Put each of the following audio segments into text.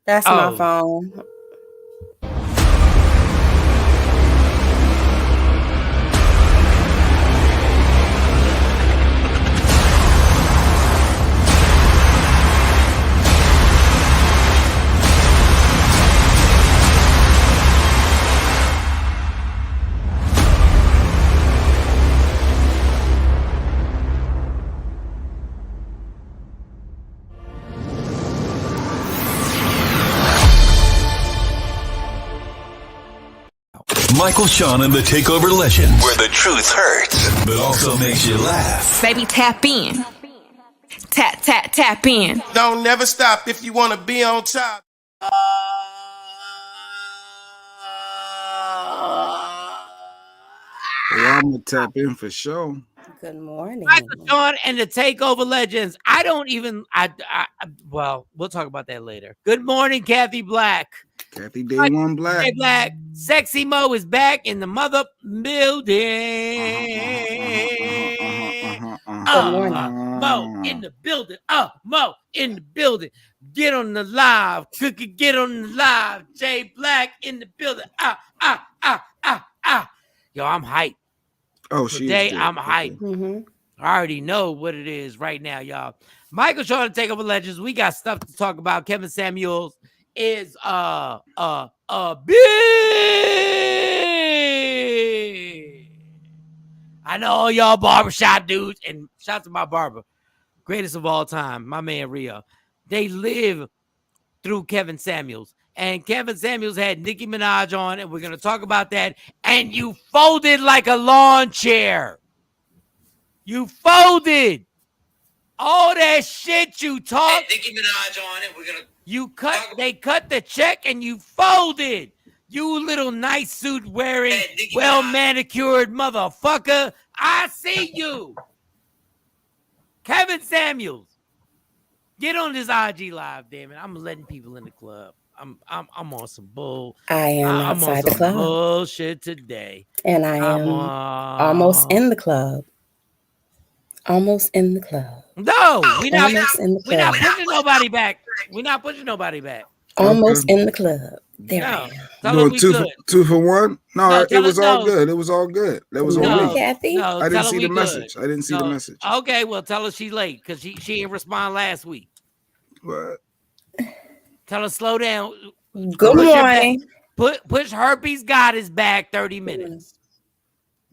That's my phone. Michael, Shawn, and the Takeover Legends, where the truth hurts, but also makes you laugh. Baby, tap in. Tap, tap, tap in. Don't never stop if you want to be on top. Well, I'm going to tap in for sure. Good morning. Michael, Shawn, and the Takeover Legends. Well, we'll talk about that later. Good morning, Kathy Black. Kathy Day One Black. Hey, Black. Sexy Mo is back in the mother building. Good morning. Mo in the building. Mo in the building. Get on the live. Cookie, get on the live. Jay Black in the building. Yo, I'm hyped. Oh, Today, I'm hyped. Mm-hmm. I already know what it is right now, y'all. Michael, Shawn, and Takeover Legends. We got stuff to talk about. Kevin Samuels is big. I know all y'all barbershop dudes, and shout out to my barber, greatest of all time, my man Rio. They live through Kevin Samuels, and Kevin Samuels had Nicki Minaj on, and we're gonna talk about that. And you folded like a lawn chair. You folded all that shit you talked. Nicki Minaj on it. We're gonna. They cut the check and you folded. You little nice suit wearing, well manicured motherfucker. I see you. Kevin Samuels. Get on this IG live, damn it. I'm letting people in the club. I'm on some bull. I am outside the club. Bullshit today. And I am almost in the club. Almost in the club. No, we're not pushing nobody back. Almost in the club. There I am. Two for one? No, it was all good. It was all good. That was all me. Kathy? No, I didn't see the message. I didn't see the message. Okay, well, tell her she's late because she didn't respond last week. What? Tell her slow down. Good morning. Push Herpes Goddess back 30 minutes.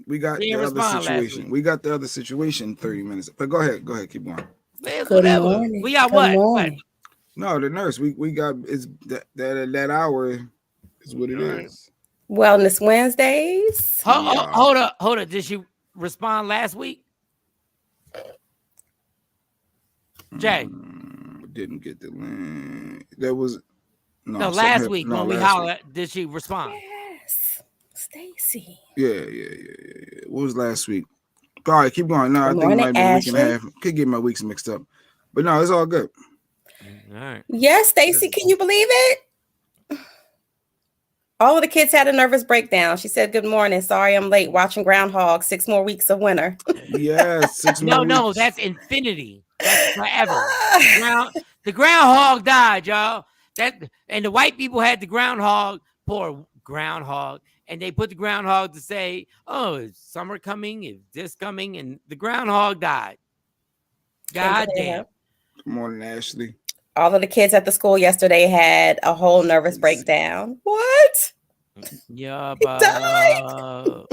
We got the other situation. We got the other situation 30 minutes. But go ahead. Keep going. Man, whatever. Morning. We got what? No, the nurse. We got is that hour is what it is. Wellness Wednesdays. Hold up. Did she respond last week? Jay. Didn't get the link. There was no last week when we hollered. Did she respond? Yes. Stacy. Yeah. What was last week? All right, keep going. No, I think it might be a week and a half. Could get my weeks mixed up. But no, it's all good. All right. Yes, Stacy, can you believe it? All of the kids had a nervous breakdown. She said, "Good morning. Sorry I'm late. Watching Groundhog. 6 more weeks of winter." Yes, 6 more weeks. No, that's infinity. That's forever. The groundhog died, y'all. And the white people had the groundhog, poor groundhog, and they put the groundhog to say, "Oh, is summer coming? Is this coming?" And the groundhog died. God damn. Good morning, Ashley. All of the kids at the school yesterday had a whole nervous breakdown. What? Yeah, died.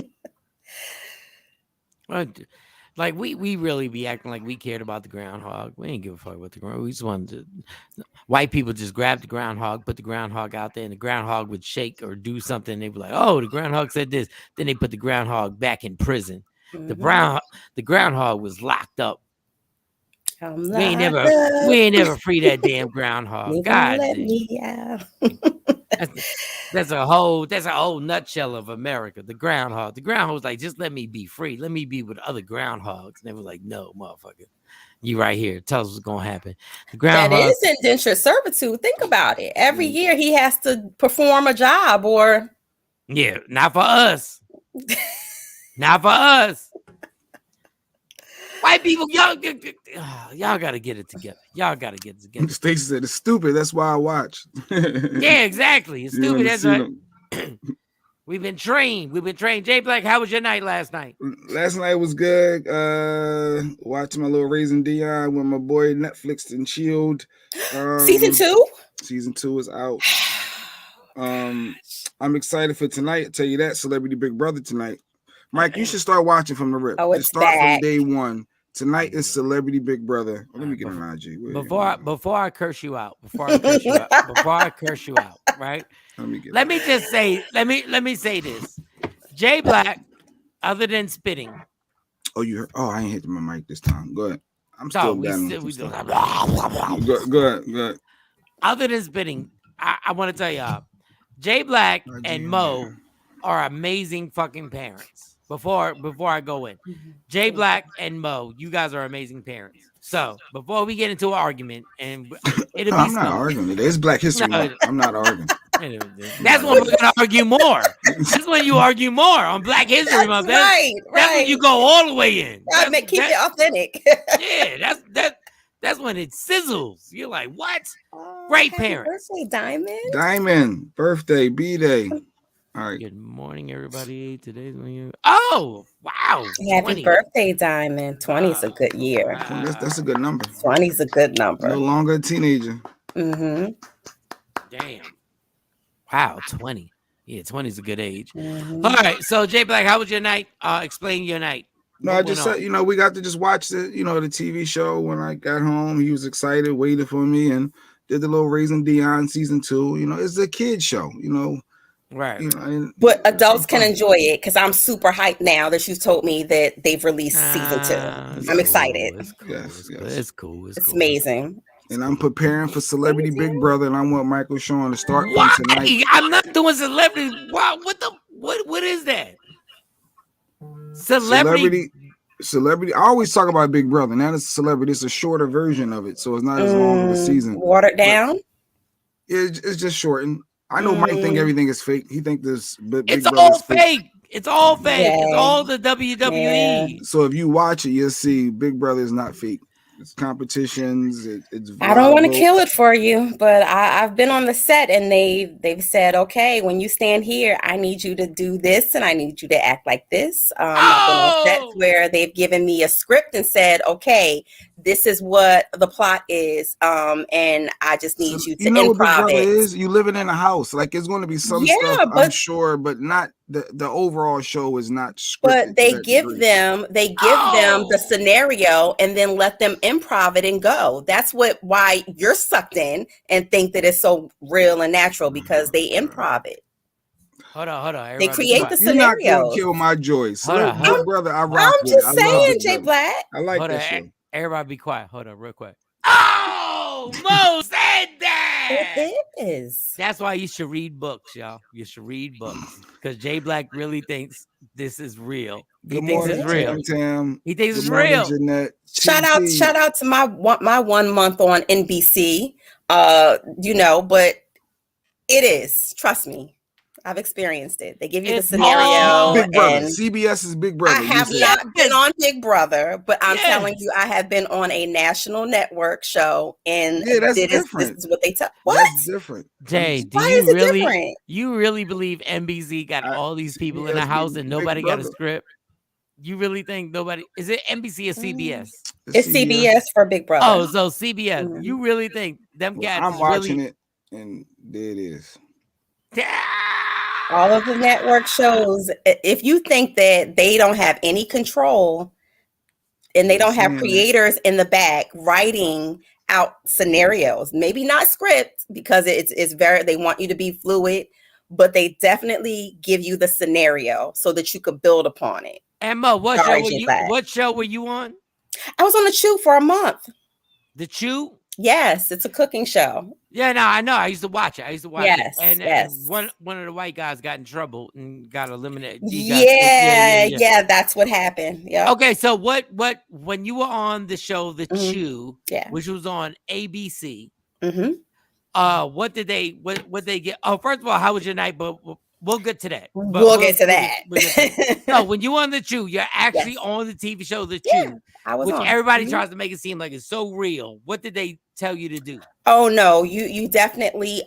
Like we really be acting like we cared about the groundhog. We ain't give a fuck about the groundhog. We just wanted to. White people just grabbed the groundhog, put the groundhog out there, and the groundhog would shake or do something. They'd be like, "Oh, the groundhog said this." Then they put the groundhog back in prison. Mm-hmm. The groundhog was locked up. We ain't never free that damn groundhog. God, let me out. that's a whole nutshell of America. The groundhog. The groundhog was like, just let me be free. Let me be with other groundhogs. And they were like, no, motherfucker, you right here. Tell us what's gonna happen. The groundhog. That is indentured servitude. Think about it. Every year he has to perform a job, or not for us. Not for us. White people, y'all gotta get it together. Y'all gotta get it together. Stacey said it's stupid. That's why I watch. Yeah, exactly. It's stupid. That's right. We've been trained. Jay Black, how was your night last night? Last night was good. Watching my little Raising Dion with my boy Netflix and chilled. Season 2? Season 2 is out. I'm excited for tonight. I'll tell you that. Celebrity Big Brother tonight. Mike, you should start watching from the rip. Oh, it's start back. from day one. Tonight is Celebrity Big Brother. Let me get an IG. Before I curse you out, right? Let me say this. Jay Black, other than spitting. Oh, you heard? Oh, I ain't hitting my mic this time. Go ahead. I'm still down. Go ahead. Other than spitting, I want to tell y'all, Jay Black and Mo are amazing fucking parents. Before I go in, Jay Black and Mo, you guys are amazing parents. So before we get into an argument, and it'll be I'm not arguing today. It's Black History Month. I'm not arguing. That's when we're gonna argue more. That's when you argue more on Black History Month. That's when you go all the way in. Keep it authentic. Yeah, that's when it sizzles. You're like, what? Great parents. Birthday, Diamond. Diamond, birthday, B-Day. All right. Good morning, everybody. Today's when you. Oh, wow. Happy 20. Birthday, Diamond. 20 is a good year. That's a good number. 20 is a good number. No longer a teenager. Mm-hmm. Damn. Wow, 20. Yeah, 20 is a good age. Mm-hmm. All right. So, Jay Black, how was your night? Explain your night. No, I just said, we got to just watch the TV show when I got home. He was excited, waited for me, and did the little Raising Dion season 2. It's a kid show, Right. But adults can enjoy it because I'm super hyped now that you've told me that they've released season 2. I'm excited. It's cool. Yes. It's cool. It's amazing. And I'm preparing for Celebrity Big Brother, and I want Michael Shawn to start Why? tonight. I'm not doing Celebrity. Wow, what is that? Celebrity. I always talk about Big Brother. Now it's Celebrity. It's a shorter version of it, so it's not as long of a season. Watered down? It's just shortened. I know Mike think everything is fake. He think this Big It's Brother all is fake. It's all fake. Yeah. It's all the WWE. Yeah. So if you watch it, you'll see Big Brother is not fake. It's competitions. It's I don't want to kill it for you, but I've been on the set and they've said, okay, when you stand here, I need you to do this and I need you to act like this. I've been on sets where they've given me a script and said, okay, this is what the plot is, and I just need you to improv it. Is you living in a house, like it's going to be some stuff, I'm sure, but not the overall show is not scripted. But they give them the scenario and then let them improv it and go. That's why you're sucked in and think that it's so real and natural because they improv it. Hold on. They create the You're not scenarios. gonna kill my joy. Hold on. Brother, I rock I'm with just it. saying, Jay Black. I like that show. Everybody be quiet. Hold on, real quick. Oh, Mo said that. It is. That's why you should read books, y'all. You should read books because Jay Black really thinks this is real. He thinks it's real. Tam. He thinks it's real. Jeanette. Shout out to my 1 month on NBC. But it is. Trust me. I've experienced it. They give you the scenario. Big Brother. CBS is Big Brother. I have not been on Big Brother, but I'm telling you, I have been on a national network show, and that's different. This is what they tell. What? That's different. Jay, Why is it different? You really believe NBC got all these people in the house and nobody got a script? You really think nobody? Is it NBC or CBS? It's CBS for Big Brother. Oh, so CBS. Mm-hmm. You really think them cats? I'm watching it, and there it is. All of the network shows, if you think that they don't have any control and they don't have creators in the back writing out scenarios, maybe not script because it's very, they want you to be fluid, but they definitely give you the scenario so that you could build upon it. And Mo, what show were you on? I was on The Chew for a month. The Chew? Yes, it's a cooking show. Yeah, no, I know. I used to watch it. Yes, And one of the white guys got in trouble and got eliminated. Yeah, that's what happened. Yeah. Okay, so what when you were on the show The Chew, which was on ABC, what did they get? Oh, first of all, how was your night? But we'll get to that. But We'll get to that. We'll get to that. No, when you on The Chew, you're actually Yes. on the TV show The Yeah, Chew, I was which on. everybody tries to make it seem like it's so real. What did they tell you to do? Oh no, you definitely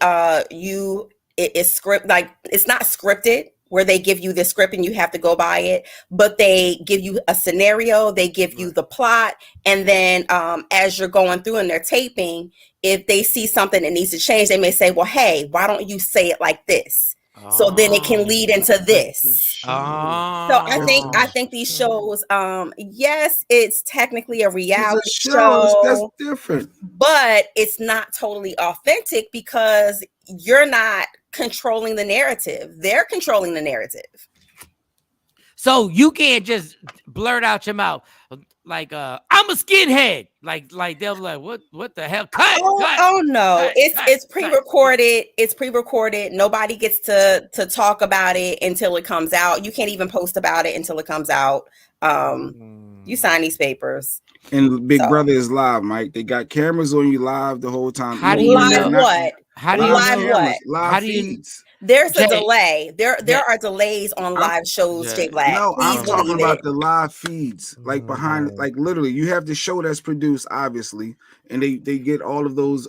it's script, like it's not scripted where they give you the script and you have to go by it, but they give you a scenario, they give you the plot, and then as you're going through and they're taping, if they see something that needs to change, they may say, well, hey, why don't you say it like this? So then it can lead into this. So I think these shows, yes, it's technically a reality show. That's different. But it's not totally authentic because you're not controlling the narrative. They're controlling the narrative. So you can't just blurt out your mouth like I'm a skinhead. Like they'll be like, what the hell? Cut. Oh no. It's pre-recorded. It's pre-recorded. Nobody gets to talk about it until it comes out. You can't even post about it until it comes out. You sign these papers. And Big Brother is live, Mike. They got cameras on you live the whole time. How do you live know? What? How do you live know? What? Live How do you? feeds. There's a delay. There are delays on live shows, Jay Black. No, I'm Please talking believe about it. the live feeds, like behind, like literally, you have the show that's produced, obviously, and they get all of those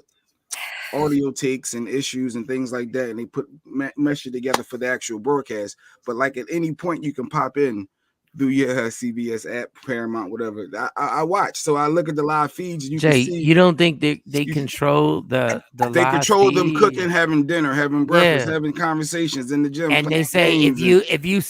audio takes and issues and things like that, and they put mesh it together for the actual broadcast. But like at any point, you can pop in through your CBS app, Paramount, whatever. I watch, so I look at the live feeds. And you Jay, can see, you don't think they control the they live control feed? them cooking, having dinner, having breakfast, Yeah. having conversations in the gym, And they say games if you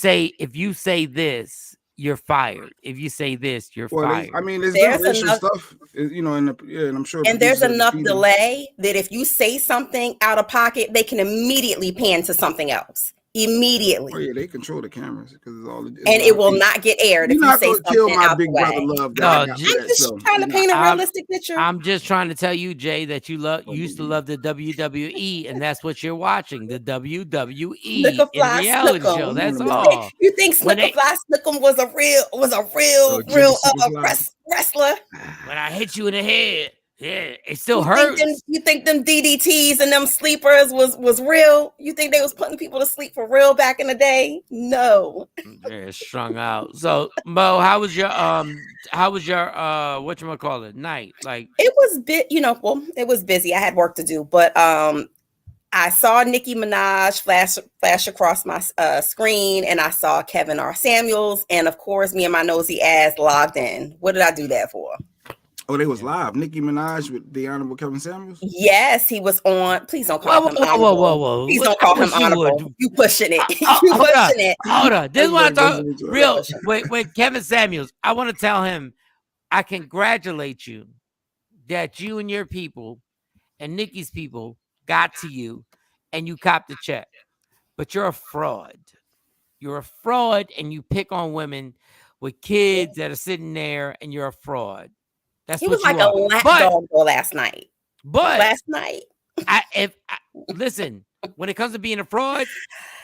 say this, you're fired. If you say this, you're fired. I mean, there's racial stuff, you know, and I'm sure. And there's enough delay that if you say something out of pocket, they can immediately pan to something else. Immediately. Oh yeah, they control the cameras because it's all. And it will not get aired if you say something kill my out Big the way. Brother love. I'm just trying to paint a realistic picture. I'm just trying to tell you, Jay, that you used to love the WWE, and that's what you're watching, the WWE reality show. That's all. You think Snickerfly Snickum was a real wrestler? When I hit you in the head, yeah, it still hurts. You think them DDTs and them sleepers was real? You think they was putting people to sleep for real back in the day? No. They're strung out. So Mo, how was your whatchamacallit night? Like it was it was busy. I had work to do, but I saw Nicki Minaj flash across my screen, and I saw Kevin R. Samuels, and of course, me and my nosy ass logged in. What did I do that for? Oh, they was live. Nicki Minaj with the Honorable Kevin Samuels? Yes, he was on. Please don't call him honorable. Whoa. Please don't call him honorable. You pushing it. You pushing it. Hold on. This is what I thought. Real. With Kevin Samuels, I want to tell him, I congratulate you that you and your people and Nicki's people got to you and you copped the check. But you're a fraud. You're a fraud, and you pick on women with kids that are sitting there, and you're a fraud. That's he was like a lapdog last night. Listen, when it comes to being a fraud,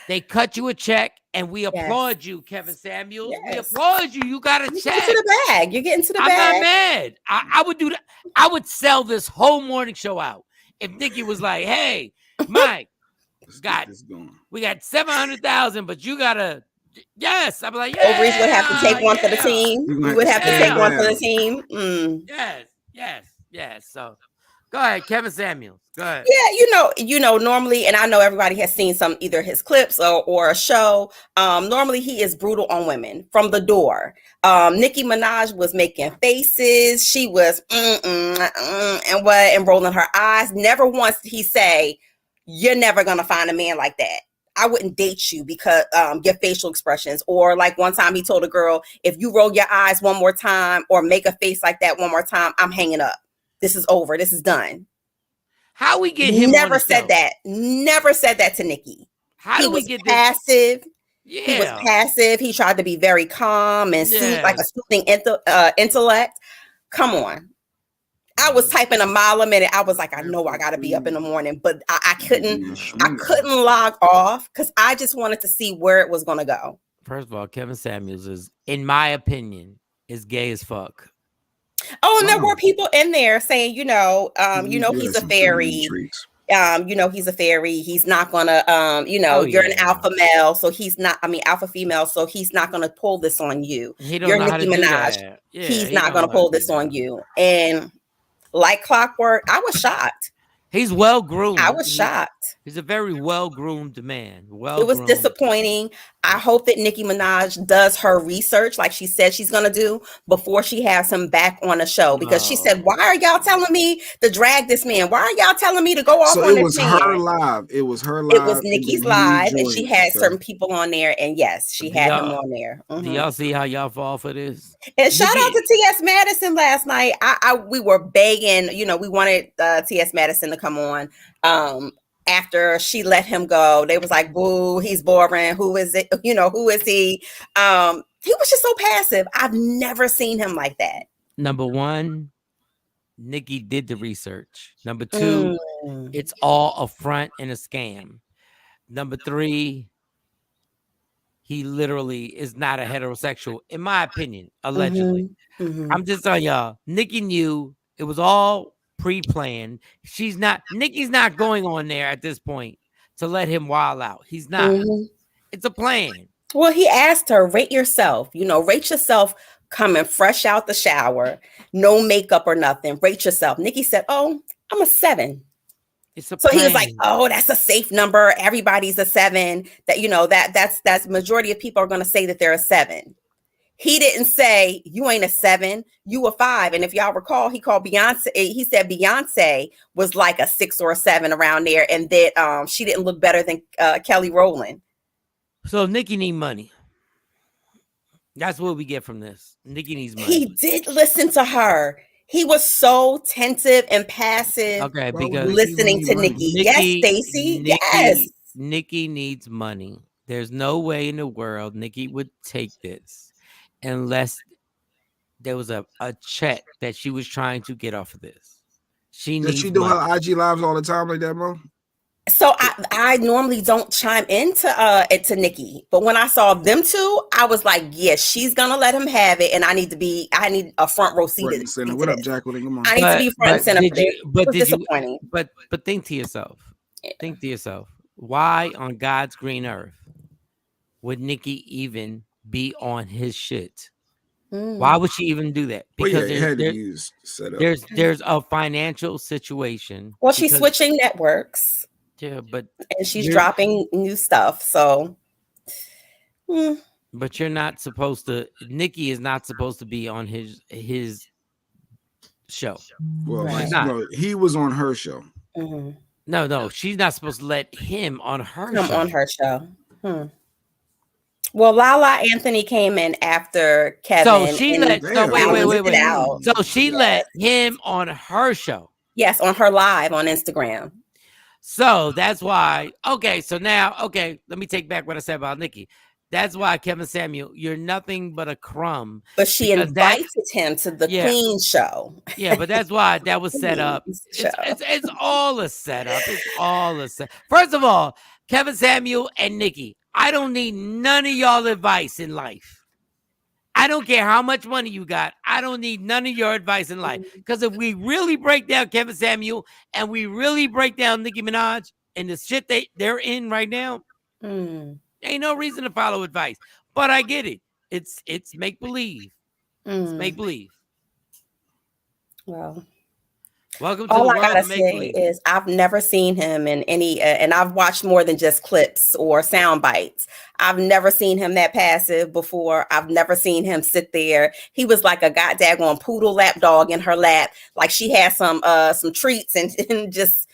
they cut you a check, and we applaud you, Kevin Samuels. Yes. We applaud you. You got a check. Get to the bag. You're getting to the bag. I'm not mad. I would do that. I would sell this whole morning show out if Nicki was like, "Hey, Mike, we got 700,000, but you gotta." Yes, I'm like, yeah. Reese would have to take one for the team. We would have to take one for the team. Yes. So, go ahead, Kevin Samuels. Go ahead. Yeah, you know. Normally, and I know everybody has seen either his clips or a show. Normally, he is brutal on women from the door. Nicki Minaj was making faces. She was and rolling her eyes. Never once did he say, "You're never gonna find a man like that. I wouldn't date you because your facial expressions." Or like one time he told a girl, "If you roll your eyes one more time or make a face like that one more time, I'm hanging up. This is over. This is done." How we get him? Never said that. Never said that to Nicki. How do we get passive? Yeah. He was passive. He tried to be very calm and like a soothing intellect. Come on. I was typing a mile a minute. I was like, I know I got to be up in the morning, but I couldn't log off because I just wanted to see where it was going to go. First of all, Kevin Samuels is, in my opinion, is gay as fuck. Oh, and there were people in there saying, he's a fairy. he's a fairy. He's not gonna, Oh, you're an yeah. alpha male, so he's not. I mean, alpha female, so he's not gonna pull this on you. He don't You're know how Nicki to do Minaj. that. Yeah, He's he not don't gonna know how to pull do this on that. you. And like clockwork, I was shocked. He's well groomed. I was shocked. He's a very well groomed man. It was disappointing. I hope that Nicki Minaj does her research like she said she's going to do before she has him back on the show, because she said, why are y'all telling me to drag this man? Why are y'all telling me to go off on this man? Her live. It was her live. It was Nicki's live, and she had certain people on there, and yes, she had him on there. Do y'all see how y'all fall for this? And shout out to T.S. Madison last night. We were begging, we wanted T.S. Madison to come on. After she let him go, they was like, boo, he's boring. Who is it? Who is he? He was just so passive. I've never seen him like that. Number one, Nicki did the research. Number two, it's all a front and a scam. Number three, he literally is not a heterosexual, in my opinion, allegedly. I'm just telling y'all, Nicki knew it was all pre-planned. Nicki's not going on there at this point to let him wild out. He's not. It's a plan. Well, he asked her, rate yourself, rate yourself coming fresh out the shower, no makeup or nothing. Rate yourself. Nicki said, oh, I'm a 7. It's a so plan. he was like, oh, that's a safe number. Everybody's a 7. That, that's majority of people are going to say that they're a 7. He didn't say you ain't a 7, you a 5. And if y'all recall, he called Beyonce. He said Beyonce was like a 6 or a 7 around there, and that she didn't look better than Kelly Rowland. So Nicki need money. That's what we get from this. Nicki needs money. He did listen to her. He was so tentative and passive. Okay, because listening to Nicki. Yes, Stacey. Yes. Nicki needs money. There's no way in the world Nicki would take this unless there was a check that she was trying to get off of this. Does she do her IG lives all the time like that, Mo? So I normally don't chime into to Nicki, but when I saw them two, I was like, yes, she's gonna let him have it, and I need a front row seat. What up, Jacqueline? Come on. I need to be front and center for this. But disappointing. But think to yourself. Yeah. Think to yourself. Why on God's green earth would Nicki even be on his shit? Why would she even do that? Because there's a financial situation. Well, she's switching networks. Yeah, and she's dropping new stuff. So, but you're not supposed to. Nicki is not supposed to be on his show. Well, he was on her show. No, she's not supposed to let him on her show. On her show. Well, Lala Anthony came in after Kevin. So she let. So wait. So she let him on her show. Yes, on her live on Instagram. So that's why. Okay, so now, let me take back what I said about Nicki. That's why Kevin Samuel, you're nothing but a crumb. But she invited him to the Queen show. Yeah, but that's why that was set up. It's all a setup. It's all a set. First of all, Kevin Samuel and Nicki, I don't need none of y'all advice in life. I don't care how much money you got. I don't need none of your advice in life. Because if we really break down Kevin Samuel and we really break down Nicki Minaj and the shit they're in right now, ain't no reason to follow advice. But I get it. It's make-believe. It's make-believe. Well, welcome to all the I world gotta of make-believe. say is I've never seen him in any, and I've watched more than just clips or sound bites. I've never seen him that passive before. I've never seen him sit there. He was like a goddamn poodle lap dog in her lap, like she had some treats and just.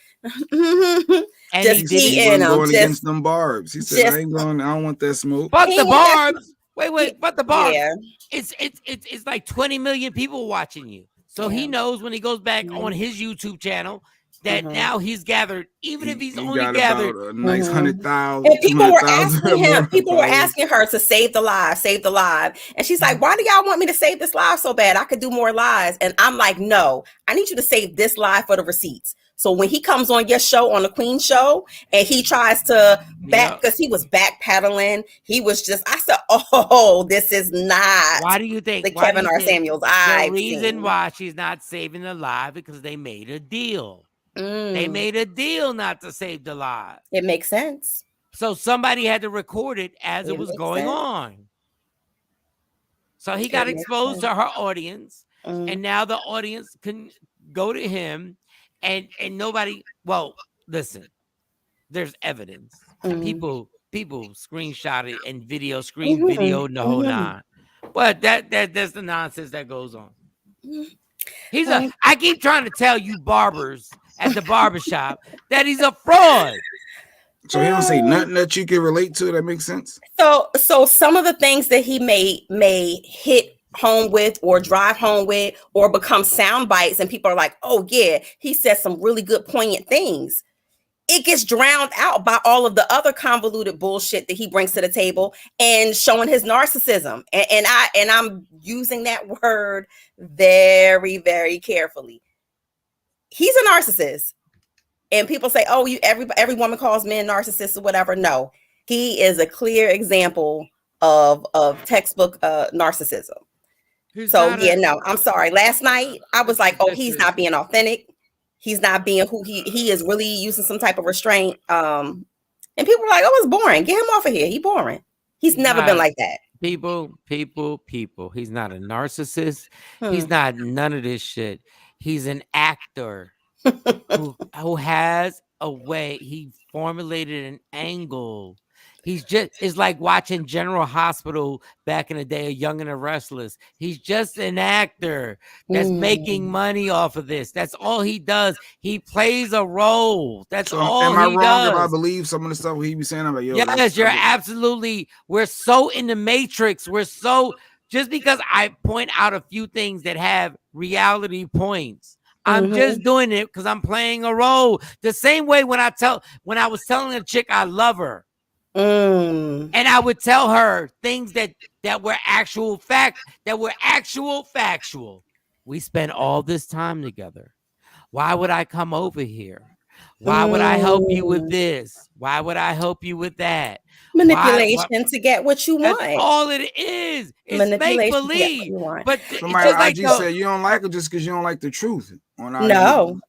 And just eating them. Going against them barbs. He said, "I ain't going. I don't want that smoke." Fuck the barbs. Wait. Fuck the barbs. Yeah. It's like 20 million people watching you. So he knows when he goes back on his YouTube channel that now he's gathered, even if he's only gathered a nice 100,000. And people were asking him, people were asking her to save the live. And she's like, why do y'all want me to save this live so bad? I could do more lives. And I'm like, no, I need you to save this live for the receipts. So when he comes on your show, on the Queen show, and he tries to because he was backpedaling, he was just, I said, oh, this is not. Why do you think the Kevin R. Samuels? The reason why she's not saving the live because they made a deal. They made a deal not to save the live. It makes sense. So somebody had to record it as it was going on. So he got exposed to her audience, and now the audience can go to him, and nobody. Well, listen, there's evidence. People screenshot it and screen video the whole nine. But that's the nonsense that goes on. I keep trying to tell you barbers at the barbershop that he's a fraud. So he don't say nothing that you can relate to that makes sense. So some of the things that he may hit home with or drive home with or become sound bites, and people are like, oh yeah, he said some really good poignant things. It gets drowned out by all of the other convoluted bullshit that he brings to the table and showing his narcissism. And I'm using that word very, very carefully. He's a narcissist. And people say, oh, every woman calls men narcissists or whatever. No, he is a clear example of textbook narcissism. I'm sorry. Last night, I was like, oh, he's not being authentic. He's not being who he is, really using some type of restraint. And people were like, oh, it's boring. Get him off of here. He's boring. He's never been like that. People. He's not a narcissist. He's not none of this shit. He's an actor who has a way. He formulated an angle. It's like watching General Hospital back in the day of Young and the Restless. He's just an actor that's making money off of this. That's all he does. He plays a role. That's all he does. Am I wrong if I believe some of the stuff he be saying? I'm like, yo, yes, you're absolutely. We're so in the matrix. Just because I point out a few things that have reality points. I'm just doing it because I'm playing a role. The same way when I was telling a chick I love her. And I would tell her things that were actual factual. We spent all this time together. Why would I come over here? Why would I help you with this? Why would I help you with that? Manipulation to get what you want. That's all it is. It's make believe. But somebody IG said you don't like her just because you don't like the truth. No,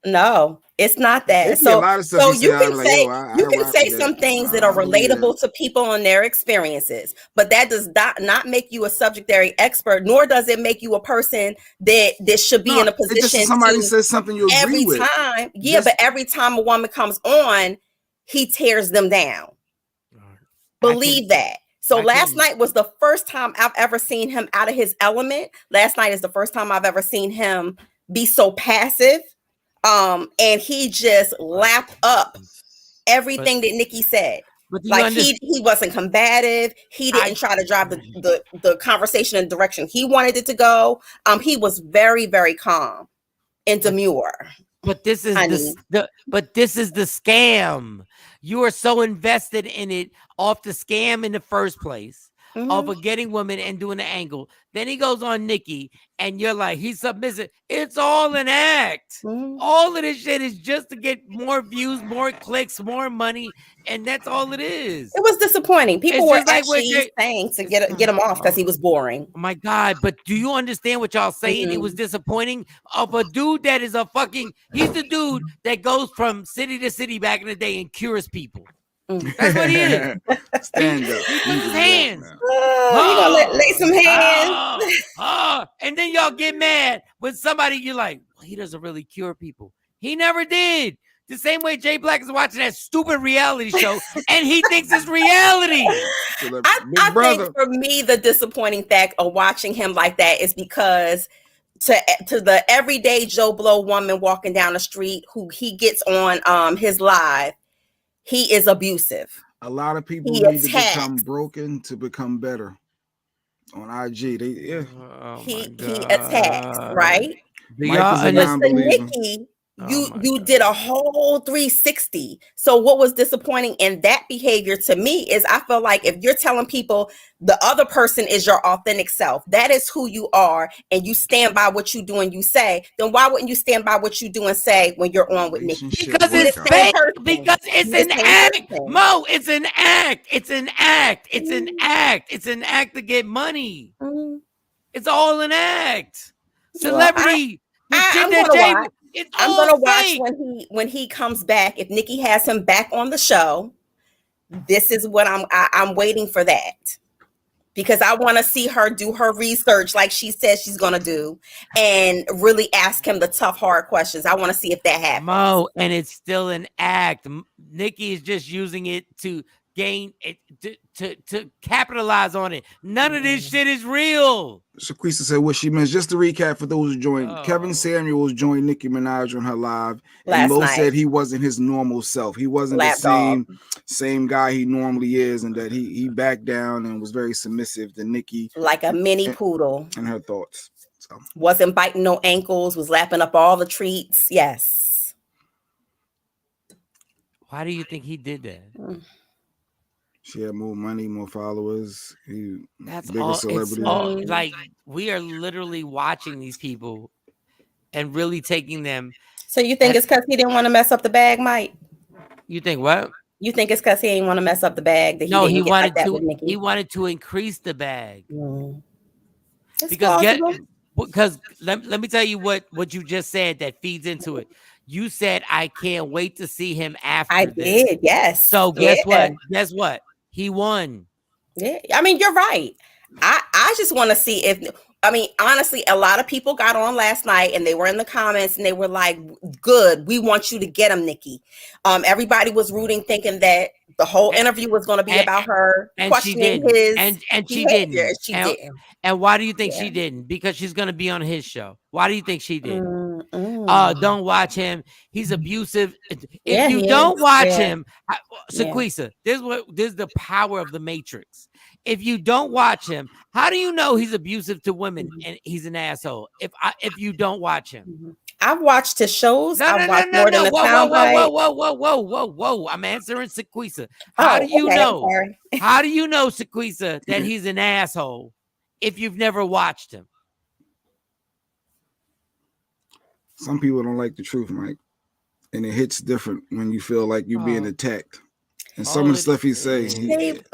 it's not that. So you can say some things that are relatable to people and their experiences, but that does not make you a subject-area expert, nor does it make you a person that should be in a position. Somebody says something you agree with. But every time a woman comes on, he tears them down. Believe that. So last night was the first time I've ever seen him out of his element. Last night is the first time I've ever seen him be so passive. And he just lapped up everything that Nikki said. Like he wasn't combative. He didn't try to drive the conversation in the direction he wanted it to go. He was very, very calm and demure. But this is the scam. You are so invested in it off the scam in the first place of getting women and doing the angle. Then he goes on Nikki and you're like, he's submissive. It's all an act. All of this shit is just to get more views, more clicks, more money. And that's all it is. It was disappointing. People were actually saying to get him off because he was boring. Oh my God. But do you understand what y'all saying? It was disappointing of a dude that is he's the dude that goes from city to city back in the day and cures people. That's what he is. Stand up. He puts his hands. You gonna lay some hands. And then y'all get mad when somebody you're like, well, he doesn't really cure people. He never did. The same way Jay Black is watching that stupid reality show and he thinks it's reality. I think for me, the disappointing fact of watching him like that is because to the everyday Joe Blow woman walking down the street who he gets on his live, he is abusive. A lot of people need to become broken to become better. On IG, he attacks, right? Nikki, you did a whole 360. So what was disappointing in that behavior to me is I feel like if you're telling people the other person is your authentic self, that is who you are, and you stand by what you do and you say, then why wouldn't you stand by what you do and say when you're on with Nikki? Because it's fake. Because it's an act. Mo, it's an act. It's an act. It's an act. It's an act to get money. It's all an act. Celebrity. It's I'm all gonna watch fake. when he comes back. If Nikki has him back on the show, this is what I'm waiting for that. Because I want to see her do her research like she says she's going to do and really ask him the tough, hard questions. I want to see if that happens. Mo, and it's still an act. Nikki is just using it to gain it, to capitalize on it. None of this shit is real. Shaquisa said what she meant. Just to recap for those who joined, Kevin Samuels joined Nicki Minaj on her live, and Mo said he wasn't his normal self. He wasn't the same guy he normally is, and that he backed down and was very submissive to Nicki, like a mini poodle, and her thoughts. So wasn't biting no ankles, was lapping up all the treats. Yes. Why do you think he did that? She had more money, more followers. That's bigger all. celebrity. It's all, like, we are literally watching these people and really taking them. So you think it's because he didn't want to mess up the bag, Mike? You think what? You think it's because he didn't want to mess up the bag? That he didn't wanted like to. He wanted to increase the bag. Because let me tell you what you just said that feeds into it. You said I can't wait to see him after. I did, yes. So guess what? Guess what? He won. Yeah, I mean, you're right. I just want to see if, I mean, honestly, a lot of people got on last night and they were in the comments and they were like, good, we want you to get him, Nikki. Everybody was rooting, thinking that the whole interview was going to be about her questioning his and she behavior. didn't. She didn't. And why do you think she didn't? Because she's going to be on his show. Why do you think she didn't? Don't watch him. He's abusive. If you don't watch him, Shaquisa, this is the power of the Matrix. If you don't watch him, how do you know he's abusive to women and he's an asshole? If you don't watch him, I've watched his shows. I've watched more than a soundbite. Whoa! I'm answering Shaquisa. How do you know? How do you know, Shaquisa, that he's an asshole if you've never watched him? Some people don't like the truth, Mike, and it hits different when you feel like you're being attacked. And some of the stuff he say,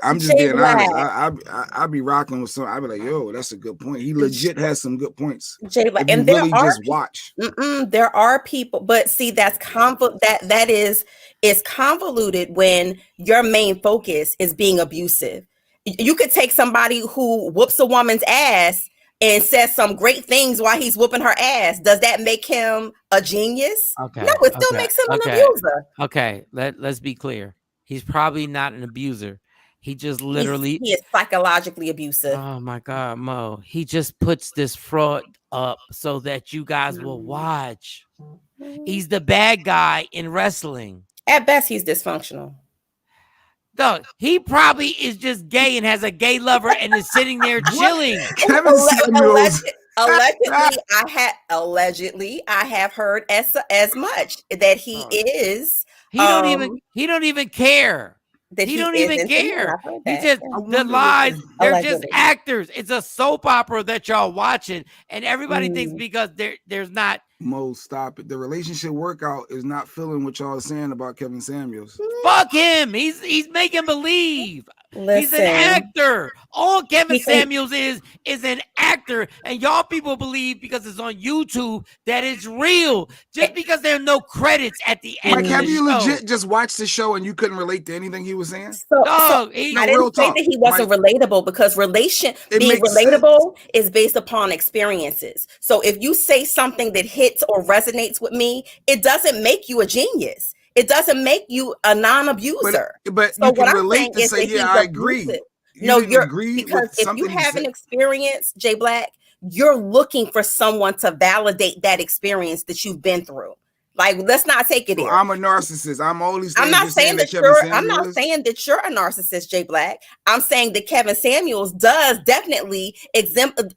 I'm just being honest. I be rocking with some. I be like, yo, that's a good point. He legit has some good points. And there really just watch. There are people, but see, that's is convoluted when your main focus is being abusive. You could take somebody who whoops a woman's ass and says some great things while he's whooping her ass. Does that make him a genius? Okay. No, it still makes him an abuser. Okay, let's be clear. He's probably not an abuser. He just literally he is psychologically abusive. Oh my God, Mo. He just puts this fraud up so that you guys will watch. He's the bad guy in wrestling. At best, he's dysfunctional. Dog, he probably is just gay and has a gay lover and is sitting there chilling. Kevin Samuels. Allegedly, I have heard as much that he is. He don't even care. He don't even care. He just the lies. They're just actors. It's a soap opera that y'all watching, and everybody thinks because there's not. Mo, stop it. The relationship workout is not feeling what y'all are saying about Kevin Samuels. Fuck him. He's making believe. Listen, he's an actor. All Kevin Samuels is an actor, and y'all people believe because it's on YouTube that it's real. Just because there are no credits at the end. Like, have you show. legit just watched the show and you couldn't relate to anything he was saying? I didn't say that he wasn't relatable because being relatable is based upon experiences. So if you say something that hits or resonates with me, it doesn't make you a genius. It doesn't make you a non-abuser. But so you can relate to say, yeah, I agree. You're because if you have an experience, Jay Black, you're looking for someone to validate that experience that you've been through. Like, let's not take it there. I'm a narcissist. I'm always. I'm not saying that you're a narcissist, Jay Black. I'm saying that Kevin Samuels does definitely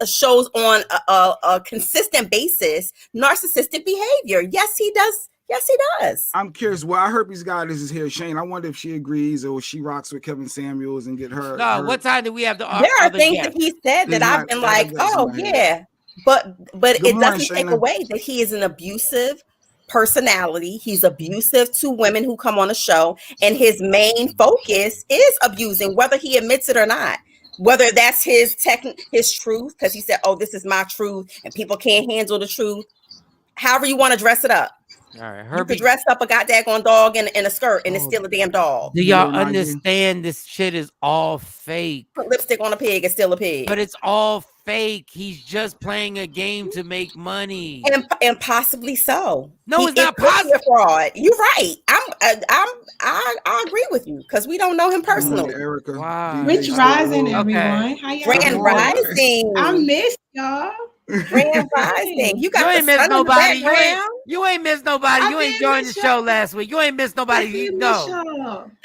shows on a consistent basis narcissistic behavior. Yes, he does. Yes, he does. I'm curious. Well, Herpes Goddess is here. Shane, I wonder if she agrees or she rocks with Kevin Samuels and get her. No, what time do we have the? There are things that he said that I've been like, oh yeah, but it doesn't take away that he is an abusive personality. He's abusive to women who come on the show, and his main focus is abusing, whether he admits it or not. Whether that's his truth, because he said, "Oh, this is my truth," and people can't handle the truth. however you want to dress it up. All right, You could Herbie. dress up a goddamn dog in a skirt and it's still a damn dog. Do y'all understand this shit is all fake? Put lipstick on a pig, it's still a pig. But it's all fake. He's just playing a game to make money. And possibly so. No, it's not possible. Fraud. You're right. I agree with you because we don't know him personally. Erica. Wow. Rich Rising, everyone. How y'all Grand Rising. I miss y'all. Grand Rising. You ain't miss nobody. You ain't miss nobody. You ain't joined the show last week. You ain't miss nobody.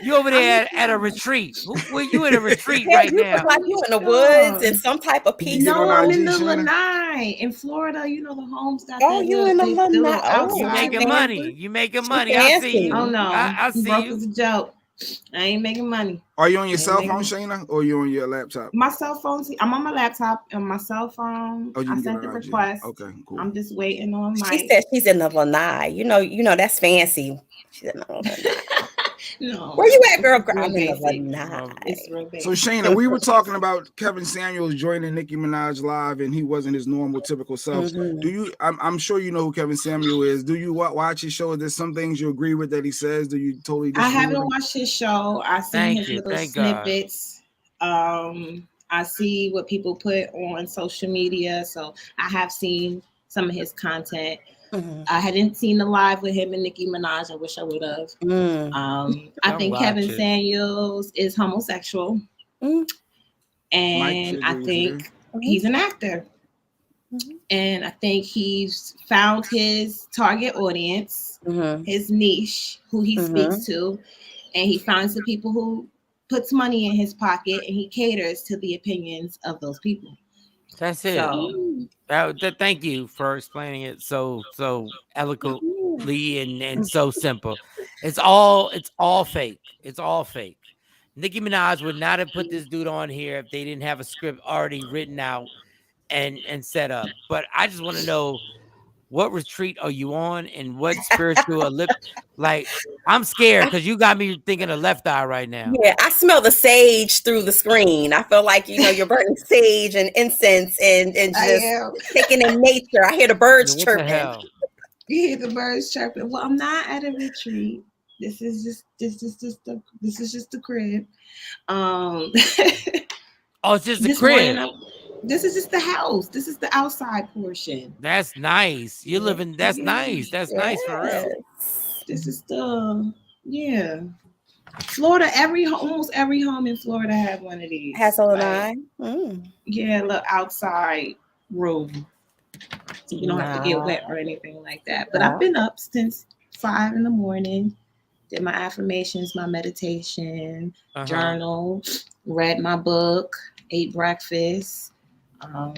You over there at a retreat. Where you in a retreat right now? Look like you in the woods in some type of peace. No, I'm in the Lanai in Florida. You know the homes got. Oh, you in the Lanai? You making money? You making money? I see you. Oh no, I see you. It's a joke. I ain't making money. Are you on your cell phone, Shayna, or are you on your laptop? My cell phone. I'm on my laptop and my cell phone. Oh, I sent the request. Okay, cool. I'm just waiting on my. She said she's in the Lanai. You know that's fancy. She's in the Lanai. No. Where you at, girl? I'm in the Lanai. It's real big. So Shayna, we were talking about Kevin Samuels joining Nicki Minaj live, and he wasn't his normal, typical self. Mm-hmm. Do you? I'm sure you know who Kevin Samuel is. Do you watch his show? There's some things you agree with that he says. Do you totally disagree? I haven't watched his show. I seen his little snippets. I see what people put on social media, so I have seen some of his content. Mm-hmm. I hadn't seen the live with him and Nicki Minaj. I wish I would have. I think Kevin Samuels is homosexual, and I think he's an actor. Mm-hmm. And I think he's found his target audience, his niche, who he speaks to, and he finds the people who puts money in his pocket, and he caters to the opinions of those people. That's it. Thank you for explaining it so eloquently and so simple. It's all fake. It's all fake. Nicki Minaj would not have put this dude on here if they didn't have a script already written out and set up. But I just want to know, what retreat are you on and what spiritual like, I'm scared because you got me thinking of Left Eye right now. Yeah, I smell the sage through the screen. I feel like, you're burning sage and incense and just taking in nature. I hear the birds chirping. You hear the birds chirping. Well, I'm not at a retreat. This is just the crib. Oh, it's just the crib. This is just the house. This is the outside portion. That's nice. You're living. That's nice. That's nice for real. This is Florida. Almost every home in Florida has one of these. Has a Lanai? Yeah, look, outside room. So you don't have to get wet or anything like that. But I've been up since 5 a.m. Did my affirmations, my meditation, journal, read my book, ate breakfast. Now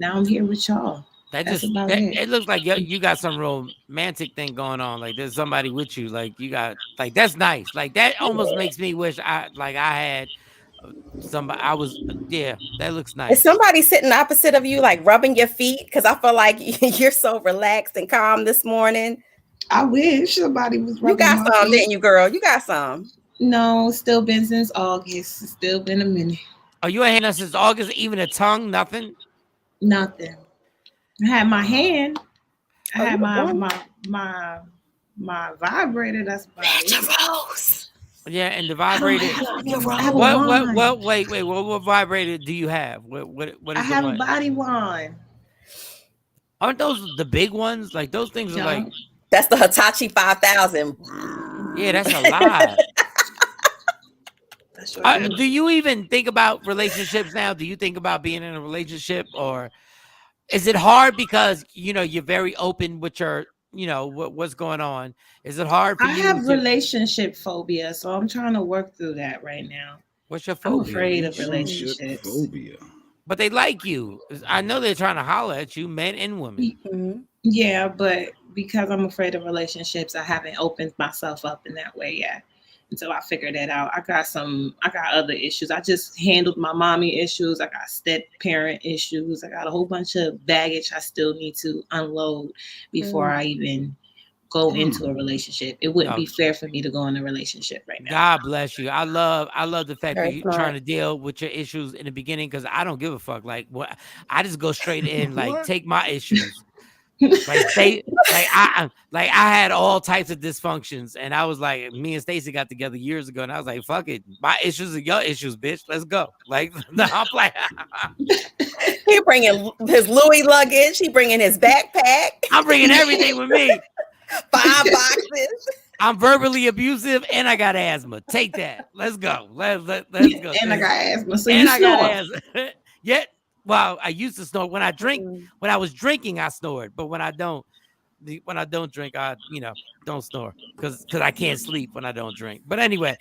I'm here with y'all. It looks like you got some romantic thing going on. Like there's somebody with you. Like you got, like, that's nice. Like that almost makes me wish I had somebody. That looks nice. Is somebody sitting opposite of you, like rubbing your feet? Because I feel like you're so relaxed and calm this morning. I wish somebody was rubbing. You got some, didn't you, girl? You got some. No, still been since August. It's still been a minute. Oh, you ain't had since August? Even a tongue? Nothing? Nothing. I had my hand. I had my vibrator. That's about it. Yeah, and the vibrator. What vibrator do you have? What is I have a body wand. Aren't those the big ones? Like those things are like. That's the Hitachi 5000. Yeah, that's a lot. Do you even think about relationships now? Do you think about being in a relationship, or is it hard because you're very open with your what's going on? Is it hard for you? I have relationship phobia, so I'm trying to work through that right now. What's your phobia? I'm afraid of relationships. Phobia. But they like you. I know they're trying to holler at you, men and women. Mm-hmm. Yeah, but because I'm afraid of relationships, I haven't opened myself up in that way yet. Until I figure that out. I got other issues. I just handled my mommy issues. I got step parent issues. I got a whole bunch of baggage I still need to unload before I even go into a relationship. It wouldn't be fair for me to go in a relationship right now. God bless you. I love the fact that you're trying to deal with your issues in the beginning, because I don't give a fuck. Like, what? I just go straight in, like, take my issues. I had all types of dysfunctions, and I was like, me and Stacy got together years ago, and I was like, fuck it, my issues are your issues, bitch. Let's go. Like, no, I'm like, he bringing his Louis luggage. He bringing his backpack. I'm bringing everything with me. 5 boxes. I'm verbally abusive, and I got asthma. Take that. Let's go. Let's go. And I got asthma, so and you I snore. got asthma. Yet, well, I used to snore when I drink. When I was drinking, I snored, but when I don't drink, I don't snore because I can't sleep when I don't drink. But anyway,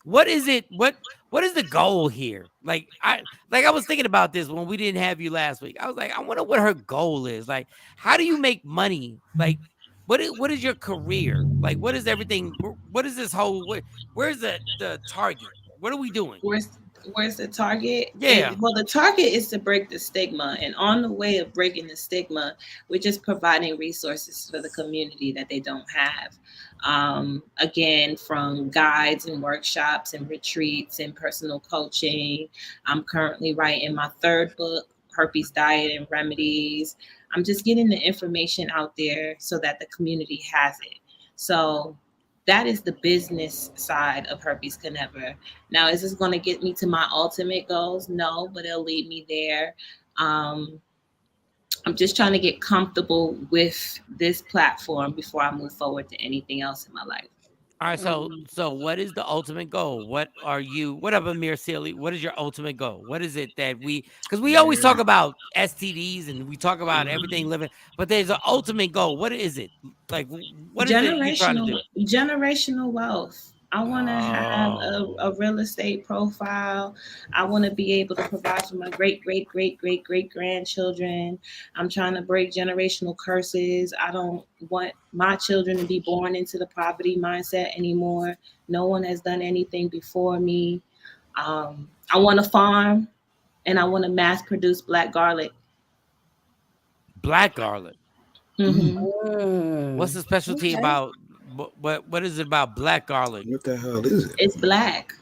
what is it? What is the goal here? Like I was thinking about this when we didn't have you last week. I was like, I wonder what her goal is. Like, how do you make money? Like, what is your career? Like, what is everything? What is this whole? Where's the target? What are we doing? Where's the target? Yeah. Well, the target is to break the stigma. And on the way of breaking the stigma, we're just providing resources for the community that they don't have. Again, from guides and workshops and retreats and personal coaching. I'm currently writing my 3rd book, Herpes Diet and Remedies. I'm just getting the information out there so that the community has it. So that is the business side of Herpes Can Never. Now, is this going to get me to my ultimate goals? No, but it'll lead me there. I'm just trying to get comfortable with this platform before I move forward to anything else in my life. All right, so what is the ultimate goal? What up, Amir Sealy? What is your ultimate goal? What is it that because we always talk about STDs and we talk about everything living, but there's an ultimate goal. What is it? Like, what is it you're trying to do? Generational wealth. I want to have a real estate profile. I want to be able to provide for my great grandchildren. I'm trying to break generational curses. I don't want my children to be born into the poverty mindset anymore. No one has done anything before me. I want to farm, and I want to mass produce black garlic. Black garlic. Mm-hmm. What's the specialty about? What is it about black garlic? What the hell is it? It's black.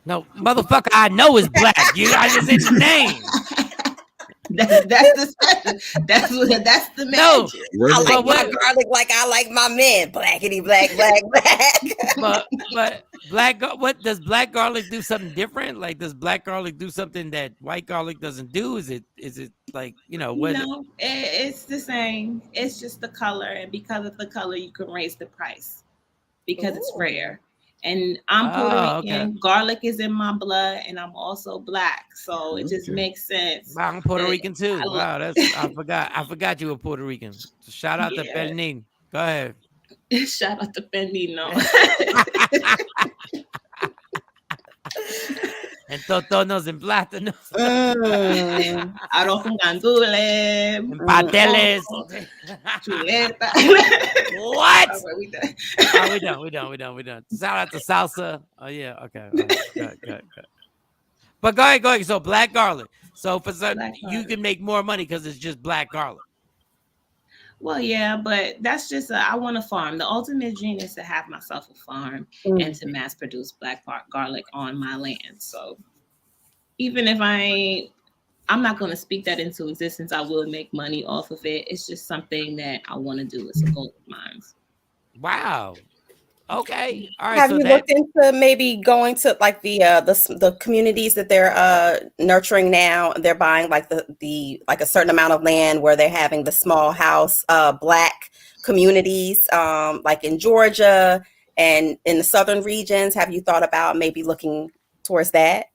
No, motherfucker, I know it's black. I just said the name. That's the magic. No, I like my garlic like I like my men. Blackity black. But what does black garlic do something different? Like, does black garlic do something that white garlic doesn't do? Is it like, what? No, it's the same. It's just the color, and because of the color, you can raise the price because it's rare. And I'm Puerto Rican. Okay. Garlic is in my blood, and I'm also black, so it just makes sense. I'm Puerto Rican too. Wow, I forgot you were Puerto Rican. So shout out to Benin. Go ahead. Shout out to Benino. En totonos en plátanos. Arroz con gandules. En pateles. Chuleta. What? We done. Shout out to salsa. Oh yeah, okay. Good. But go ahead. So black garlic. So for some, you can make more money because it's just black garlic. Well, yeah, but that's just I want a farm. The ultimate dream is to have myself a farm and to mass produce black garlic on my land. So even if I'm not going to speak that into existence, I will make money off of it. It's just something that I want to do. It's a goal of mine. Wow. Okay. All right. Have you looked into maybe going to like the communities that they're nurturing now? They're buying like the like a certain amount of land where they're having the small house black communities, like in Georgia and in the southern regions. Have you thought about maybe looking towards that?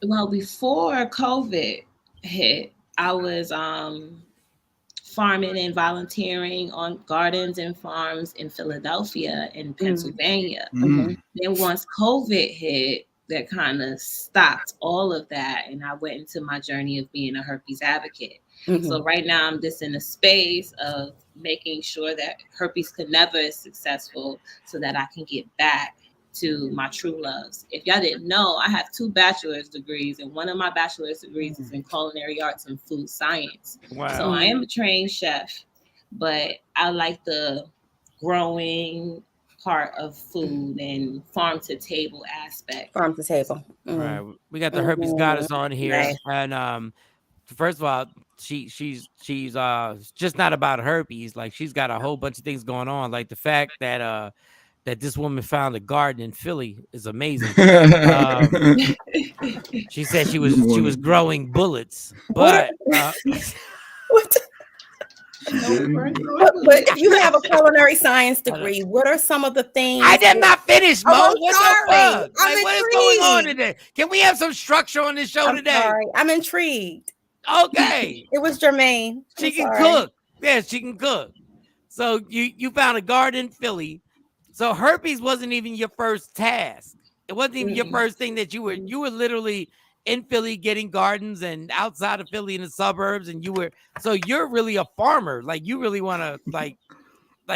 Well, before COVID hit, I was farming and volunteering on gardens and farms in Philadelphia and Pennsylvania. Then once COVID hit, that kind of stopped all of that. And I went into my journey of being a herpes advocate. So right now I'm just in a space of making sure that Herpes Can Never is successful so that I can get back to my true loves. If y'all didn't know, I have 2 bachelor's degrees, and one of my bachelor's degrees is in culinary arts and food science. Wow. So I am a trained chef, but I like the growing part of food and farm to table aspect. Farm to table. Right. We got the Herpes Goddess on here. Nice. And first of all, she's just not about herpes. Like she's got a whole bunch of things going on. Like the fact that that this woman found a garden in Philly is amazing. She said she was growing bullets, but what? But if you have a culinary science degree, what are some of the things? I did not finish, Mo. Oh, what sorry. the fuck? I'm like, what is going on today? Can we have some structure on this show today? Sorry. I'm intrigued. Okay. It was Jermaine. She can cook. Yeah, she can cook. So you found a garden in Philly. So herpes wasn't even your first task. It wasn't even your first thing that you were literally in Philly getting gardens and outside of Philly in the suburbs, and you're really a farmer. Like you really want to like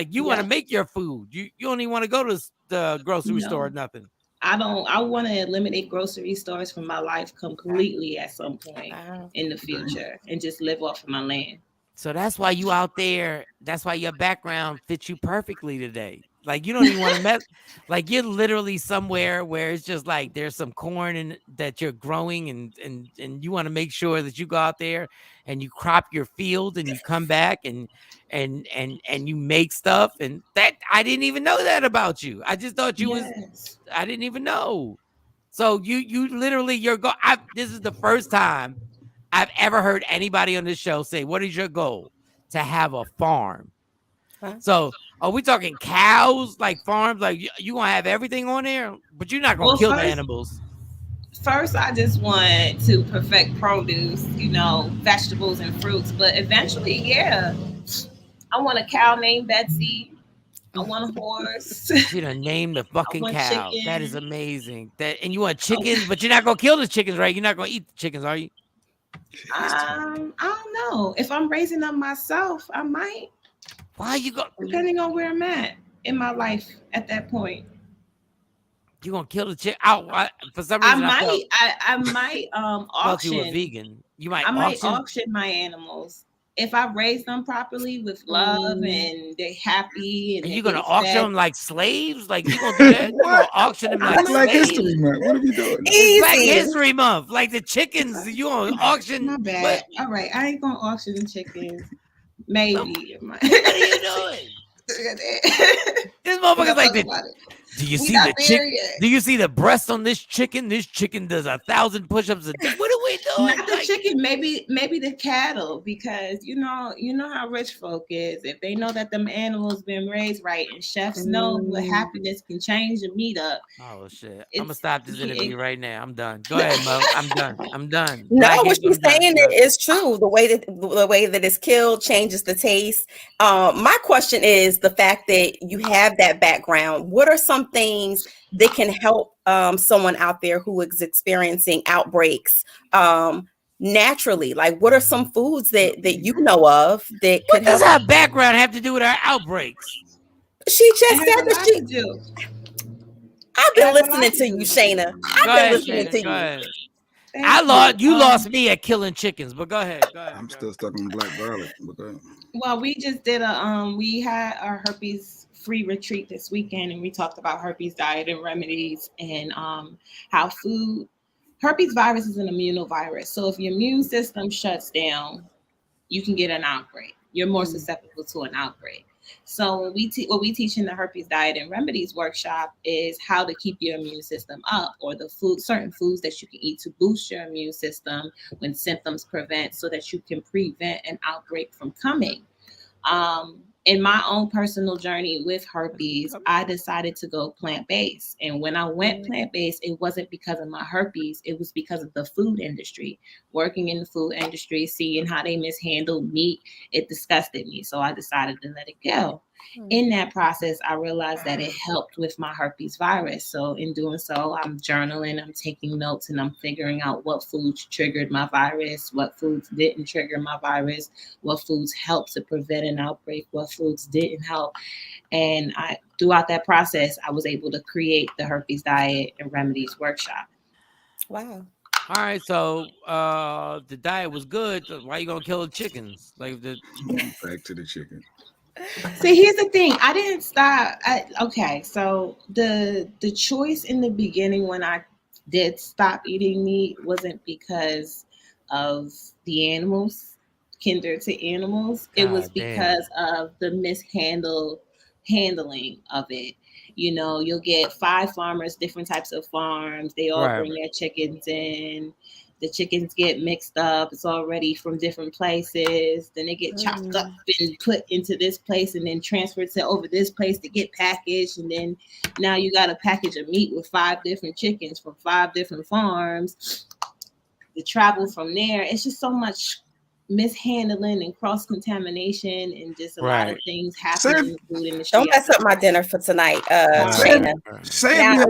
you want to make your food. You don't even want to go to the grocery store or nothing. I want to eliminate grocery stores from my life completely at some point in the future and just live off of my land. So that's why you out there. That's why your background fits you perfectly today. Like you don't even want to mess. Like you're literally somewhere where it's just like there's some corn that you're growing, and you want to make sure that you go out there and you crop your field and you come back and you make stuff. And that I didn't even know that about you. I just thought you was. I didn't even know. So you literally this is the first time I've ever heard anybody on this show say, "What is your goal?" To have a farm. Huh? So are we talking cows, like farms? Like you gonna have everything on there, but you're not gonna kill the animals. First, I just want to perfect produce, vegetables and fruits. But eventually, I want a cow named Betsy. I want a horse. You done name the fucking cow. Chicken. That is amazing. And you want chickens, but you're not gonna kill the chickens, right? You're not gonna eat the chickens, are you? I don't know. If I'm raising them myself, I might. Why you go? Depending on where I'm at in my life at that point. You gonna kill the chick? For some reason, I might auction. You were vegan. I might auction my animals if I raise them properly with love and they're happy. And you're gonna auction them like slaves? Like you gonna do that? You gonna auction them like Black History Month. What are we doing? Black History Month, like the chickens. You gonna auction? My bad. What? All right, I ain't gonna auction the chickens. Maybe. What are you doing? This motherfucker's like do you see the chicken? Do you see the breast on this chicken? This chicken does 1,000 push-ups a day. What are we doing? Not the chicken, maybe the cattle, because you know how rich folk is. If they know that them animals been raised right, and chefs know what happiness can change a meat up. Oh shit! I'm gonna stop this interview right now. I'm done. Go ahead, Mo. I'm done. No, what you're saying is true. The way that it's killed changes the taste. My question is the fact that you have that background. What are some things that can help someone out there who is experiencing outbreaks naturally? Like, what are some foods that you know of that could help? What does our background have to do with our outbreaks? She just said that she do. I've been listening to you, Shayna. I've been listening to you. You lost me at killing chickens, but go ahead. I'm still stuck on black garlic. But go ahead. Well, we just did we had our herpes free retreat this weekend, and we talked about herpes diet and remedies and how herpes virus is an immunovirus. So if your immune system shuts down, you can get an outbreak. You're more susceptible to an outbreak. So what we teach in the herpes diet and remedies workshop is how to keep your immune system up, or certain foods that you can eat to boost your immune system when symptoms prevent, so that you can prevent an outbreak from coming. In my own personal journey with herpes, I decided to go plant-based. And when I went plant-based, it wasn't because of my herpes. It was because of the food industry. Working in the food industry, seeing how they mishandled meat, it disgusted me. So I decided to let it go. In that process, I realized that it helped with my herpes virus. So in doing so, I'm journaling, I'm taking notes, and I'm figuring out what foods triggered my virus, what foods didn't trigger my virus, what foods helped to prevent an outbreak, what foods didn't help. And throughout that process, I was able to create the herpes diet and remedies workshop. Wow. All right, so the diet was good. So why are you gonna kill the chickens? Like back to the chicken. See, here's the thing. I didn't stop. So the choice in the beginning when I did stop eating meat wasn't because of the animals, kinder to animals. It was God damn. because of the handling of it. You know, you'll get 5 farmers, different types of farms. They all Right. bring their chickens in. The chickens get mixed up. It's already from different places. Then they get chopped up and put into this place and then transferred to over this place to get packaged. And then now you got a package of meat with 5 different chickens from 5 different farms. The travel from there, it's just so much mishandling and cross contamination and just a lot of things happening in the food industry. Don't mess up my dinner for tonight, Shayna. Say if you have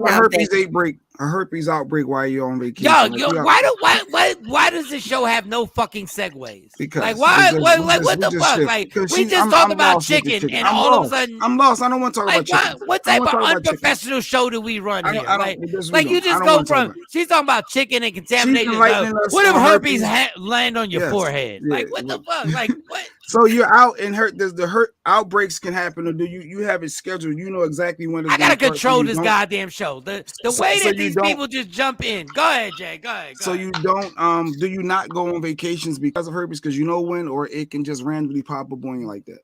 a herpes outbreak while you're on vacation. Why does this show have no fucking segues? Because like what the fuck? Like we just talk about chicken and all of a sudden I'm lost. I don't want to talk about chicken. What type of unprofessional show do we run here? Like you just go from she's talking about chicken and contamination. What if herpes land on your forehead? Like what the fuck? Like what? So you're out and does the outbreaks can happen, or do you have it scheduled? You know exactly when it's I gotta control this goddamn show. The way that these people just jump in. Go ahead, Jay. Go ahead. So you don't do you not go on vacations because of herpes because you know when, or it can just randomly pop up on you like that?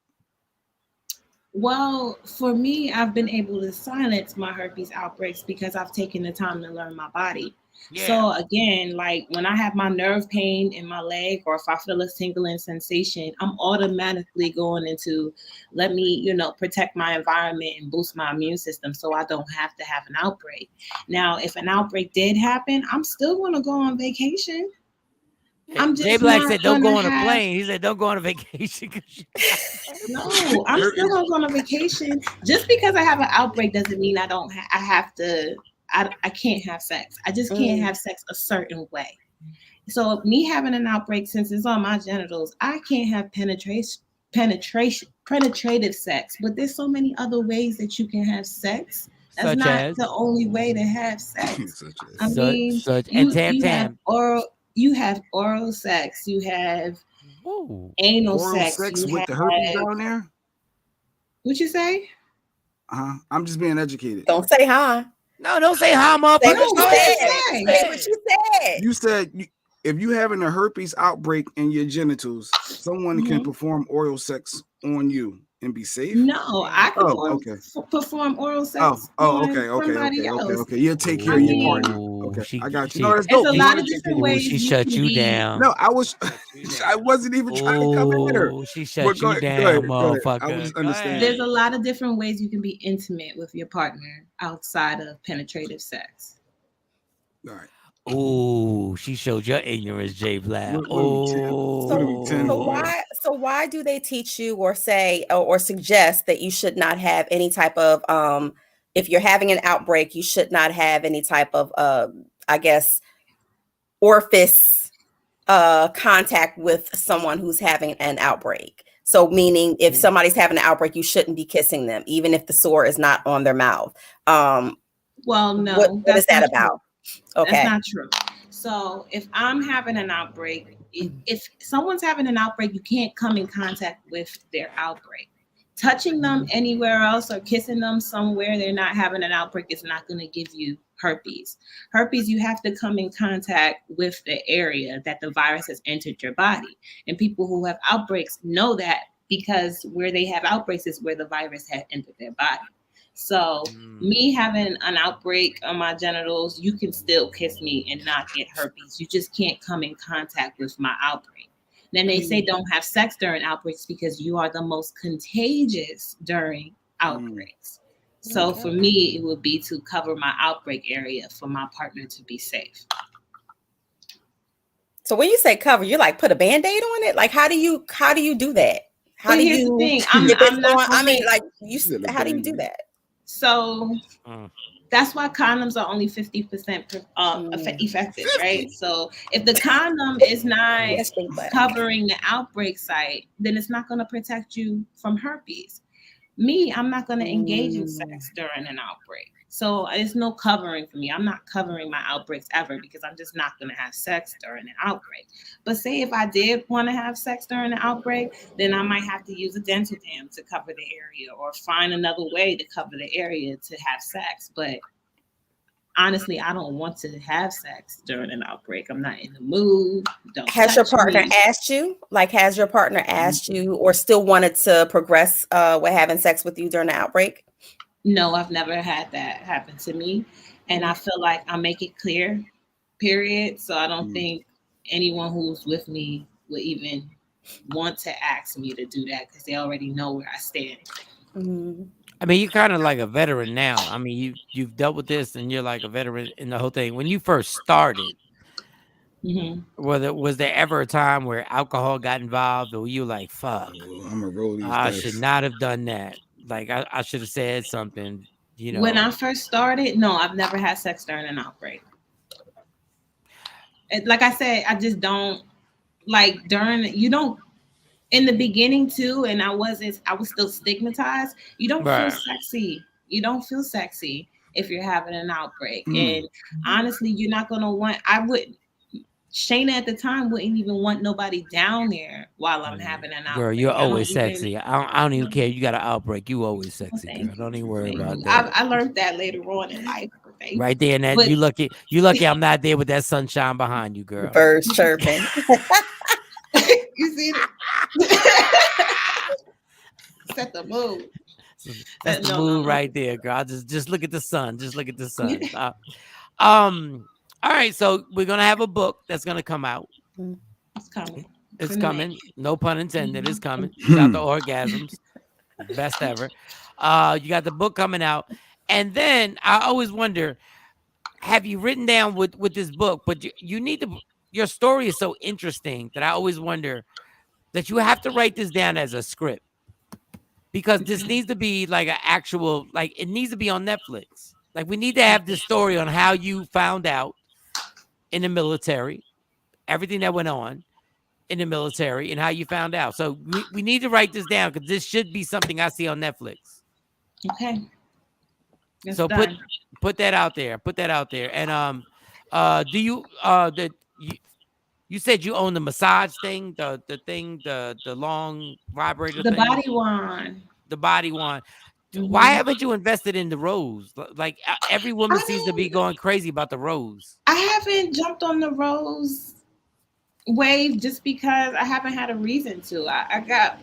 Well, for me, I've been able to silence my herpes outbreaks because I've taken the time to learn my body. Yeah. So again, like when I have my nerve pain in my leg or if I feel a tingling sensation, I'm automatically going into let me, protect my environment and boost my immune system so I don't have to have an outbreak. Now, if an outbreak did happen, I'm still going to go on vacation. Jay Black said, "Don't go on a plane." He said, "Don't go on a vacation." No, I'm still going to go on a vacation. Just because I have an outbreak doesn't mean I don't. I have to. I can't have sex. I just can't have sex a certain way. So me having an outbreak, since it's on my genitals, I can't have penetrative sex. But there's so many other ways that you can have sex. That's not the only way to have sex. I mean, you have oral sex. You have anal sex. With the herpes down there. What you say? I'm just being educated. Don't say huh. No, don't say how I'm up. Say what you said. You said if you having a herpes outbreak in your genitals, someone can perform oral sex on you and be safe. No, I can perform oral sex. Okay. You'll take care of your partner. Okay, I got you. There's a lot of different ways. She shut you down. No, I wasn't even trying to come in there. She shut you down, motherfucker. I was understanding. There's a lot of different ways you can be intimate with your partner outside of penetrative sex. All right. Oh, she showed your ignorance, Jay Black. So why do they teach you or say or suggest that you should not have any type of if you're having an outbreak, you should not have any type of orifice contact with someone who's having an outbreak? So meaning if somebody's having an outbreak, you shouldn't be kissing them, even if the sore is not on their mouth. Well, no. What is that about? Okay. That's not true. So if I'm having an outbreak, if someone's having an outbreak, you can't come in contact with their outbreak. Touching them anywhere else or kissing them somewhere they're not having an outbreak is not going to give you herpes. Herpes, you have to come in contact with the area that the virus has entered your body. And people who have outbreaks know that because where they have outbreaks is where the virus had entered their body. So me having an outbreak on my genitals, you can still kiss me and not get herpes. You just can't come in contact with my outbreak. Then they say don't have sex during outbreaks because you are the most contagious during outbreaks. So for me, it would be to cover my outbreak area for my partner to be safe. So when you say cover, you're like put a Band-Aid on it? Like how do you do that? How do you the thing. how do you do that? So that's why condoms are only 50% effective, right? So if the condom is not covering the outbreak site, then it's not going to protect you from herpes. Me, I'm not going to engage in sex during an outbreak. So it's no covering for me. I'm not covering my outbreaks ever because I'm just not going to have sex during an outbreak. But say if I did want to have sex during an outbreak, then I might have to use a dental dam to cover the area or find another way to cover the area to have sex. But honestly, I don't want to have sex during an outbreak. I'm not in the mood. Don't Has your touch partner me. asked you? Like, has your partner asked you or still wanted to progress with having sex with you during the outbreak? No, I've never had that happen to me. And I feel like I make it clear, period. So I don't think anyone who's with me would even want to ask me to do that because they already know where I stand. Mhm. I mean, you're kind of like a veteran now. I mean, you've dealt with this, and you're like a veteran in the whole thing. When you first started, was there ever a time where alcohol got involved, or were you like, "Fuck, I'm gonna roll these I dice. should not have done that. Like, I should have said something." You When know, I first started, no, I've never had sex during an outbreak. Like I said, I just don't like during, you don't, in the beginning too, and I was still stigmatized. You don't feel right? sexy. You don't feel sexy if you're having an outbreak. And honestly, you're not gonna want. Shayna at the time wouldn't even want nobody down there while I'm having an Girl, outbreak. you're I don't always even. sexy. I don't even care. You got an outbreak. You always Oh, sexy, girl. thank you. Don't even worry Thank about you. that. I learned that later on in life. Thank Right you. there, and that But you lucky. You lucky. I'm not there with that sunshine behind you, girl. Birds chirping. you see it? Set the mood. That's the No, mood no. right there, girl. Just look at the sun. Just look at the sun. All right. So we're gonna have a book that's gonna come out. It's coming. It's in the coming. making. No pun intended. It's coming. Shout to orgasms. Best ever. You got the book coming out, and then I always wonder: have you written down with this book? But you need to. Your story is so interesting that I always wonder that you have to write this down as a script, because this needs to be like an actual, like it needs to be on Netflix. Like we need to have this story on how you found out in the military, everything that went on in the military, and how you found out. So we need to write this down because this should be something I see on Netflix. Okay. It's So done. put that out there. Put that out there. And do you you said you own the massage thing, the long vibrator The thing, body wand. the body one. Why Mhm. haven't you invested in the rose? Like every woman seems to be going crazy about the rose. I haven't jumped on the rose wave just because I haven't had a reason to. I got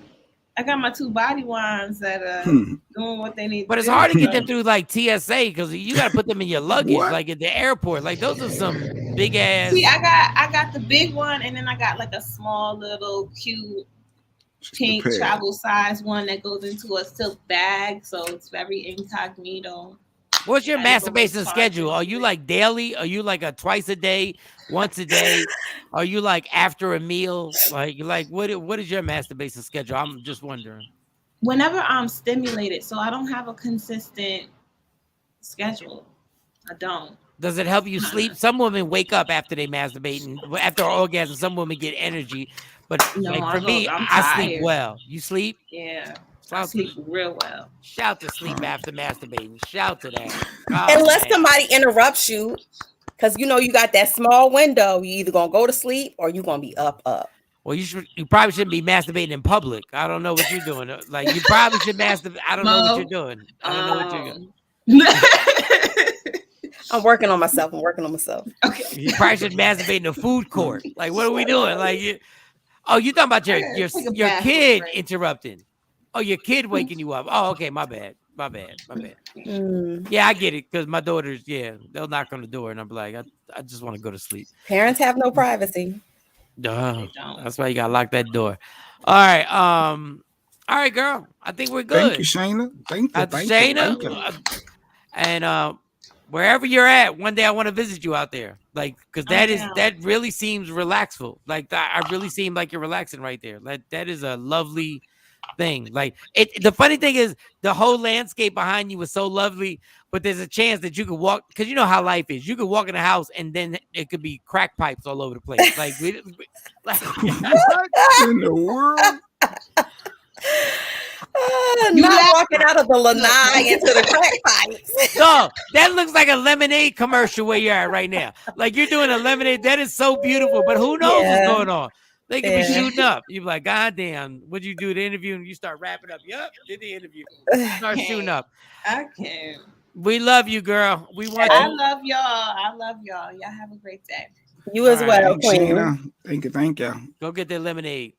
my two body wands that are doing what they need But to it's do. hard to get So. them through like TSA because you got to put them in your luggage, What? like at the airport. Like those are some big ass. See, I got the big one, and then I got like a small little cute She's pink prepared. travel size one that goes into a silk bag, so it's very incognito. What's your I have a little masturbation charger schedule? Are to you it. like daily? Are you like a twice a day, once a day? Are you like after a meal? Like what is your masturbation schedule? I'm just wondering. Whenever I'm stimulated, so I don't have a consistent schedule. I don't. Does it help you sleep? Some women wake up after they masturbate, and after orgasm, some women get energy. But No, like for me, I'm I sleep tired. well. You sleep? Yeah, I Shout sleep real well. to sleep after masturbating. Shout to that. Unless Man. somebody interrupts you, because you know you got that small window. You either gonna go to sleep or you gonna be up. Well, you probably shouldn't be masturbating in public. I don't know what you're doing. Like you probably should masturbate. I don't know what you're Mo, doing. I don't know what you're doing. I'm working on myself. Okay. You probably should masturbate in the food court. Like, what are we doing? Like, you talking about Take a your bathroom kid break. interrupting? Oh, your kid waking you up? Oh, okay, my bad. Mm. Yeah, I get it because my daughters, they'll knock on the door and I'm like, I just want to go to sleep. Parents have no privacy. Duh. They don't. That's why you gotta lock that door. All right, girl. I think we're good. Thank you, Shayna. Thank you. Shayna, Thank you. and wherever you're at, one day I want to visit you out there, like because that really seems relaxful. Like I really seem like you're relaxing right there. Like that is a lovely thing. Like the funny thing is the whole landscape behind you is so lovely, but there's a chance that you could walk because you know how life is. You could walk in a house and then it could be crack pipes all over the place. Like What in the world? Not walking out of the lanai into the crack pipes. No, that looks like a lemonade commercial where you're at right now. Like you're doing a lemonade. That is so beautiful, but who knows what's going on? They could be shooting up. You're like, God damn, what'd you do the interview? And you start wrapping up. Yup, did the interview. Start shooting up. I can't. We love you, girl. We want I you. love y'all. I love y'all. Y'all have a great day. You as All right. well, Thanks, Queen. Sheena. Thank you. Go get that lemonade.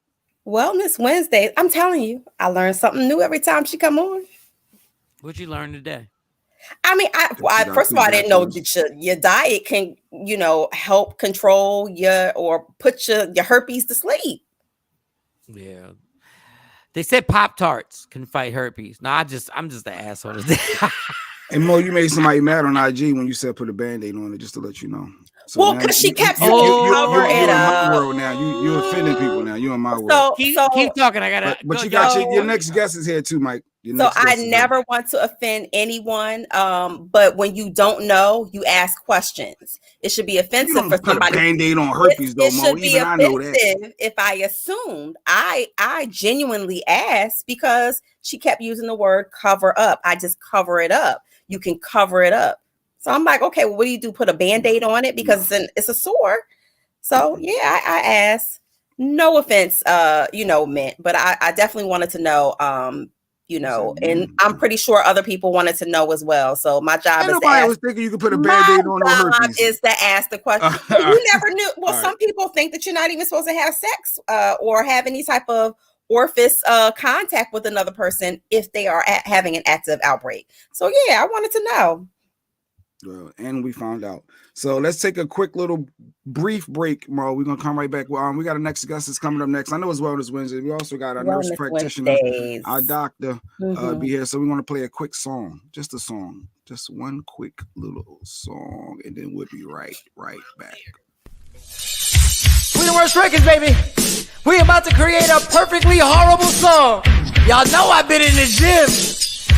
Wellness Wednesday. I'm telling you, I learn something new every time she come on. What you learned today? I mean, first of all, I didn't know that your diet can, help control or put your herpes to sleep. Yeah. They said Pop-Tarts can fight herpes. No, I'm just an asshole today. And Mo, you made somebody mad on IG when you said put a Band-Aid on it, just to let you know. So well, because she kept saying cover it you're in up. my world now. You offending people now. You in my world. Keep talking. I gotta. But you got your next guest is here too, Mike. So I never want to offend anyone. But when you don't know, you ask questions. It should be offensive for somebody. Put a Band-Aid on herpes, though, Mo. Even I know that. If I assumed, I genuinely asked because she kept using the word cover up. I just cover it up. You can cover it up. So I'm like, okay, well, what do you do? Put a Band-Aid on it because it's a sore. So yeah, I asked. No offense, meant, but I definitely wanted to know, and I'm pretty sure other people wanted to know as well. So my job is nobody was thinking you could put a Band-Aid on herpes. Is to ask the question. You never knew. Well, some people think that you're not even supposed to have sex or have any type of orifice contact with another person if they are having an active outbreak. So yeah, I wanted to know. Well, and we found out. So let's take a quick little brief break, Mo. We're gonna come right back. We got a next guest that's coming up next. I know it's Wellness Wednesday. We also got our nurse practitioner, our doctor, be here. So we want to play a quick song, just a song, just one quick little song, and then we'll be right back. We the worst records, baby. We about to create a perfectly horrible song. Y'all know I've been in the gym,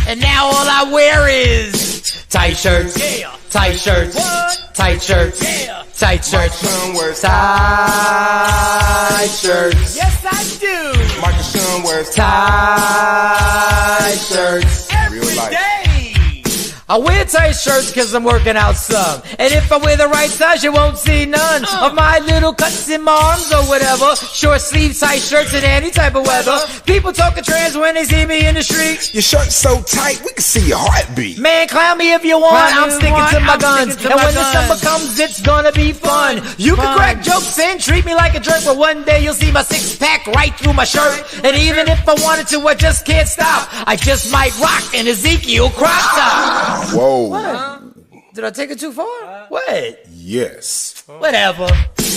and now all I wear is tight shirts, tight shirts, tight shirts, tight shirts, tight shirts. Yes, I do. Michael Shawn wears Tight shirts. Every day. I wear tight shirts because I'm working out some. And if I wear the right size, you won't see none of my little cuts in my arms or whatever. Short sleeve tight shirts in any type of weather. People talking trans when they see me in the street. Your shirt's so tight, we can see your heartbeat. Man, clown me if you want. I'm sticking to my guns. And when the summer comes, it's gonna be fun. You can crack jokes and treat me like a jerk, but one day you'll see my six-pack right through my shirt. And even if I wanted to, I just can't stop. I just might rock an Ezekiel crop top. Whoa. What? Did I take it too far? What? Yes. Whatever.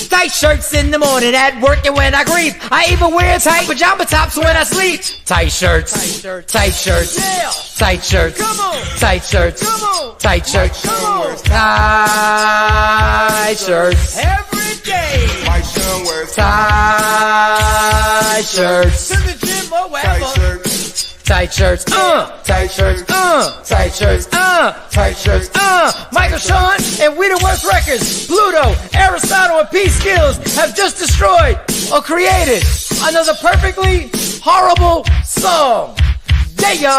Tight shirts in the morning at work and when I grieve. I even wear tight pajama tops when I sleep. Tight shirts. Tight shirts. Yeah. Tight shirts. Come on. Tight shirts. Come on. Tight shirts. Come on. Tight shirts. Every day. Mike Shawn wears Tight shirts. To the gym or wherever. tight shirts. Tight shirts, tight shirts, tight shirts, tight shirts, Michael Shawn and We the Worst Records, Pluto, Aristotle, and P Skills have just destroyed or created another perfectly horrible song. Yeah.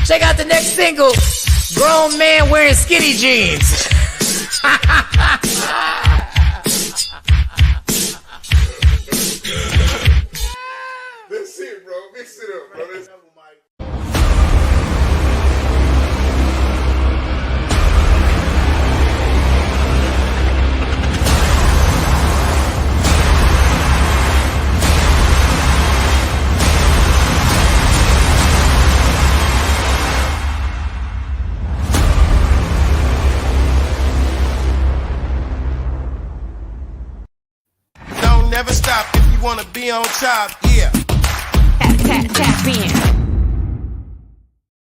Check out the next single, Grown Man Wearing Skinny Jeans. That's it, bro. Mix it up, bro. That's Don't never stop if you wanna be on top, yeah. Tap in.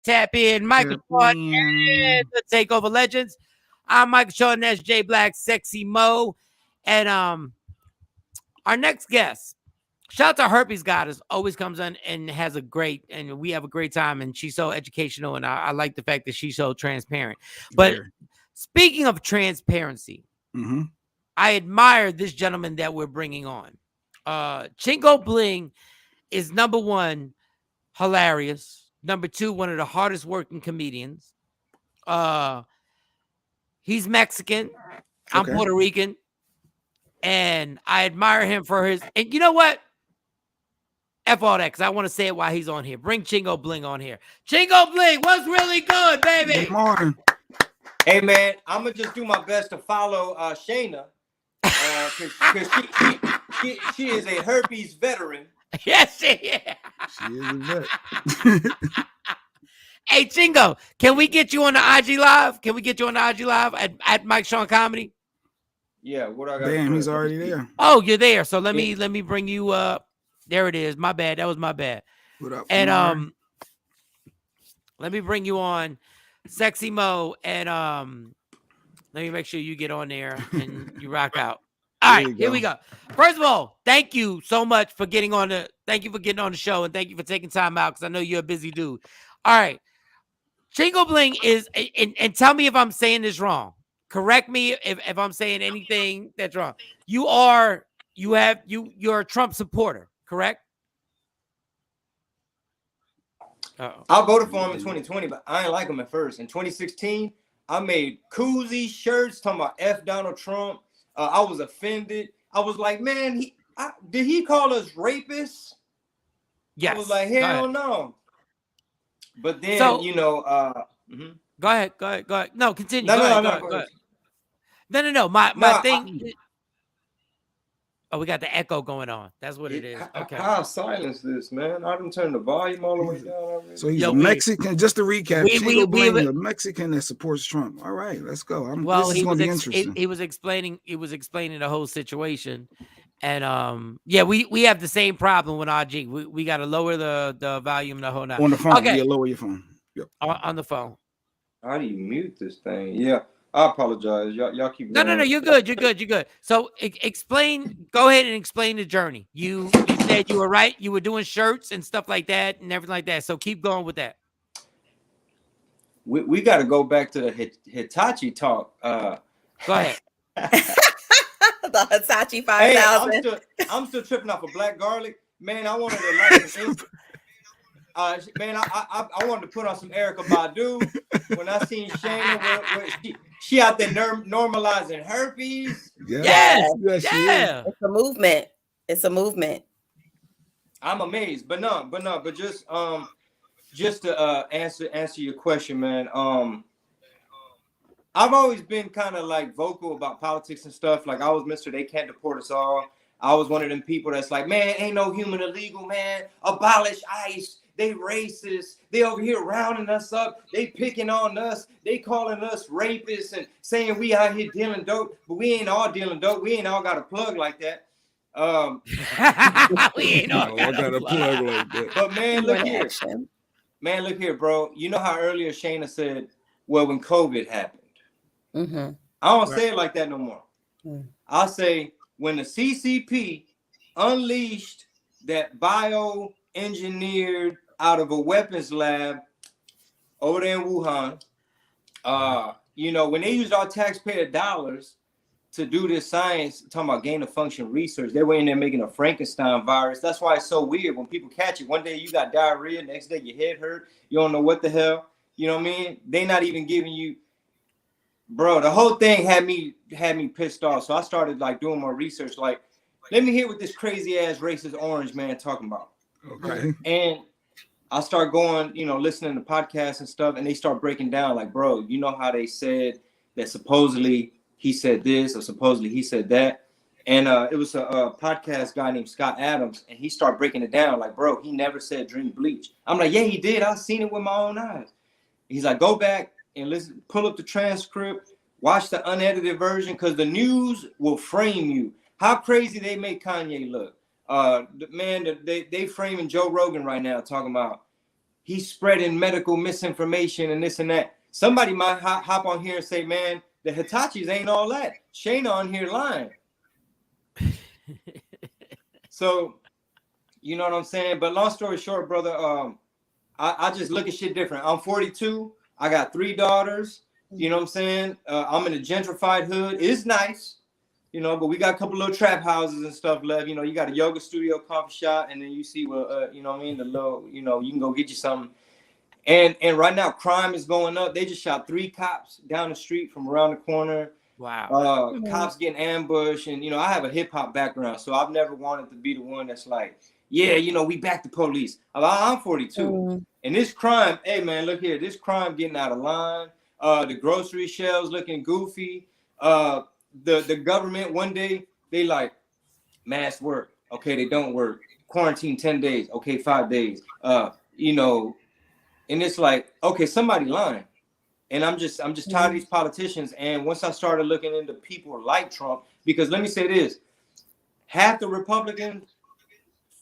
Tap in, Michael Shawn and the Takeover Legends. I'm Michael Shawn, that's J Black, Sexy Mo. And our next guest, shout out to Herpes Goddess, always comes on and has and we have a great time, and she's so educational, and I like the fact that she's so transparent. But speaking of transparency, I admire this gentleman that we're bringing on. Chingo Bling is number one, hilarious. Number two, one of the hardest working comedians. He's Mexican. I'm Puerto Rican. And I admire him for his, and you know what? F all that, because I want to say it while he's on here. Bring Chingo Bling on here. Chingo Bling, what's really good, baby? Good morning. Hey, man, I'm going to just do my best to follow Shayna. Because she is a herpes veteran. Yes, she is. She is a vet. Hey, Chingo, can we get you on the IG Live? Can we get you on the IG Live at Mike Shawn Comedy? Yeah, what I got? Damn, he's already there. Oh, you're there. So let me bring you up. There it is. My bad. That was my bad. What up? And let me bring you on, Sexy Mo, and let me make sure you get on there and you rock out. All right, here we go. First of all, thank you so much for getting on the. Thank you for getting on the show, and thank you for taking time out because I know you're a busy dude. All right, Chingo Bling is, and tell me if I'm saying this wrong. Correct me if I'm saying anything that's wrong. You're a Trump supporter, correct? Uh-oh. I voted for him in 2020, but I didn't like him at first. In 2016, I made koozie shirts talking about F Donald Trump. I was offended. I was like, man, did he call us rapists? Yes. I was like, hell no. But then, So, mm-hmm. Go ahead. No, continue. No, go ahead. No. My thing. We got the echo going on. That's what it is. Okay. How silence this, man? I done turned the volume all the way down already. So he's a Mexican. Just to recap, Chingo Bling is a Mexican that supports Trump. All right, let's go. This is going to be interesting. He was explaining the whole situation, and we have the same problem with RG. We got to lower the volume the whole night. On the phone. Okay. Yeah, lower your phone. Yep. On the phone. How do you mute this thing? Yeah. I apologize. Y'all keep going. No. You're good. So go ahead and explain the journey. You said you were right. You were doing shirts and stuff like that and everything like that. So keep going with that. We got to go back to the Hitachi talk. Go ahead. The Hitachi 5000. Hey, I'm still tripping off of black garlic. Man, I wanted to man, I wanted to put on some Erykah Badu when I seen Shayna. She out there normalizing herpes. Yes. It's a movement. I'm amazed, but just to answer your question, man. I've always been kind of like vocal about politics and stuff. Like I was Mr. They Can't Deport Us All. I was one of them people that's like, man, ain't no human illegal, man. Abolish ICE. They racist. They over here rounding us up. They picking on us. They calling us rapists and saying we out here dealing dope, but we ain't all dealing dope. We ain't all got a plug like that. We ain't all got a plug like that. But man, look here. Man, look here, bro. You know how earlier Shayna said, well, when COVID happened. Mm-hmm. I don't say it like that no more. I'll say when the CCP unleashed that bioengineered out of a weapons lab over there in Wuhan, when they used our taxpayer dollars to do this science, talking about gain of function research, they were in there making a Frankenstein virus. That's why it's so weird when people catch it. One day you got diarrhea, next day your head hurt, you don't know what the hell. You know what I mean? They not even giving you, bro. The whole thing had me pissed off. So I started like doing my research. Like, let me hear what this crazy ass racist orange man talking about. Okay. And I start going, listening to podcasts and stuff, and they start breaking down like, bro, you know how they said that supposedly he said this or supposedly he said that. And it was a podcast guy named Scott Adams, and he started breaking it down like, bro, he never said drink bleach. I'm like, yeah, he did. I've seen it with my own eyes. He's like, go back and listen, pull up the transcript, watch the unedited version, because the news will frame you. How crazy they make Kanye look. They framing Joe Rogan right now, talking about he's spreading medical misinformation and this and that. Somebody might hop on here and say, man, the Hitachis ain't all that. Shayna on here lying. So, you know what I'm saying? But long story short, brother, I just look at shit different. I'm 42. I got 3 daughters. You know what I'm saying? I'm in a gentrified hood. It's nice. But we got a couple little trap houses and stuff left. You got a yoga studio, coffee shop, and then you see the little, you can go get you something. And right now, crime is going up. They just shot 3 cops down the street from around the corner. Wow. Cops getting ambushed, and I have a hip hop background, so I've never wanted to be the one that's like, yeah, you know, we back the police. I'm 42. And this crime, hey man, look here, this crime getting out of line. The grocery shelves looking goofy. The government one day, they like, mask work. Okay, they don't work. Quarantine 10 days. Okay, 5 days. You know, and it's like, okay, somebody lying. And I'm just tired of these politicians. And once I started looking into people like Trump, because let me say this, half the Republicans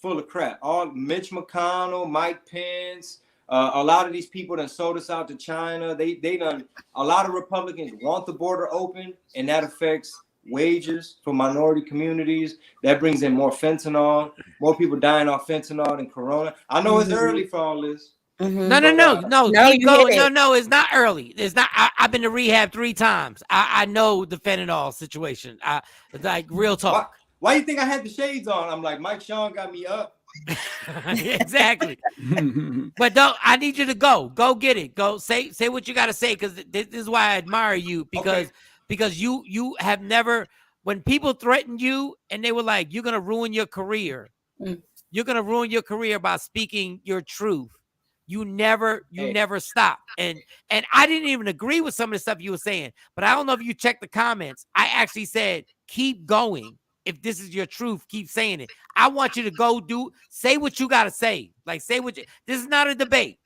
full of crap. All Mitch McConnell, Mike Pence, a lot of these people that sold us out to China. They done, a lot of Republicans want the border open, and that affects wages for minority communities. That brings in more fentanyl, more people dying off fentanyl than corona. I know it's early for all this. No, keep going. No, it's not early. It's not. I've been to rehab 3 times. I know the fentanyl situation. Like real talk. Why you think I had the shades on? I'm like, Mike Shawn got me up. Exactly. But I need you to go get it. Go say what you got to say, because this is why I admire you, because you have never, when people threatened you and they were like, you're gonna ruin your career, you're gonna ruin your career by speaking your truth, you never stop. And I didn't even agree with some of the stuff you were saying, but I don't know if you checked the comments. I actually said, keep going. If this is your truth, keep saying it. I want you to go say what you got to say. Like, say what this is not a debate.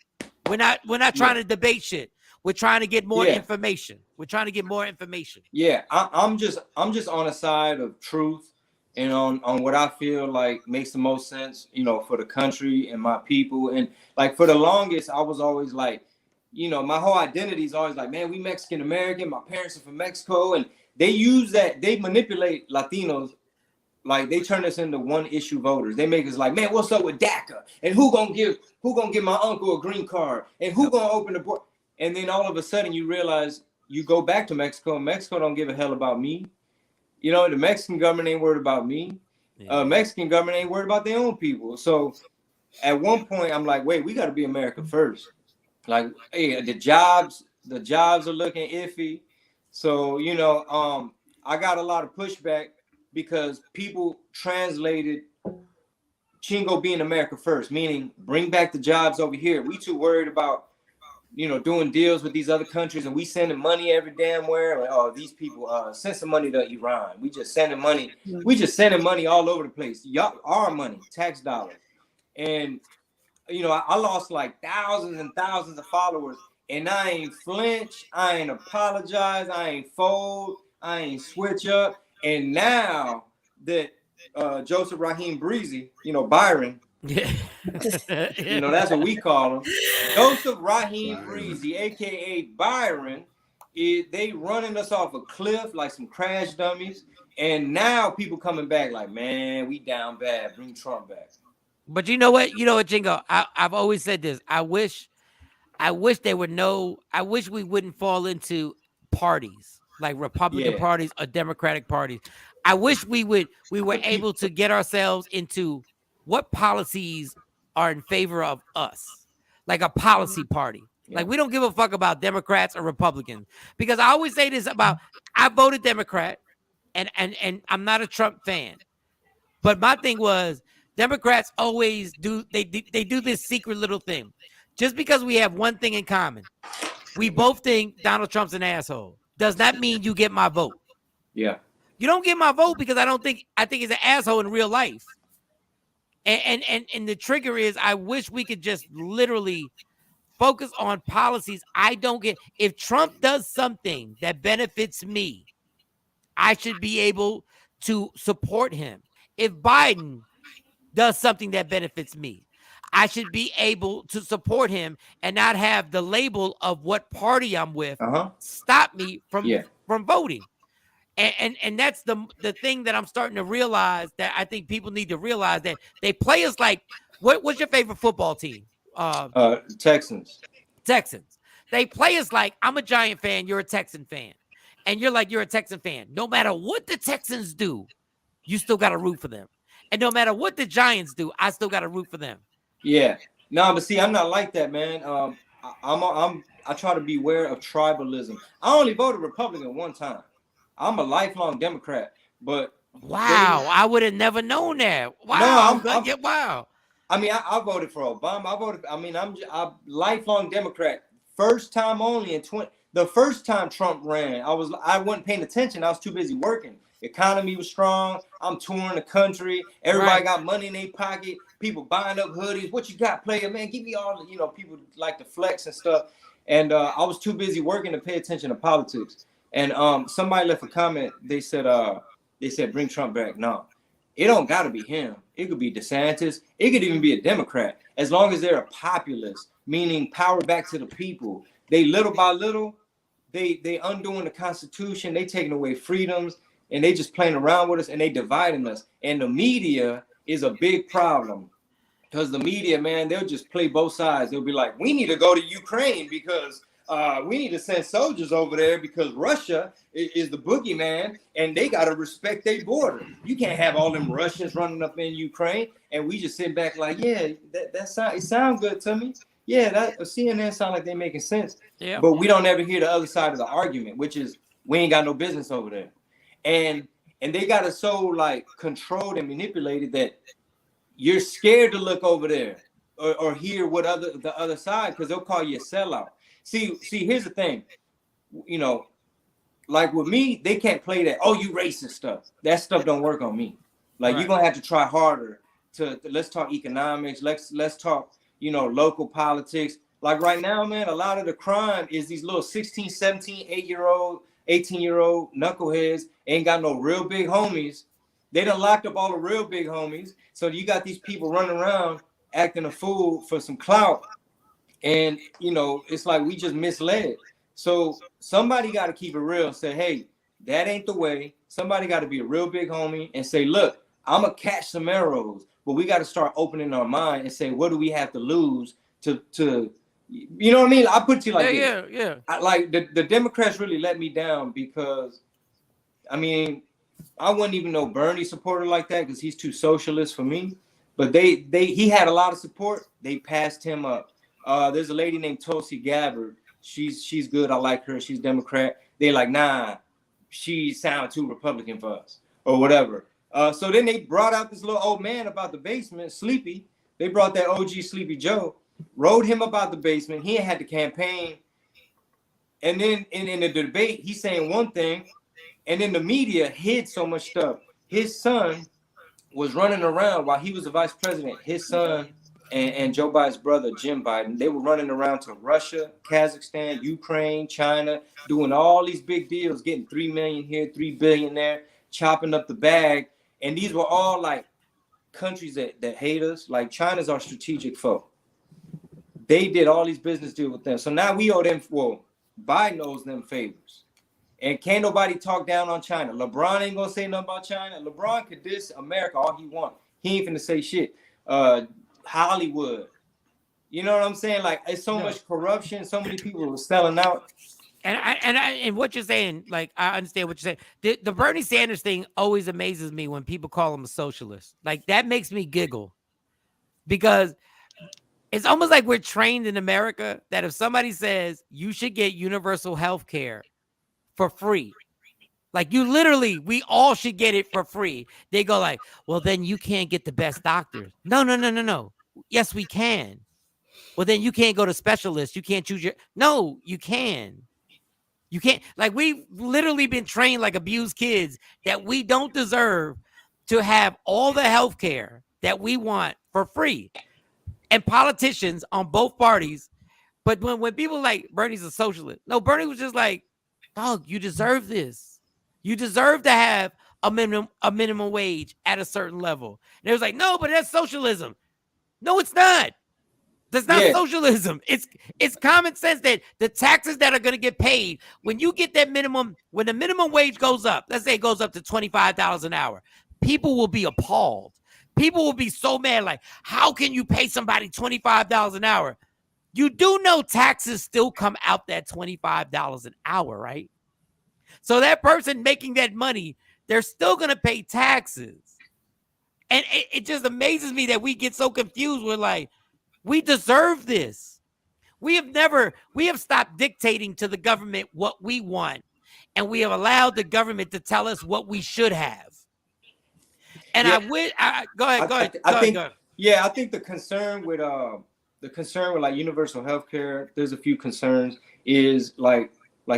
We're not trying to debate shit. We're trying to get more information. We're trying to get more information. Yeah, I'm just on the side of truth and on what I feel like makes the most sense, you know, for the country and my people. And like for the longest, I was always like, you know, my whole identity is always like, man, we Mexican American. My parents are from Mexico, and they use that. They manipulate Latinos. Like they turn us into one issue voters. They make us like, man, what's up with DACA? And who gonna give my uncle a green card? And who gonna open the board? And then all of a sudden you realize you go back to Mexico, and Mexico don't give a hell about me. You know, the Mexican government ain't worried about me. Mexican government ain't worried about their own people. So at one point I'm like, wait, we gotta be America first. Like, hey, the jobs are looking iffy. So, you know, I got a lot of pushback because people translated Chingo being America first, meaning bring back the jobs over here. We too worried about, you know, doing deals with these other countries, and we sending money every damn where. Like, oh, these people send some money to Iran. We just sending money. We just sending money all over the place. Y'all, our money, tax dollars. And, you know, I lost like thousands and thousands of followers, and I ain't flinch. I ain't apologize. I ain't fold. I ain't switch up. And now that Joseph Raheem Breezy, you know, Byron, you know, that's what we call him. Joseph Raheem Breezy, aka Byron, they running us off a cliff like some crash dummies. And now people coming back like, man, we down bad. Bring Trump back. But you know what, Jingo, I've always said this. I wish there were I wish we wouldn't fall into parties like Republican parties or Democratic parties. I wish we were able to get ourselves into what policies are in favor of us, like a policy party. Like, we don't give a fuck about Democrats or Republicans, because I always say this about, I voted Democrat and I'm not a Trump fan, but my thing was Democrats always do this secret little thing. Just because we have one thing in common, we both think Donald Trump's an asshole, does not mean you get my vote. Yeah. You don't get my vote because I think he's an asshole in real life. And the trigger is, I wish we could just literally focus on policies. I don't get, if Trump does something that benefits me, I should be able to support him. If Biden does something that benefits me, I should be able to support him and not have the label of what party I'm with stop me from voting. And that's the thing that I'm starting to realize, that I think people need to realize, that they play us like, what's your favorite football team? Texans. They play us like, I'm a Giant fan, you're a Texan fan. And you're like, you're a Texan fan. No matter what the Texans do, you still got to root for them. And no matter what the Giants do, I still got to root for them. Yeah. No, but see, I'm not like that, man. I try to beware of tribalism. I only voted Republican one time. I'm a lifelong Democrat, but wow, I would have never known that. Wow, no, wow. I mean, I voted for Obama. I'm a lifelong Democrat. First time only the first time Trump ran, I wasn't paying attention. I was too busy working. Economy was strong. I'm touring the country. Everybody got money in their pocket. People buying up hoodies. What you got, player? Man, give me all the, people like to flex and stuff. And I was too busy working to pay attention to politics. And somebody left a comment. They said bring Trump back. No, it don't got to be him. It could be DeSantis. It could even be a Democrat. As long as they're a populist, meaning power back to the people. They little by little, they undoing the Constitution. They taking away freedoms, and they just playing around with us, and they dividing us. And the media is a big problem, because the media, man, they'll just play both sides. They'll be like, we need to go to Ukraine because we need to send soldiers over there because Russia is the boogeyman, and they got to respect their border. You can't have all them Russians running up in Ukraine, and we just sit back like, yeah, it sounds good to me. Yeah, that CNN sound like they making sense. Yeah. But we don't ever hear the other side of the argument, which is we ain't got no business over there. And they got us so like controlled and manipulated that you're scared to look over there or hear what the other side, because they'll call you a sellout. See, here's the thing, like with me, they can't play that, oh, you racist stuff. That stuff don't work on me. Like, you're gonna have to try harder to let's talk economics, let's talk, local politics. Like right now, man, a lot of the crime is these little 16, 17, 18-year-old knuckleheads ain't got no real big homies. They done locked up all the real big homies. So you got these people running around acting a fool for some clout. And, it's like we just misled. So somebody got to keep it real and say, hey, that ain't the way. Somebody got to be a real big homie and say, look, I'm going to catch some arrows. But we got to start opening our mind and say, what do we have to lose to you know what I mean? I put it to you like this. Yeah. Like the Democrats really let me down because, I mean, I wouldn't even know Bernie supporter like that because he's too socialist for me. But he had a lot of support. They passed him up. There's a lady named Tulsi Gabbard. She's good. I like her. She's Democrat. They like, nah, she sounds too Republican for us or whatever. So then they brought out this little old man about the basement, Sleepy. They brought that OG Sleepy Joe, rode him about the basement. He had the campaign. And then in the debate, he's saying one thing. And then the media hid so much stuff. His son was running around while he was the vice president. His son and Joe Biden's brother, Jim Biden, they were running around to Russia, Kazakhstan, Ukraine, China, doing all these big deals, getting $3 million here, $3 billion there, chopping up the bag. And these were all like countries that hate us. Like China's our strategic foe. They did all these business deals with them. So now we owe them, Biden owes them favors. And can't nobody talk down on China. LeBron ain't gonna say nothing about China. LeBron could diss America all he wants. He ain't finna say shit. Hollywood. You know what I'm saying? Like, it's so much corruption. So many people are selling out. And what you're saying, like, I understand what you're saying. The Bernie Sanders thing always amazes me when people call him a socialist. Like, that makes me giggle because it's almost like we're trained in America that if somebody says you should get universal health care for free, like we all should get it for free. They go like, well, then you can't get the best doctors. No. Yes, we can. Well, then you can't go to specialists. You can't choose no, you can. You can't, like, we've literally been trained like abused kids that we don't deserve to have all the health care that we want for free. And politicians on both parties, but when people like Bernie's a socialist, no, Bernie was just like, dog, you deserve this. You deserve to have a minimum wage at a certain level. And it was like, no, but that's socialism. No, it's not. That's not socialism. It's common sense that the taxes that are going to get paid when you get that minimum, when the minimum wage goes up, let's say it goes up to $25 an hour, people will be appalled. People will be so mad, like, how can you pay somebody $25 an hour? You do know taxes still come out that $25 an hour, right? So that person making that money, they're still going to pay taxes. And it just amazes me that we get so confused. We're like, we deserve this. We have stopped dictating to the government what we want. And we have allowed the government to tell us what we should have. And go ahead. Yeah, I think the concern with like universal health care, there's a few concerns, is like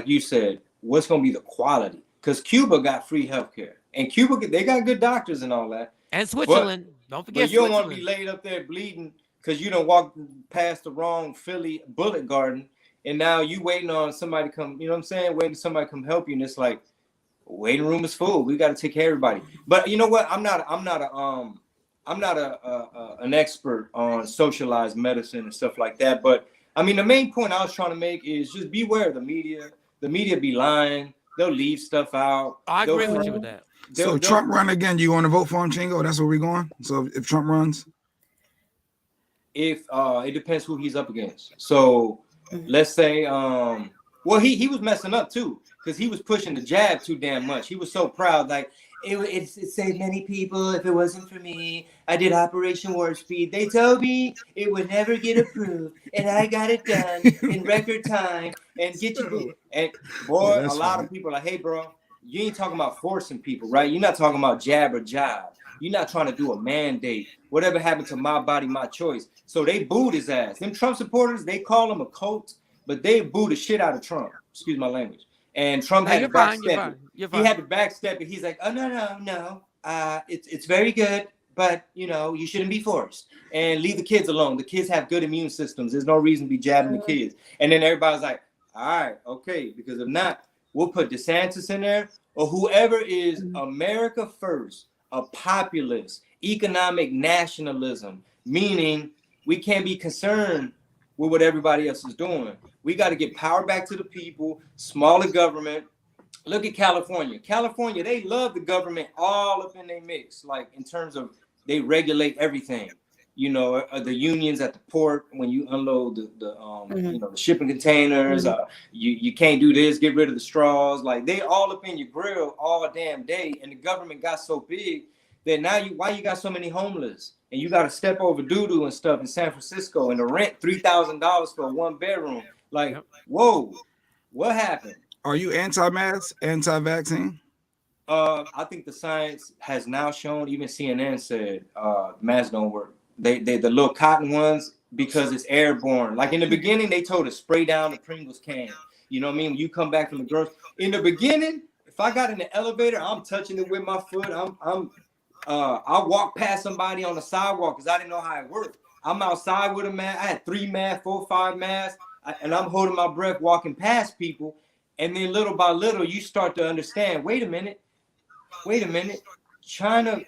you said, what's gonna be the quality? Because Cuba got free health care, and Cuba, they got good doctors and all that. And Switzerland, don't forget But you don't want to Switzerland. be laid up there bleeding because you don't walk past the wrong Philly bullet garden, and now you waiting on somebody to come, you know what I'm saying? Waiting for somebody to come help you, and it's like, waiting room is full. We got to take care of everybody. But you know what? I'm not an expert on socialized medicine and stuff like that. But I mean, the main point I was trying to make is just beware of the media. The media be lying. They'll leave stuff out. I agree with you with that. So Trump run again, you want to vote for him, Chingo? That's where we're going. So if Trump runs, if it depends who he's up against. So let's say well, he was messing up too, because he was pushing the jab too damn much. He was so proud, like it saved many people. If it wasn't for me, I did Operation Warp Speed. They told me it would never get approved, and I got it done in record time. And get you, and boy, a lot of people are like, hey, bro, you ain't talking about forcing people, right? You're not talking about jab or job. You're not trying to do a mandate. Whatever happened to my body, my choice. So they booed his ass. Them Trump supporters, they call him a cult, but they booed the shit out of Trump. Excuse my language. And Trump had to backstep. He had to backstep it. He's like, oh, no. It's very good, but, you know, you shouldn't be forced. And leave the kids alone. The kids have good immune systems. There's no reason to be jabbing the kids. And then everybody's like, all right, okay, because if not, we'll put DeSantis in there, or whoever is America first, a populist, economic nationalism, meaning we can't be concerned with what everybody else is doing. We got to get power back to the people, smaller government. Look at California. California, they love the government all up in their mix, like in terms of they regulate everything. You know, the unions at the port when you unload the shipping containers. You can't do this. Get rid of the straws. Like they all up in your grill all damn day. And the government got so big that now why you got so many homeless and you got to step over doo-doo and stuff in San Francisco and the rent $3,000 for a 1-bedroom. Like, whoa, what happened? Are you anti-mask, anti-vaccine? I think the science has now shown. Even CNN said masks don't work. They the little cotton ones, because it's airborne. Like in the beginning, they told us spray down the Pringles can. You know what I mean? When you come back from the grocery. In the beginning, if I got in the elevator, I'm touching it with my foot. I walk past somebody on the sidewalk because I didn't know how it worked. I'm outside with a mask. I had 3 masks, 4, 5 masks, and I'm holding my breath walking past people. And then little by little, you start to understand. Wait a minute. China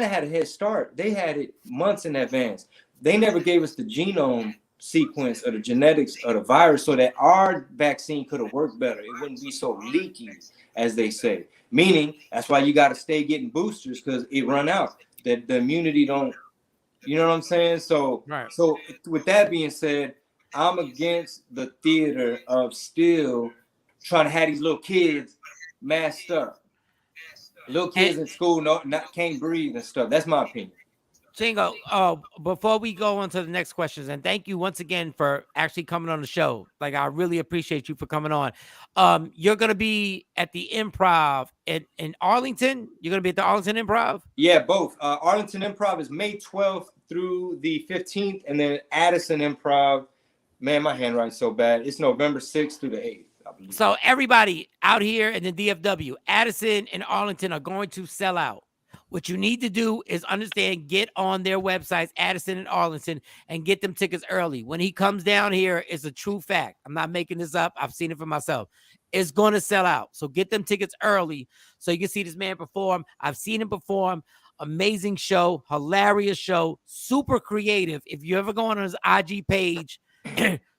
had a head start. They had it months in advance. They never gave us the genome sequence or the genetics of the virus so that our vaccine could have worked better. It wouldn't be so leaky, as they say. Meaning, that's why you got to stay getting boosters, because it run out. The immunity don't, you know what I'm saying? So, right. So with that being said, I'm against the theater of still trying to have these little kids masked up. Little kids in school can't breathe and stuff. That's my opinion. Chingo, before we go on to the next questions, and thank you once again for actually coming on the show. Like, I really appreciate you for coming on. You're going to be at the Improv in Arlington? You're going to be at the Arlington Improv? Yeah, both. Arlington Improv is May 12th through the 15th, and then Addison Improv, man, my handwriting's so bad. It's November 6th through the 8th. So everybody out here in the DFW, Addison and Arlington are going to sell out. What you need to do is understand, get on their websites, Addison and Arlington, and get them tickets early. When he comes down here, it's a true fact. I'm not making this up. I've seen it for myself. It's going to sell out. So get them tickets early so you can see this man perform. I've seen him perform. Amazing show, hilarious show, super creative. If you ever go on his IG page,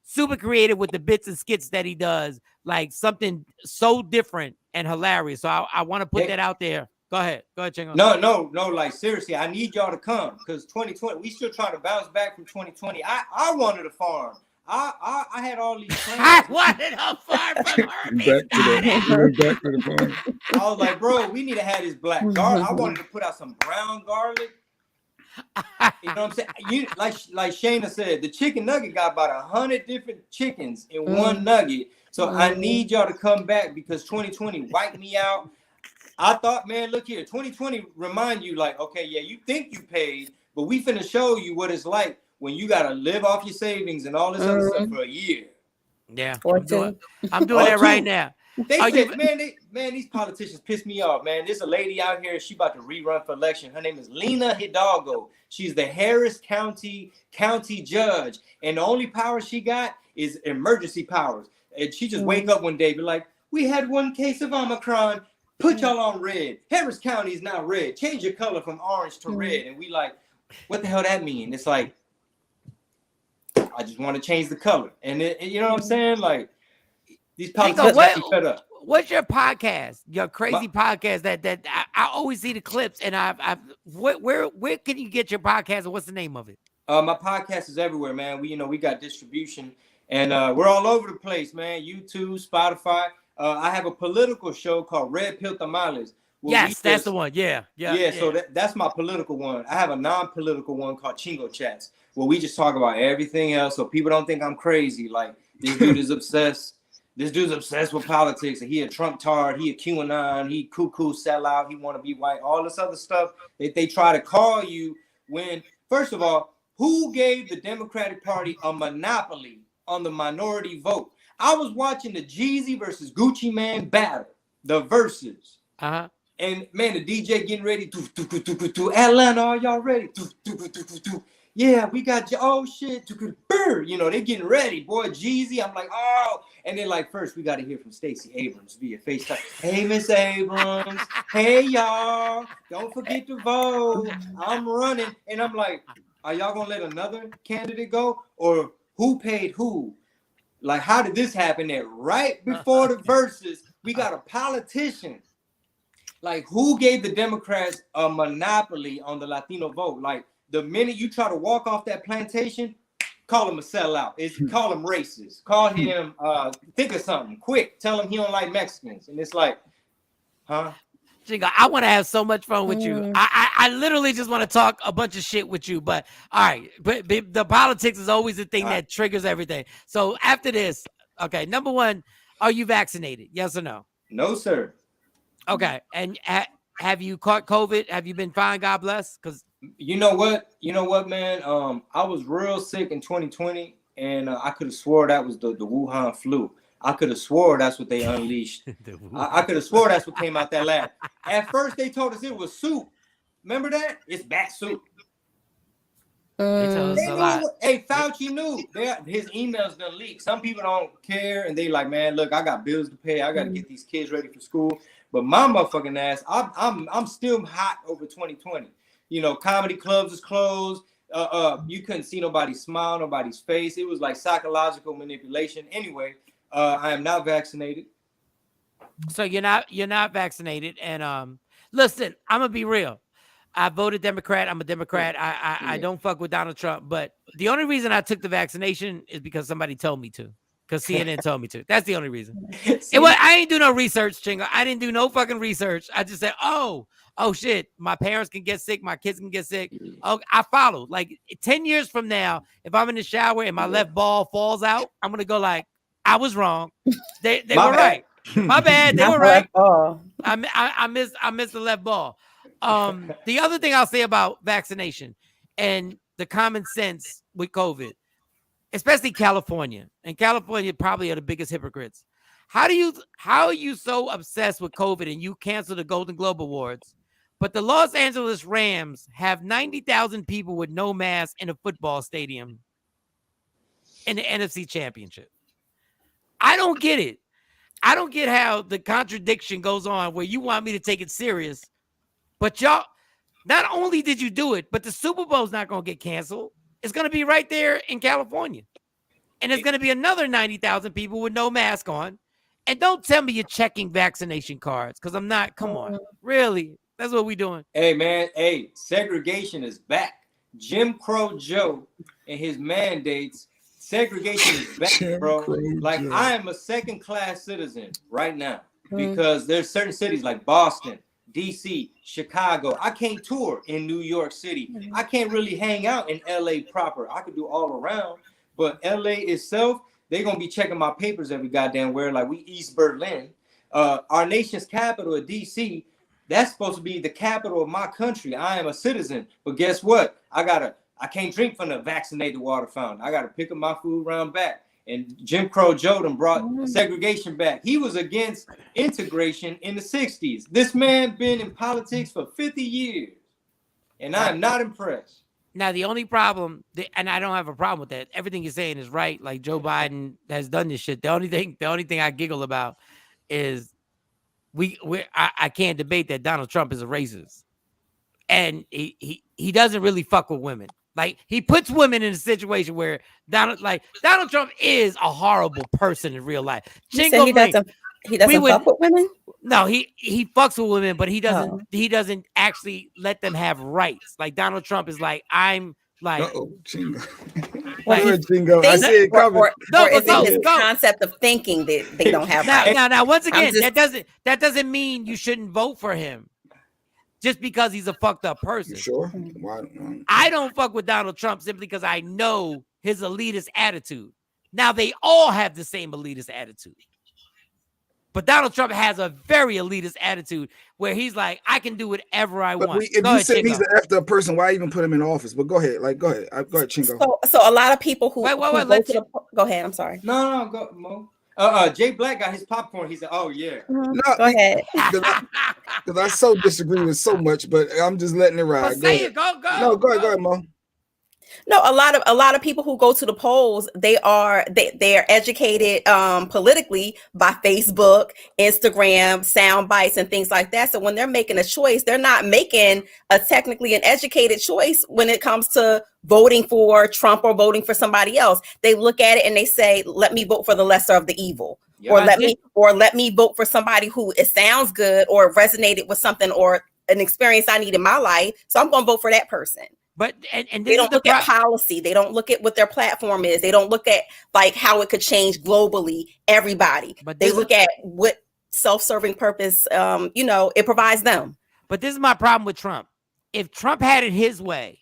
super creative with the bits and skits that he does, like something so different and hilarious. So I want to put that out there. Go ahead, Chingo. No, like seriously, I need y'all to come, because 2020, we still trying to bounce back from 2020. I wanted a farm. I had all these plans. I wanted a farm from back to the farm. I was like, bro, we need to have this black garlic. I wanted to put out some brown garlic. You know what I'm saying? Like Shayna said, the chicken nugget got about 100 different chickens in one nugget. So I need y'all to come back, because 2020 wiped me out. I thought, man, look here, 2020 remind you, like, okay, yeah, you think you paid, But we finna show you what it's like when you gotta live off your savings and all this other stuff for a year. Yeah, Or I'm doing that right now. They said, man, these politicians piss me off, man. There's a lady out here, she about to rerun for election. Her name is Lena Hidalgo. She's the Harris County judge. And the only power she got is emergency powers. And she just wake up one day, be like, we had one case of Omicron. Put y'all on red. Harris County is now red. Change your color from orange to red. And we like, what the hell that mean? It's like, I just want to change the color. And you know what I'm saying? Like, these politicians got me fed up. What's your podcast? Your crazy podcast that I always see the clips, and where can you get your podcast, and what's the name of it? My podcast is everywhere, man. We got distribution, and we're all over the place, man. YouTube, Spotify. I have a political show called Red Pill Tamales. Yes, that's the one. Yeah. So that's my political one. I have a non-political one called Chingo Chats, where we just talk about everything else, so people don't think I'm crazy. Like, this dude is obsessed. This dude's obsessed with politics, and he a Trump tard, he a QAnon, he cuckoo sellout, he want to be white, all this other stuff that they try to call you when, first of all, who gave the Democratic Party a monopoly on the minority vote? I was watching the Jeezy versus Gucci Man battle, the verses. Uh-huh. And man, the DJ getting ready to Atlanta, are y'all ready? Yeah, we got you. Oh shit, they getting ready, boy. Jeezy, I'm like, oh, and then like first we got to hear from Stacey Abrams via FaceTime. Hey, Miss Abrams. Hey, y'all. Don't forget to vote. I'm running, and I'm like, are y'all gonna let another candidate go, or who paid who? Like, how did this happen? That right before the verses, we got a politician. Like, who gave the Democrats a monopoly on the Latino vote? Like, the minute you try to walk off that plantation, call him a sellout. Call him racist. Call him, think of something quick. Tell him he don't like Mexicans. And it's like, huh? Chingo, I want to have so much fun with you. I literally just want to talk a bunch of shit with you. But all right, but the politics is always the thing that triggers everything. So after this, okay, number one, are you vaccinated? Yes or no? No, sir. Okay, and have you caught COVID? Have you been fine? God bless. Because you know what, man. I was real sick in 2020, and I could have swore that was the Wuhan flu. I could have swore that's what they unleashed. I could have swore that's what came out that lab. At first, they told us it was soup. Remember that? It's bat soup. Hey, Fauci knew. His emails done leak. Some people don't care, and they like, man, look, I got bills to pay. I got to get these kids ready for school. But my motherfucking ass, I'm still hot over 2020. Comedy clubs is closed. You couldn't see nobody smile, nobody's face. It was like psychological manipulation. Anyway, I am not vaccinated. So you're not vaccinated. And listen, I'm gonna be real. I voted Democrat. I'm a Democrat. I don't fuck with Donald Trump. But the only reason I took the vaccination is because somebody told me to. Because CNN told me to. That's the only reason. I ain't do no research, Chingo. I didn't do no fucking research. I just said, oh shit, my parents can get sick, my kids can get sick. Oh, I followed. Like 10 years from now, if I'm in the shower and my left ball falls out, I'm gonna go like, I was wrong. They were right. My bad. They were right. I missed the left ball. The other thing I'll say about vaccination and the common sense with COVID, especially California, and California probably are the biggest hypocrites. How are you so obsessed with COVID and you cancel the Golden Globe Awards, but the Los Angeles Rams have 90,000 people with no mask in a football stadium in the NFC Championship? I don't get it. I don't get how the contradiction goes on where you want me to take it serious, but y'all, not only did you do it, but the Super Bowl's not going to get canceled. It's going to be right there in California. And it's going to be another 90,000 people with no mask on. And don't tell me you're checking vaccination cards, because I'm not. Come on. Really? That's what we're doing. Hey, man. Hey, segregation is back. Jim Crow Joe and his mandates. Segregation is back, bro. Like, I am a second-class citizen right now because there's certain cities like Boston, DC, Chicago. I can't tour in New York City. I can't really hang out in LA proper. I could do all around, but LA itself, they're gonna be checking my papers every goddamn where. Like, we East Berlin. Our nation's capital of DC, That's supposed to be the capital of my country. I am a citizen, but guess what? I can't drink from the vaccinated water fountain. I gotta pick up my food around back. And Jim Crow Joe done brought segregation back. He was against integration in the 60s. This man been in politics for 50 years, and I'm not impressed. Now, the only problem, and I don't have a problem with that. Everything you're saying is right. Like Joe Biden has done this shit. The only thing I giggle about is I can't debate that Donald Trump is a racist, and he doesn't really fuck with women. Like, he puts women in a situation where Donald Trump is a horrible person in real life. He doesn't fuck with women? No, he fucks with women, but he doesn't actually let them have rights. Like, Donald Trump is like, I'm like, Chingo. Like, Chingo. I see it coming. Or is it his concept of thinking that they don't have rights? Now, once again, that doesn't mean you shouldn't vote for him just because he's a fucked up person. You sure? Why? I don't fuck with Donald Trump simply because I know his elitist attitude. Now, they all have the same elitist attitude. But Donald Trump has a very elitist attitude where he's like, I can do whatever I want. If you say he's an effed up person, why even put him in office? But go ahead. Go ahead, Chingo. So a lot of people who, go ahead. I'm sorry. No, go, Mo. Jay Black got his popcorn. He said, "Oh yeah." No, go ahead. Because I so disagree with so much, but I'm just letting it ride. Go ahead. No, go ahead, Mo. No, a lot of people who go to the polls, they are educated politically by Facebook, Instagram, sound bites, and things like that. So when they're making a choice, they're not making a technically an educated choice when it comes to voting for Trump or voting for somebody else. They look at it and they say, "Let me vote for the lesser of the evil," or let me vote for somebody who it sounds good or resonated with something or an experience I need in my life. So I'm going to vote for that person. But and they don't look at policy. They don't look at what their platform is. They don't look at like how it could change globally everybody. But they look at what self-serving purpose it provides them. But this is my problem with Trump. If Trump had it his way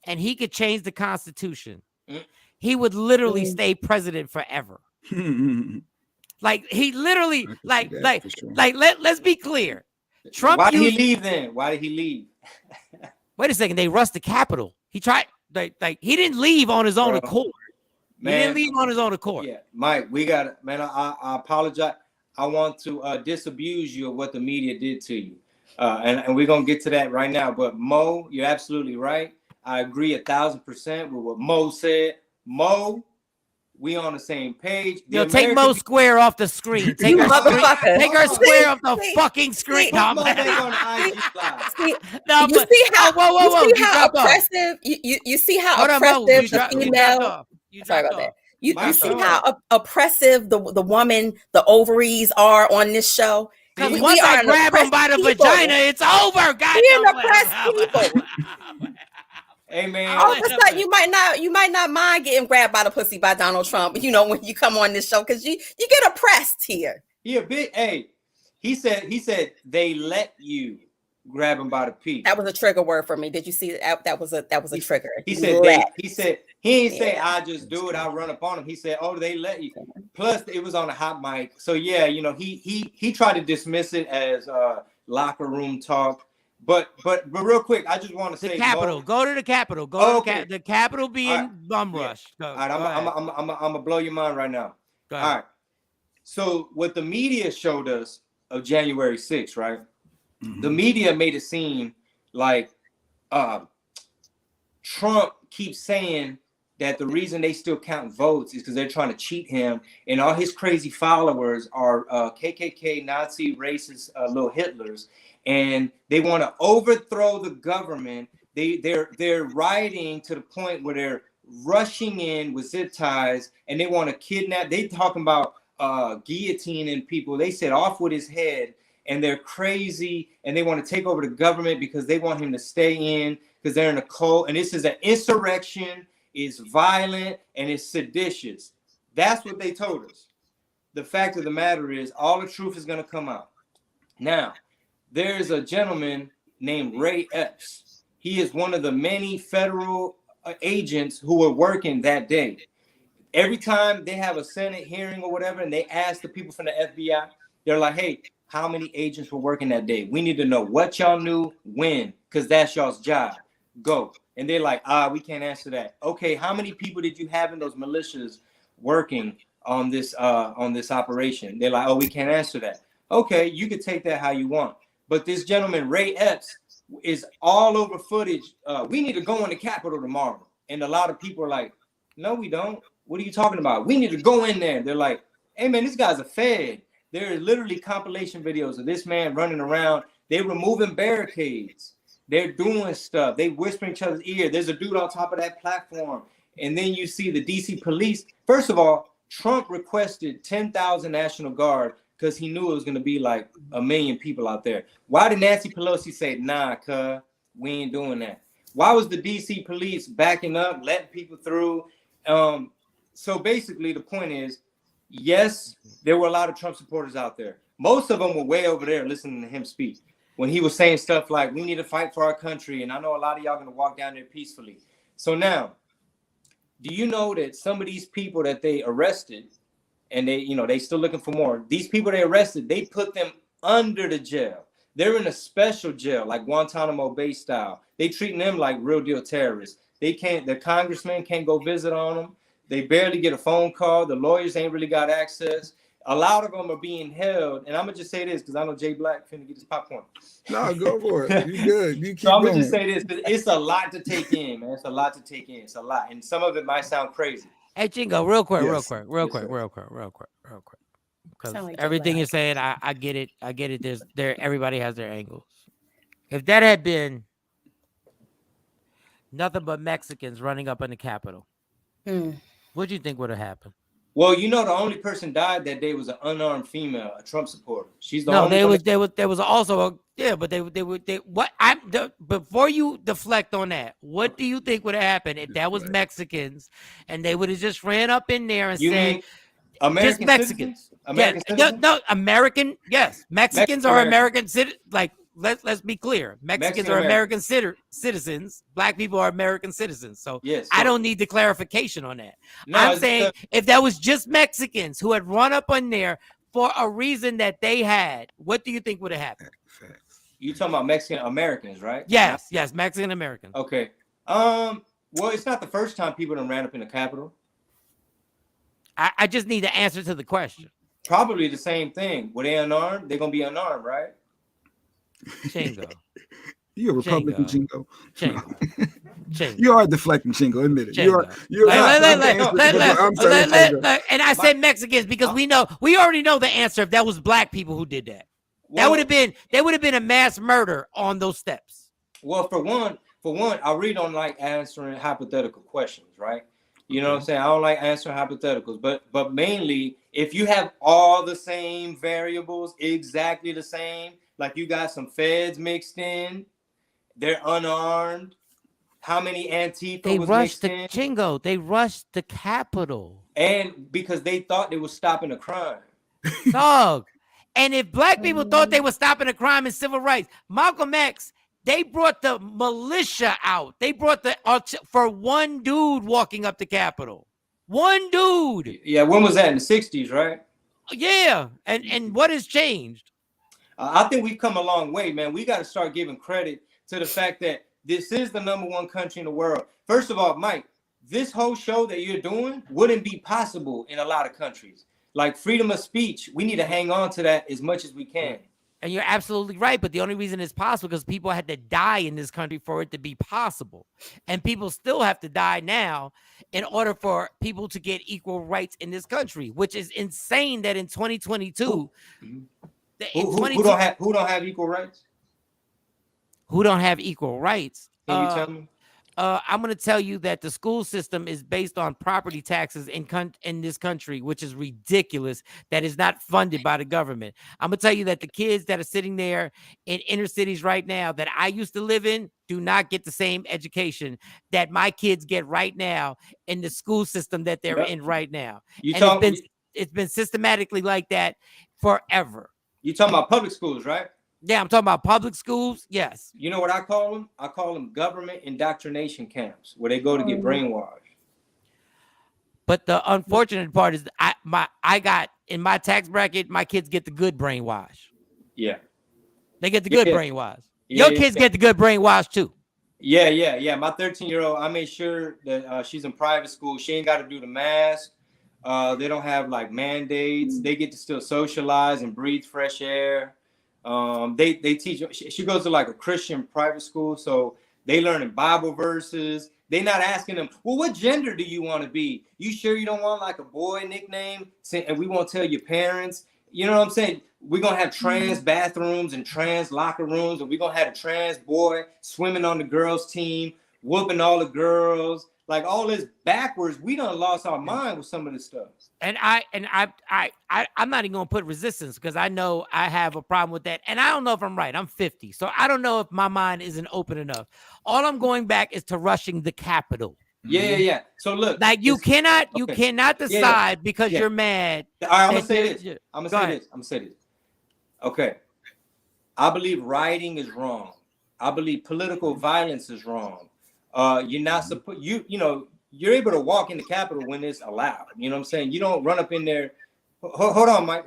and he could change the Constitution, he would literally stay president forever. Like, he literally let's be clear. Trump. Why did he leave then? Why did he leave? Wait a second, they rushed the Capitol. He tried, he didn't leave on his own accord. Man, he didn't leave on his own accord. Yeah, Mike, we got it, man. I apologize. I want to disabuse you of what the media did to you, and we're gonna get to that right now. But Mo, you're absolutely right. I agree 1,000% with what Mo said. Mo, we on the same page. Take Mo Square off the screen. Take her square off the fucking screen. You see how oppressive you see how oppressive the female. Sorry about that. You see how oppressive the woman, the ovaries are on this show. Because once I grab them by the vagina, it's over. God, we an oppressed people. Hey man, all of a sudden you might not mind getting grabbed by the pussy by Donald Trump, when you come on this show, because you get oppressed here. He a bit. Hey, he said they let you grab him by the pee. That was a trigger word for me. Did you see that? That was a trigger. He said he ain't say I just do it. I run up on him. He said, "Oh, they let you." Plus, it was on a hot mic. So yeah, he tried to dismiss it as locker room talk. But real quick, I just want to say the Capitol. Go to the Capitol. Go to the Capitol being bum rush. All right, I'm gonna blow your mind right now. All right. So what the media showed us of January 6th, right? Mm-hmm. The media made it seem like Trump keeps saying that the reason they still count votes is because they're trying to cheat him, and all his crazy followers are KKK, Nazi, racist, little Hitlers. And they want to overthrow the government. They're rioting to the point where they're rushing in with zip ties, and they want to kidnap. They talking about guillotining people. They said off with his head, and they're crazy, and they want to take over the government because they want him to stay in because they're in a cult. And this is an insurrection. It's violent and it's seditious. That's what they told us. The fact of the matter is, all the truth is going to come out. Now, there's a gentleman named Ray Epps. He is one of the many federal agents who were working that day. Every time they have a Senate hearing or whatever, and they ask the people from the FBI, they're like, "Hey, how many agents were working that day. We need to know what y'all knew, when, because that's y'all's job. Go. And they're like, we can't answer that. Okay, how many people did you have in those militias working on this operation? They're like, we can't answer that. Okay, you can take that how you want. But this gentleman, Ray Epps, is all over footage. We need to go in the Capitol tomorrow. And a lot of people are like, no, we don't. What are you talking about? We need to go in there. They're like, hey, man, this guy's a Fed. There are literally compilation videos of this man running around. They're removing barricades. They're doing stuff. They whisper in each other's ear. There's a dude on top of that platform. And then you see the DC police. First of all, Trump requested 10,000 National Guard because he knew it was going to be like 1 million people out there. Why did Nancy Pelosi say, nah, cuz, we ain't doing that? Why was the DC police backing up, letting people through? So basically, the point is, yes, there were a lot of Trump supporters out there. Most of them were way over there listening to him speak. When he was saying stuff like, we need to fight for our country. And I know a lot of y'all going to walk down there peacefully. So now, do you know that some of these people that they arrested, and they still looking for more, these people they arrested, they put them under the jail. They're in a special jail, like Guantanamo Bay style. They treating them like real deal terrorists. The congressman can't go visit on them. They barely get a phone call. The lawyers ain't really got access. A lot of them are being held. And I'm going to just say this because I know Jay Black finna get his popcorn. No, go for it. You good. You keep so I'm going. going to just say this because it's a lot to take in, man. It's a lot to take in. It's a lot. And some of it might sound crazy. Hey, Chingo, real quick. Because Sound like everything you're saying, I get it. I get it. Everybody has their angles. If that had been nothing but Mexicans running up in the Capitol, what do you think would have happened? Well, the only person died that day was an unarmed female, a Trump supporter. She's the only. There was also before you deflect on that, what do you think would have happened if that was Mexicans and they would have just ran up in there and said, American just Mexicans? American citizens? No, American, yes. Mexicans are American citizens. Like, let's be clear. Mexicans are American citizens. Black people are American citizens. So yes, I don't need the clarification on that. No, I'm saying if that was just Mexicans who had run up on there for a reason that they had, what do you think would have happened? You talking about Mexican Americans, right? Yes, Mexican Americans. Okay. Well, it's not the first time people done ran up in the Capitol. I just need the answer to the question. Probably the same thing. Were they unarmed? They're gonna be unarmed, right? Chingo. You're a Republican, Chingo. Chingo. You are deflecting, Chingo. Admit it. And I said Mexicans because we already know the answer. If that was black people who did that, that would have been a mass murder on those steps. Well, for one, I really don't like answering hypothetical questions, right? You know what I'm saying? I don't like answering hypotheticals, but mainly if you have all the same variables, exactly the same, like you got some feds mixed in, they're unarmed. How many Antifa was mixed in? Chingo, they rushed the Capitol. And because they thought they were stopping a crime. Dog. And if black people thought they were stopping a crime and civil rights, Malcolm X, they brought the militia out. They brought for one dude walking up the Capitol. One dude. Yeah, when was that? In the 60s, right? Yeah. And what has changed? I think we've come a long way, man. We got to start giving credit to the fact that this is the #1 country in the world. First of all, Mike, this whole show that you're doing wouldn't be possible in a lot of countries. Like freedom of speech, we need to hang on to that as much as we can. And you're absolutely right. But the only reason it's possible because people had to die in this country for it to be possible. And people still have to die now in order for people to get equal rights in this country, which is insane that in 2022. Who don't have equal rights? Who don't have equal rights? Can you tell me? I'm going to tell you that the school system is based on property taxes in this country, which is ridiculous. That is not funded by the government. I'm going to tell you that the kids that are sitting there in inner cities right now that I used to live in do not get the same education that my kids get right now in the school system that they're in right now. It's been systematically like that forever. You're talking about public schools, right? Yeah, I'm talking about public schools. Yes. You know what I call them? I call them government indoctrination camps where they go to get brainwashed. But the unfortunate part is I got in my tax bracket, my kids get the good brainwash. Yeah. They get the good Yeah. brainwash. Yeah, Your kids get the good brainwash too. Yeah. My 13-year-old, I made sure that she's in private school. She ain't got to do the mask. They don't have like mandates. They get to still socialize and breathe fresh air. They teach. She goes to like a Christian private school, so they learning Bible verses. They not asking them, well, what gender do you want to be? You sure you don't want like a boy nickname? And we won't tell your parents. You know what I'm saying? We're going to have trans bathrooms and trans locker rooms, and we're going to have a trans boy swimming on the girls' team, whooping all the girls. Like all this backwards, we done lost our mind with some of this stuff. And I'm not even gonna put resistance because I know I have a problem with that. And I don't know if I'm right. I'm 50, so I don't know if my mind isn't open enough. All I'm going back is to rushing the Capitol. Yeah. So look, like you cannot decide because you're mad. All right, I'm gonna say this. I'm gonna say this. Okay, I believe rioting is wrong. I believe political violence is wrong. You're not supposed. You're able to walk in the Capitol when it's allowed. You know what I'm saying? You don't run up in there. Hold on, Mike.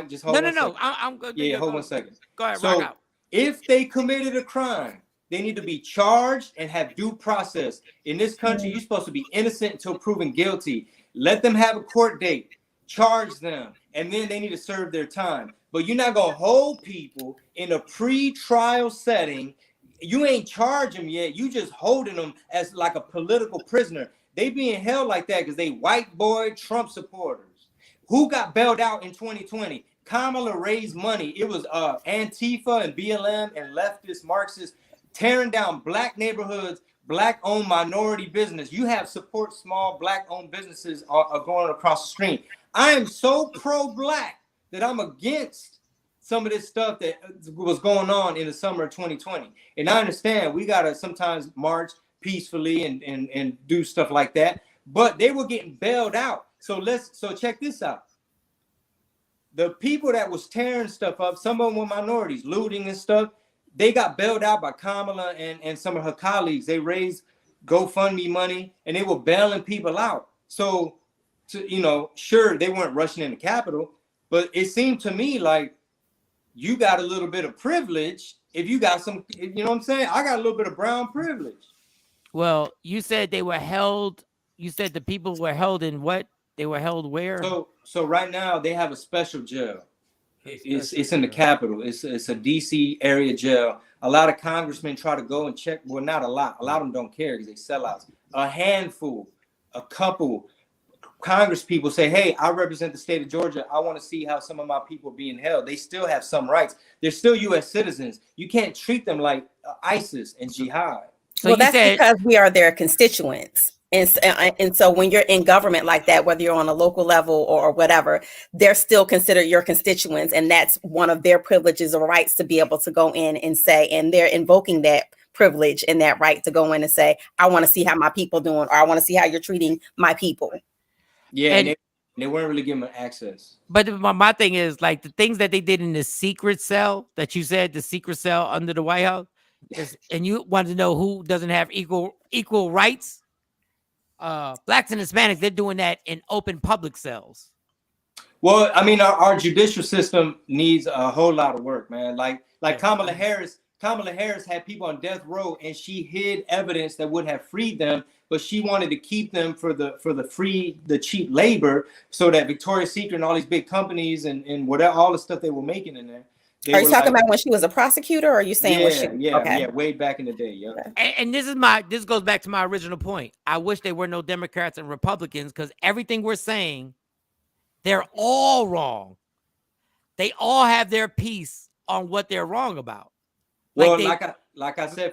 Just hold on. No. I'm good. Yeah, hold 1 second. Go ahead. So if they committed a crime, they need to be charged and have due process. In this country, you're supposed to be innocent until proven guilty. Let them have a court date. Charge them, and then they need to serve their time. But you're not gonna hold people in a pre-trial setting. You ain't charging them yet. You just holding them as like a political prisoner. They being held like that because they white boy Trump supporters. Who got bailed out in 2020? Kamala raised money. It was Antifa and BLM and leftist Marxists tearing down black neighborhoods, black-owned minority business. You have support small black-owned businesses are going across the street. I am so pro-black that I'm against some of this stuff that was going on in the summer of 2020. And I understand we got to sometimes march peacefully and do stuff like that, but they were getting bailed out. So check this out. The people that was tearing stuff up, some of them were minorities, looting and stuff, they got bailed out by Kamala and some of her colleagues. They raised GoFundMe money and they were bailing people out. So, sure, they weren't rushing in the Capitol, but it seemed to me like you got a little bit of privilege if you got some, you know what I'm saying? I got a little bit of brown privilege. Well, you said they were held. You said the people were held in what? They were held where? So right now they have a special jail. It's in the Capitol. It's a DC area jail. A lot of congressmen try to go and check. Well, not a lot. A lot of them don't care because they sell out. A handful, a couple Congress people say, hey, I represent the state of Georgia. I want to see how some of my people are being held. They still have some rights. They're still U.S. citizens. You can't treat them like ISIS and jihad. So that's because we are their constituents. And so when you're in government like that, whether you're on a local level or whatever, they're still considered your constituents. And that's one of their privileges or rights to be able to go in and say, and they're invoking that privilege and that right to go in and say, I want to see how my people doing, or I want to see how you're treating my people. Yeah, and they weren't really giving them access. But my thing is, like, the things that they did in the secret cell that you said, the secret cell under the White House, and you wanted to know who doesn't have equal rights. Blacks and Hispanics, they're doing that in open public cells. Well, I mean, our judicial system needs a whole lot of work, man. Like Kamala Harris had people on death row, and she hid evidence that would have freed them, but she wanted to keep them for the cheap labor, so that Victoria's Secret and all these big companies and whatever, all the stuff they were making in there. Are you talking about when she was a prosecutor, or are you saying yeah, way back in the day? Yeah. And this goes back to my original point. I wish there were no Democrats and Republicans, because everything we're saying, they're all wrong. They all have their piece on what they're wrong about. Well, like I said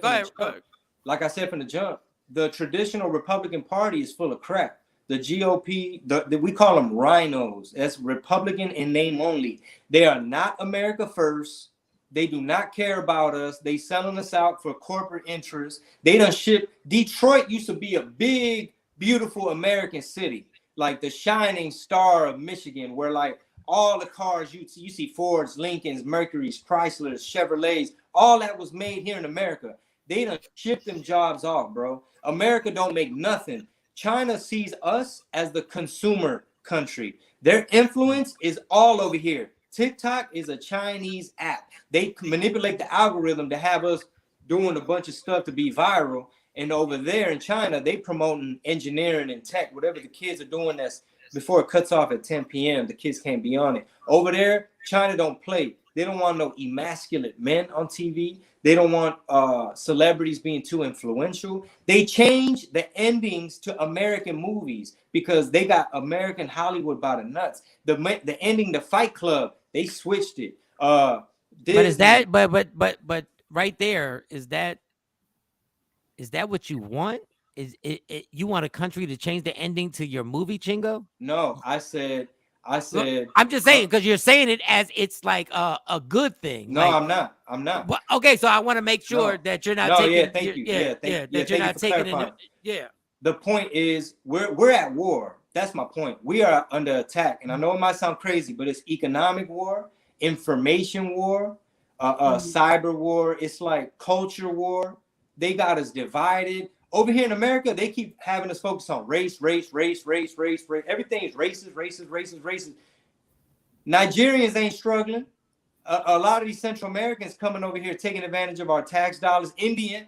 from the jump, the traditional Republican Party is full of crap. The GOP, we call them rhinos. That's Republican in name only. They are not America first. They do not care about us. They selling us out for corporate interests. They done ship. Detroit used to be a big, beautiful American city, like the shining star of Michigan, where like all the cars you see Fords, Lincolns, Mercurys, Chryslers, Chevrolets, all that was made here in America. They done shipped them jobs off, bro. America don't make nothing. China sees us as the consumer country. Their influence is all over here. TikTok is a Chinese app. They manipulate the algorithm to have us doing a bunch of stuff to be viral. And over there in China, they promoting engineering and tech, whatever the kids are doing. That's before it cuts off at 10 p.m. The kids can't be on it. Over there, China don't play. They don't want no emasculate men on TV. They don't want celebrities being too influential. They changed the endings to American movies because they got American Hollywood by the nuts. The ending, the Fight Club, they switched it. But is that but right there, is that what you want? Is it you want a country to change the ending to your movie, Chingo? No, I said Look, I'm just saying because you're saying it as it's like a good thing. No, like, I'm not. But, okay, so I want to make sure that you're not taking. Yeah, thank you. That you're not taking it. Yeah. The point is we're at war. That's my point. We are under attack, and I know it might sound crazy, but it's economic war, information war, cyber war. It's like culture war. They got us divided. Over here in America, they keep having us focus on race. Everything is racist. Nigerians ain't struggling. A lot of these Central Americans coming over here taking advantage of our tax dollars. India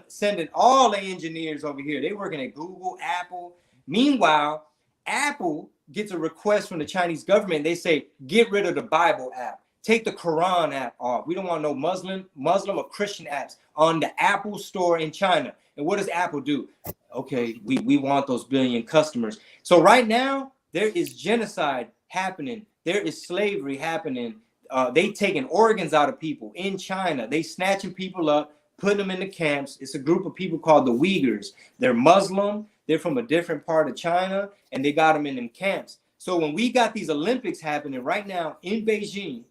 sending all their engineers over here. They working at Google, Apple. Meanwhile, Apple gets a request from the Chinese government. They say, get rid of the Bible app. Take the Quran app off. We don't want no Muslim or Christian apps on the Apple store in China. And what does Apple do? Okay, we want those billion customers. So right now, there is genocide happening. There is slavery happening. They taking organs out of people in China. They snatching people up, putting them in the camps. It's a group of people called the Uyghurs. They're Muslim. They're from a different part of China, and they got them in them camps. So when we got these Olympics happening right now in Beijing,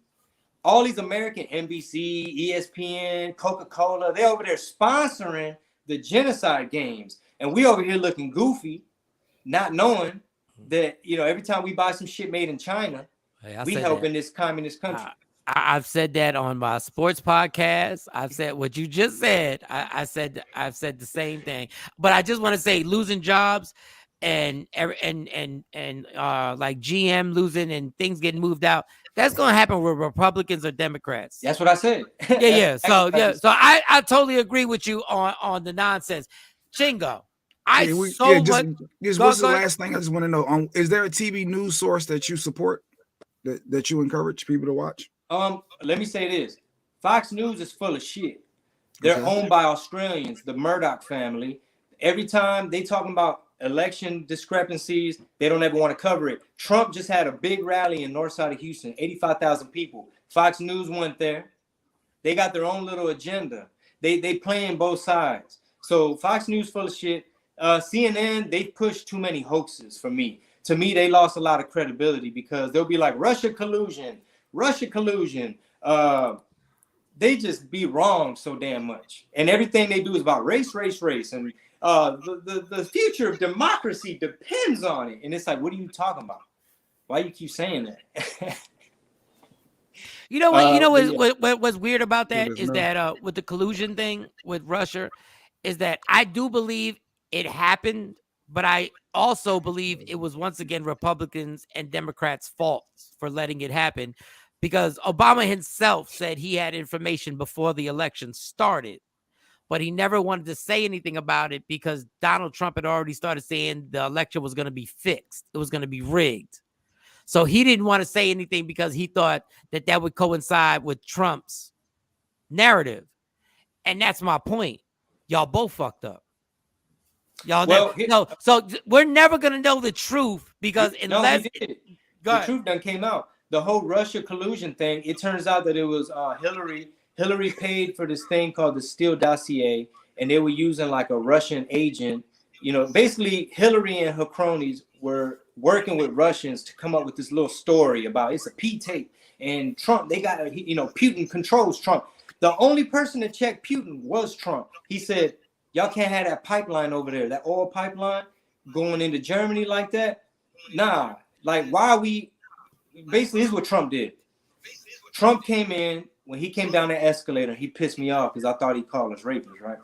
all these American NBC, ESPN, Coca-Cola, they're over there sponsoring the genocide games. And we over here looking goofy, not knowing that, every time we buy some shit made in China, we helping this communist country. I've said that on my sports podcast. I've said what you just said. I've said the same thing. But I just want to say losing jobs and like GM losing and things getting moved out. That's going to happen with Republicans or Democrats. That's what I said. Yeah. So I totally agree with you on the nonsense. Chingo, what's the last thing I just want to know? Is there a TV news source that you support, that you encourage people to watch? Let me say this. Fox News is full of shit. They're owned by Australians, the Murdoch family. Every time they talking about election discrepancies, they don't ever want to cover it. Trump just had a big rally in north side of Houston, 85,000 people. Fox News went there. They got their own little agenda. They playing both sides. So Fox News full of shit. CNN, they pushed too many hoaxes for me. To me, they lost a lot of credibility because they'll be like Russia collusion. They just be wrong so damn much. And everything they do is about race. And the future of democracy depends on it. And it's like, what are you talking about? Why you keep saying that? You know what? What's weird about that is that with the collusion thing with Russia, is that I do believe it happened, but I also believe it was once again Republicans and Democrats' fault for letting it happen, because Obama himself said he had information before the election started, but he never wanted to say anything about it because Donald Trump had already started saying the election was going to be fixed. It was going to be rigged. So he didn't want to say anything because he thought that would coincide with Trump's narrative. And that's my point. Y'all both fucked up. So we're never going to know the truth because unless the truth done came out. The whole Russia collusion thing, it turns out that it was Hillary. Hillary paid for this thing called the Steele dossier, and they were using like a Russian agent. Basically Hillary and her cronies were working with Russians to come up with this little story about it's a P tape and Trump. They got, Putin controls Trump. The only person that checked Putin was Trump. He said, y'all can't have that pipeline over there, that oil pipeline going into Germany like that. Nah, like why are we? Basically, this is what Trump did. Trump came in, when he came down the escalator, he pissed me off because I thought he called us rapists, right?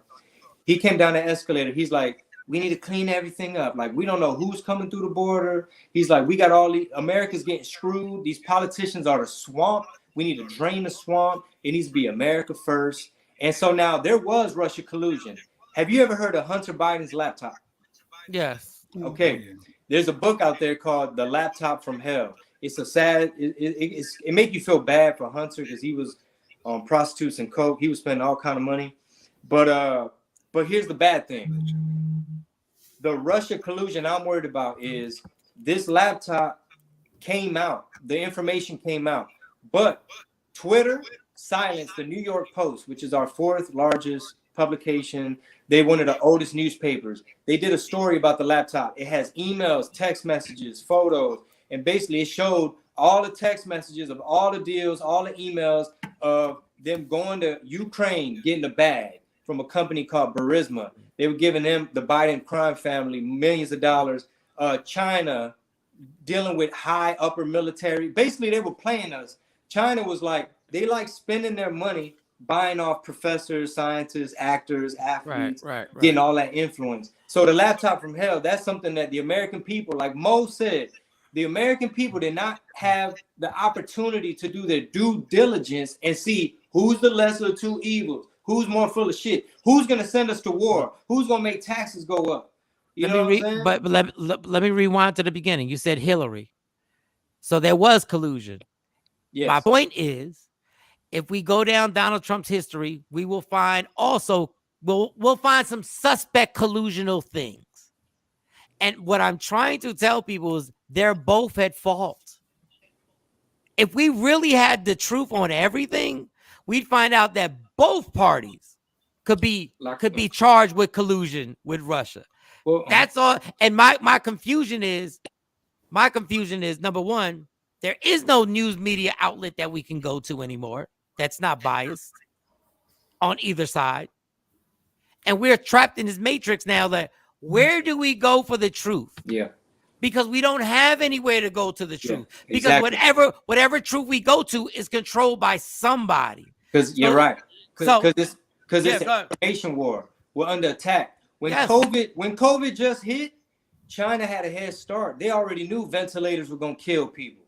He came down the escalator. He's like, we need to clean everything up. Like, we don't know who's coming through the border. He's like, we got all the America's getting screwed. These politicians are the swamp. We need to drain the swamp. It needs to be America first. And so now there was Russia collusion. Have you ever heard of Hunter Biden's laptop? Yes. Okay. There's a book out there called The Laptop from Hell. It's a sad, it make you feel bad for Hunter because he was on prostitutes and coke. He was spending all kind of money. But here's the bad thing. The Russia collusion I'm worried about is this laptop came out. The information came out. But Twitter silenced the New York Post, which is our fourth largest publication. They one of the oldest newspapers. They did a story about the laptop. It has emails, text messages, photos, and basically it showed all the text messages of all the deals, all the emails of them going to Ukraine, getting a bag from a company called Burisma. They were giving them, the Biden crime family, millions of dollars. China dealing with high upper military. Basically, they were playing us. China was like, they like spending their money buying off professors, scientists, actors, athletes, right. getting all that influence. So the laptop from hell, that's something that the American people, like Mo said, the American people did not have the opportunity to do their due diligence and see who's the lesser of two evils, who's more full of shit, who's going to send us to war, who's going to make taxes go up. But let me rewind to the beginning. You said Hillary. So there was collusion. Yes. My point is, if we go down Donald Trump's history, we will find also, we'll find some suspect collusional things. And what I'm trying to tell people is they're both at fault. If we really had the truth on everything, we'd find out that both parties could be charged with collusion with Russia. Well, that's all. And my confusion is number one, there is no news media outlet that we can go to anymore that's not biased on either side. And we're trapped in this matrix now that where do we go for the truth? Yeah. Because we don't have anywhere to go to the truth. Yeah, exactly. Because whatever truth we go to is controlled by somebody. Because you're right. Because it's an information war. We're under attack. When COVID just hit, China had a head start. They already knew ventilators were gonna kill people.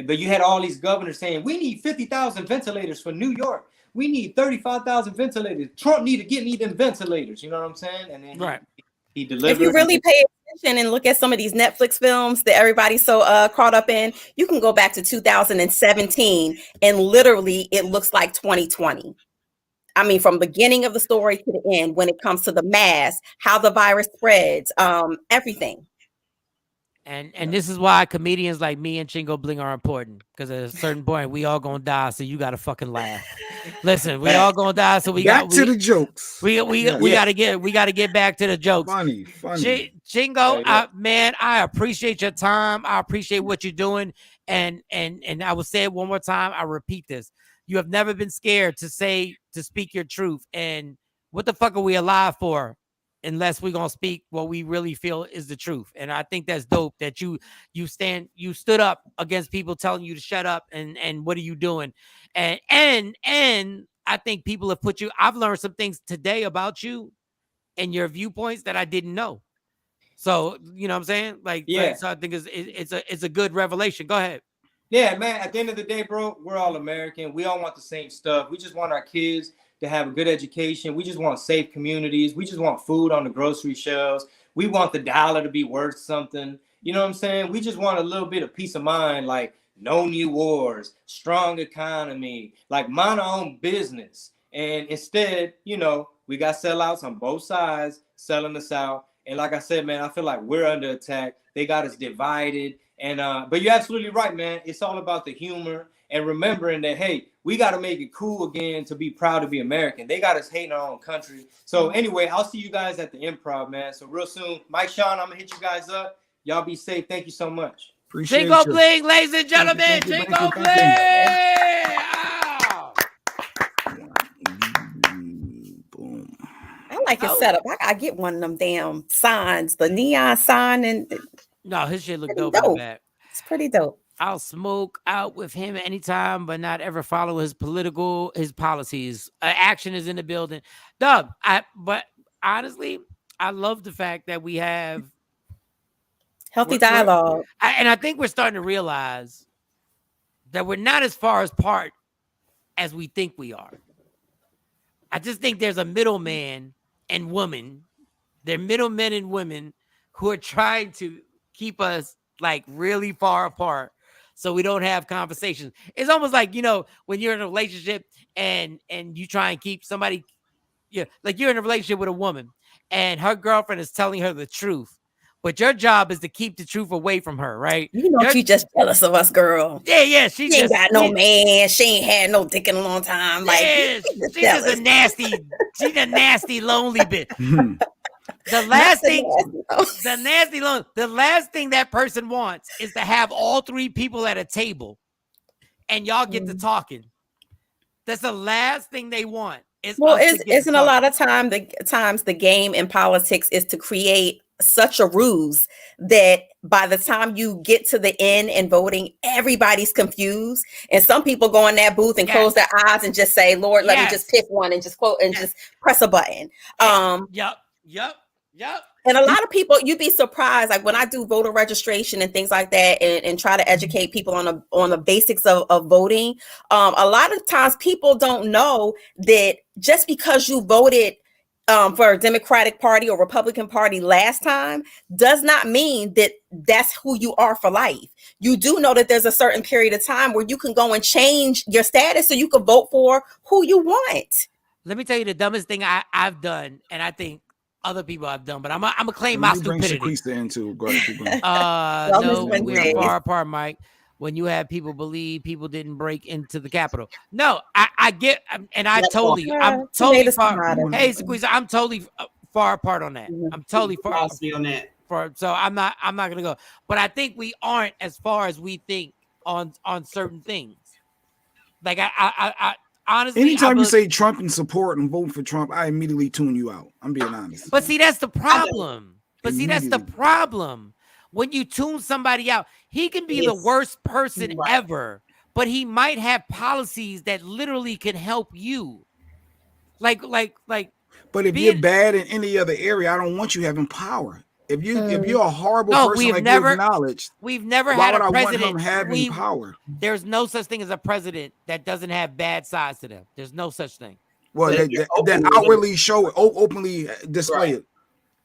But you had all these governors saying, we need 50,000 ventilators for New York. We need 35,000 ventilators. Trump need to get me them ventilators. You know what I'm saying? And then he delivered. If you really pay attention and look at some of these Netflix films that everybody's so caught up in, you can go back to 2017 and literally it looks like 2020. I mean, from beginning of the story to the end, when it comes to the mask, how the virus spreads, everything. And this is why comedians like me and Chingo Bling are important, because at a certain point we all gonna die, so you gotta fucking laugh. Listen, we all gonna die, so we got to the jokes. We gotta get back to the jokes. Funny. Chingo, man, I appreciate your time. I appreciate what you're doing, and I will say it one more time. I repeat this: you have never been scared to speak your truth. And what the fuck are we alive for? Unless we're gonna speak what we really feel is the truth. And I think that's dope that you stood up against people telling you to shut up and what are you doing? And I think people have put you, I've learned some things today about you and your viewpoints that I didn't know. So you know what I'm saying? So I think it's a good revelation. Go ahead. Yeah, man. At the end of the day, bro, we're all American. We all want the same stuff. We just want our kids to have a good education. We just want safe communities. We just want food on the grocery shelves. We want the dollar to be worth something. You know what I'm saying? We just want a little bit of peace of mind, like no new wars, strong economy, like mind our own business. And instead, we got sellouts on both sides selling us out. And like I said, man, I feel like we're under attack. They got us divided. And but you're absolutely right, man. It's all about the humor and remembering that, hey, we got to make it cool again to be proud to be American. They got us hating our own country. So anyway, I'll see you guys at the Improv, man. So real soon, Mike, Shawn, I'm going to hit you guys up. Y'all be safe. Thank you so much. Appreciate Chingo you. Bling, ladies and gentlemen. Chingo Bling. Boom. I like his setup. I gotta get one of them damn signs, the neon sign, and No, his shit look dope. It's pretty dope. I'll smoke out with him anytime, but not ever follow his policies. Action is in the building. But honestly, I love the fact that we have healthy dialogue. And I think we're starting to realize that we're not as far apart as we think we are. I just think there's a middleman and woman. They're middlemen and women who are trying to keep us like really far apart so we don't have conversations. It's almost like, you know, when you're in a relationship and you try and keep somebody, like you're in a relationship with a woman and her girlfriend is telling her the truth. But your job is to keep the truth away from her, right? You know, she just jealous of us, girl. Yeah. She ain't got no man. She ain't had no dick in a long time. Like, yeah, she's just a nasty, she's a nasty, lonely bitch. The last thing that person wants is to have all three people at a table and y'all get to talking. That's the last thing they want. Isn't a lot of times the game in politics is to create such a ruse that by the time you get to the end and voting, everybody's confused. And some people go in that booth and close their eyes and just say, Lord, let me just pick one and just quote and just press a button. Yep. And a lot of people, you'd be surprised, like when I do voter registration and things like that and try to educate people on the basics of voting, a lot of times people don't know that just because you voted for a Democratic Party or Republican Party last time does not mean that that's who you are for life. You do know that there's a certain period of time where you can go and change your status so you can vote for who you want. Let me tell you the dumbest thing I've done, and I think other people have done, but I'm gonna claim my stupidity. No, we're far apart, Mike. When you have people believe people didn't break into the Capitol. No, I get, and I'm totally far. Hey, Squeeze, I'm totally far apart on that. I'm totally far on that. So I'm not gonna go. But I think we aren't as far as we think on certain things. Like I honestly, anytime you say Trump and support and vote for Trump, I immediately tune you out. I'm being honest. But see, that's the problem. When you tune somebody out, he can be the worst person ever, but he might have policies that literally can help you. Like. But if you're bad in any other area, I don't want you having power. If you're a horrible person, you've acknowledged. We've never had a president want him having power. There's no such thing as a president that doesn't have bad sides to them. There's no such thing. Well, that outwardly show it, openly display it.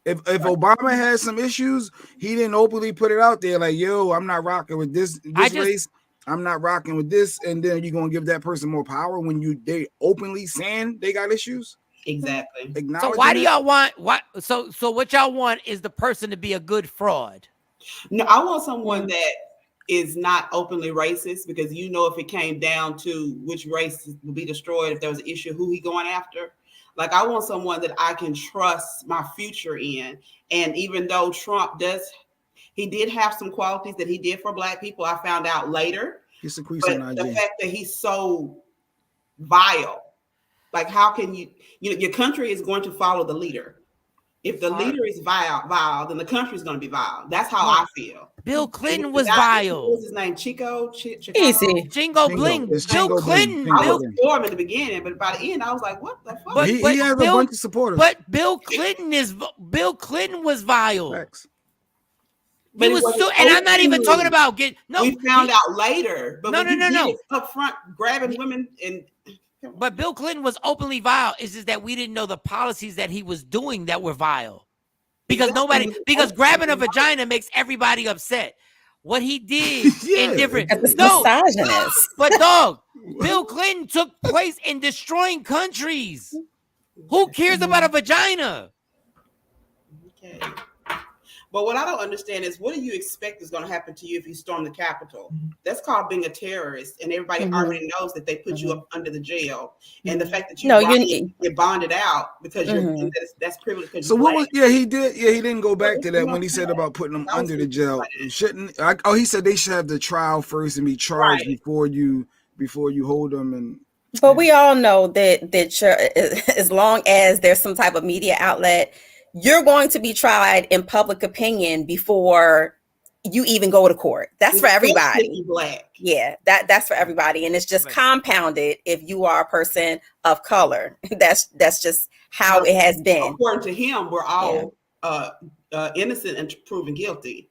If Obama has some issues, he didn't openly put it out there like, yo, I'm not rocking with this race. I'm not rocking with this. And then you're going to give that person more power when they openly saying they got issues. Exactly. So why do y'all want So what y'all want is the person to be a good fraud? No, I want someone that is not openly racist, because if it came down to which race would be destroyed, if there was an issue, who he going after. Like, I want someone that I can trust my future in. And even though Trump he did have some qualities that he did for Black people, I found out later. But the fact that he's so vile, like, how can your country is going to follow the leader. If the leader is vile, then the country is going to be vile. That's how I feel. Bill Clinton was vile. What was his name? Chico? Easy. Jingo Bling. Bill Clinton. I was for him in the beginning, but by the end, I was like, what the fuck? But he has a bunch of supporters. But Bill Clinton was vile. Facts. He was and I'm not even talking about we found out later. But no. Up front, grabbing women and. But Bill Clinton was openly vile. It's just that we didn't know the policies that he was doing that were vile. Because grabbing a vagina makes everybody upset. What he did in different misogynist. But dog, Bill Clinton took place in destroying countries. Who cares about a vagina? Okay. But what I don't understand is, what do you expect is going to happen to you if you storm the Capitol? That's called being a terrorist, and everybody already knows that they put you up under the jail. And the fact that you're bonded out because that's privilege. So what was? Yeah, he did. Yeah, he didn't go back to that when he said about putting them under the jail. He said they should have the trial first and be charged before you hold them. And but we all know that as long as there's some type of media outlet, you're going to be tried in public opinion before you even go to court. That's for everybody. Black. Yeah, that's for everybody. And it's just compounded if you are a person of color. That's just how it has been. According to him, we're all innocent and proven guilty.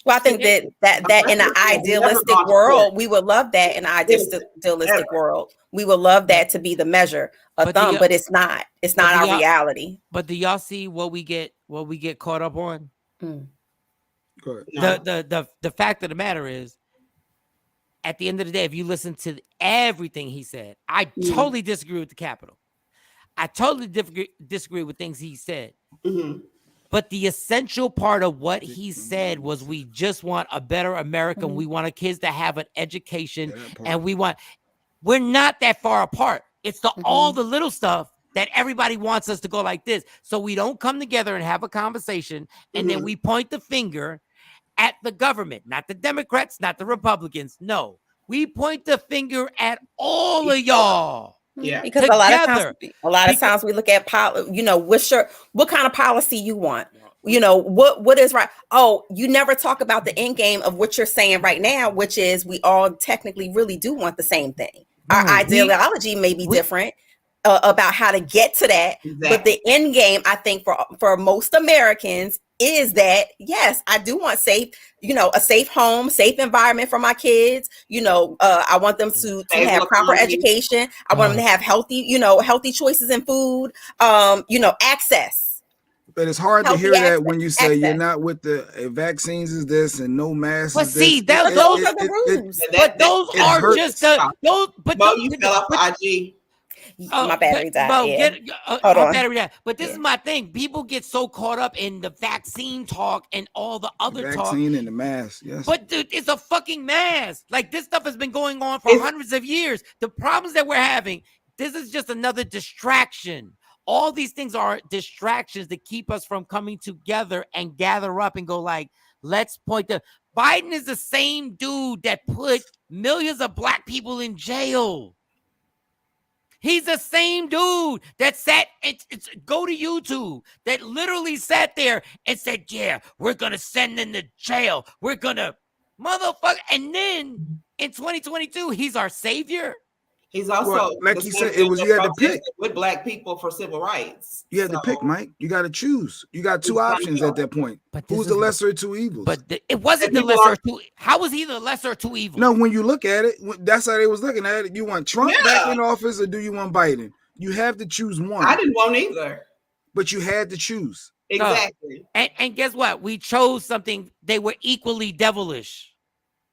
Well, I think that in an idealistic world, we would love that. In an idealistic world, we would love that to be the measure of thumb, but it's not. It's not our reality. But do y'all see what we get caught up on? Go ahead. The fact of the matter is, at the end of the day, if you listen to everything he said, I totally disagree with the Capitol. I totally disagree with things he said. But the essential part of what he said was we just want a better America. We want our kids to have an education. And we're not that far apart. It's all the little stuff that everybody wants us to go like this. So we don't come together and have a conversation. And then we point the finger at the government, not the Democrats, not the Republicans. No, we point the finger at all of y'all. Yeah, because a lot of times we look at what kind of policy you want. What is right. Oh, you never talk about the end game of what you're saying right now, which is we all technically really do want the same thing. Our ideology may be different about how to get to that, but the end game, I think, for most Americans is that, yes, I do want a safe home, safe environment for my kids. I want them to have proper education. I want them to have healthy choices in food, access. But it's hard to hear that when you say you're not with the vaccines is this and no masks. But see, those are the rules. But those are just those. But you fell off IG. My battery died. Battery died. But this is my thing. People get so caught up in the vaccine talk and all the other talk. Vaccine and the mask, yes. But dude, it's a fucking mask. Like, this stuff has been going on for hundreds of years. The problems that we're having, this is just another distraction. All these things are distractions that keep us from coming together and gather up and go like, let's point the... Biden is the same dude that put millions of black people in jail. He's the same dude that sat, go to YouTube, that literally sat there and said, yeah, we're going to send them to jail. We're going to, motherfucker. And then in 2022, he's our savior. He's also, like you said, you had to pick with black people for civil rights. You had to pick, Mike. You got to choose. You got two options at that point. But who's the lesser of two evils? But it wasn't the lesser of two. How was he the lesser of two evils? No, when you look at it, that's how they was looking at it. You want Trump back in office or do you want Biden? You have to choose one. I didn't want either. But you had to choose. Exactly. And guess what? We chose something. They were equally devilish.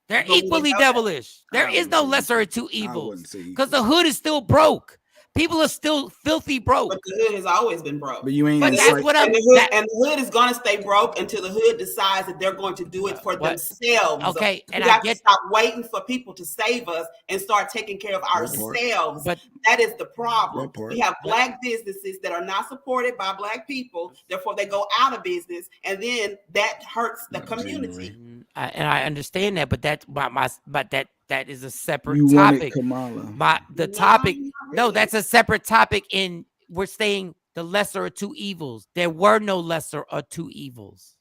They're equally devilish. There is no lesser of two evils because the hood is still broke. People are still filthy broke. But the hood has always been broke. But you ain't. But that's what I'm. And the hood is going to stay broke until the hood decides that they're going to do it for themselves. Okay, and I get stop waiting for people to save us and start taking care of ourselves. But that is the problem. We have black businesses that are not supported by black people. Therefore, they go out of business, and then that hurts the community. And I understand that, but that is a separate you topic. Kamala. That's a separate topic. We're saying the lesser of two evils. There were no lesser of two evils.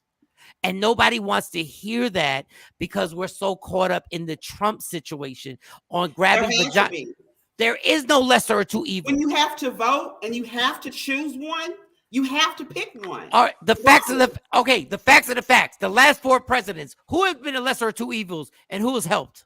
And nobody wants to hear that because we're so caught up in the Trump situation on grabbing vagina. There is no lesser of two evils. When you have to vote and you have to choose one, you have to pick one. All right, the facts are the facts. The last four presidents, who have been the lesser of two evils and who has helped?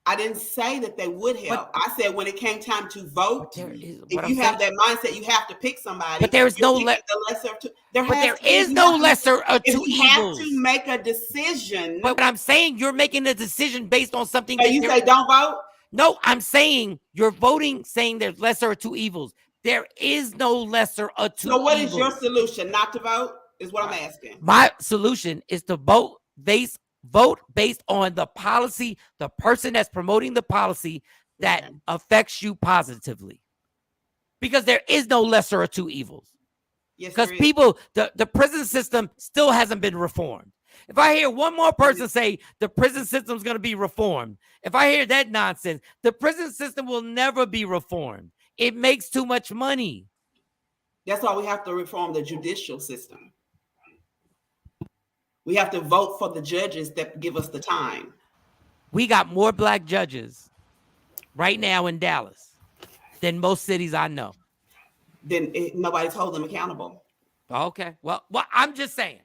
I didn't say that they would help. I said when it came time to vote, if you have that mindset, you have to pick somebody. But there is no lesser of two. There is no lesser of two evils. You have to make a decision. But I'm saying you're making a decision based on something. So you say don't vote? No, I'm saying you're voting, saying there's lesser of two evils. There is no lesser of two evils. So what is your solution? Not to vote is what I'm asking. My solution is to vote based on the policy, the person that's promoting the policy that affects you positively. Because there is no lesser of two evils. Because people, the prison system still hasn't been reformed. If I hear one more person say the prison system is going to be reformed, if I hear that nonsense, the prison system will never be reformed. It makes too much money. That's why we have to reform the judicial system. We have to vote for the judges that give us the time. We got more black judges right now in Dallas than most cities I know. Then nobody's holding them accountable. Okay. Well, I'm just saying.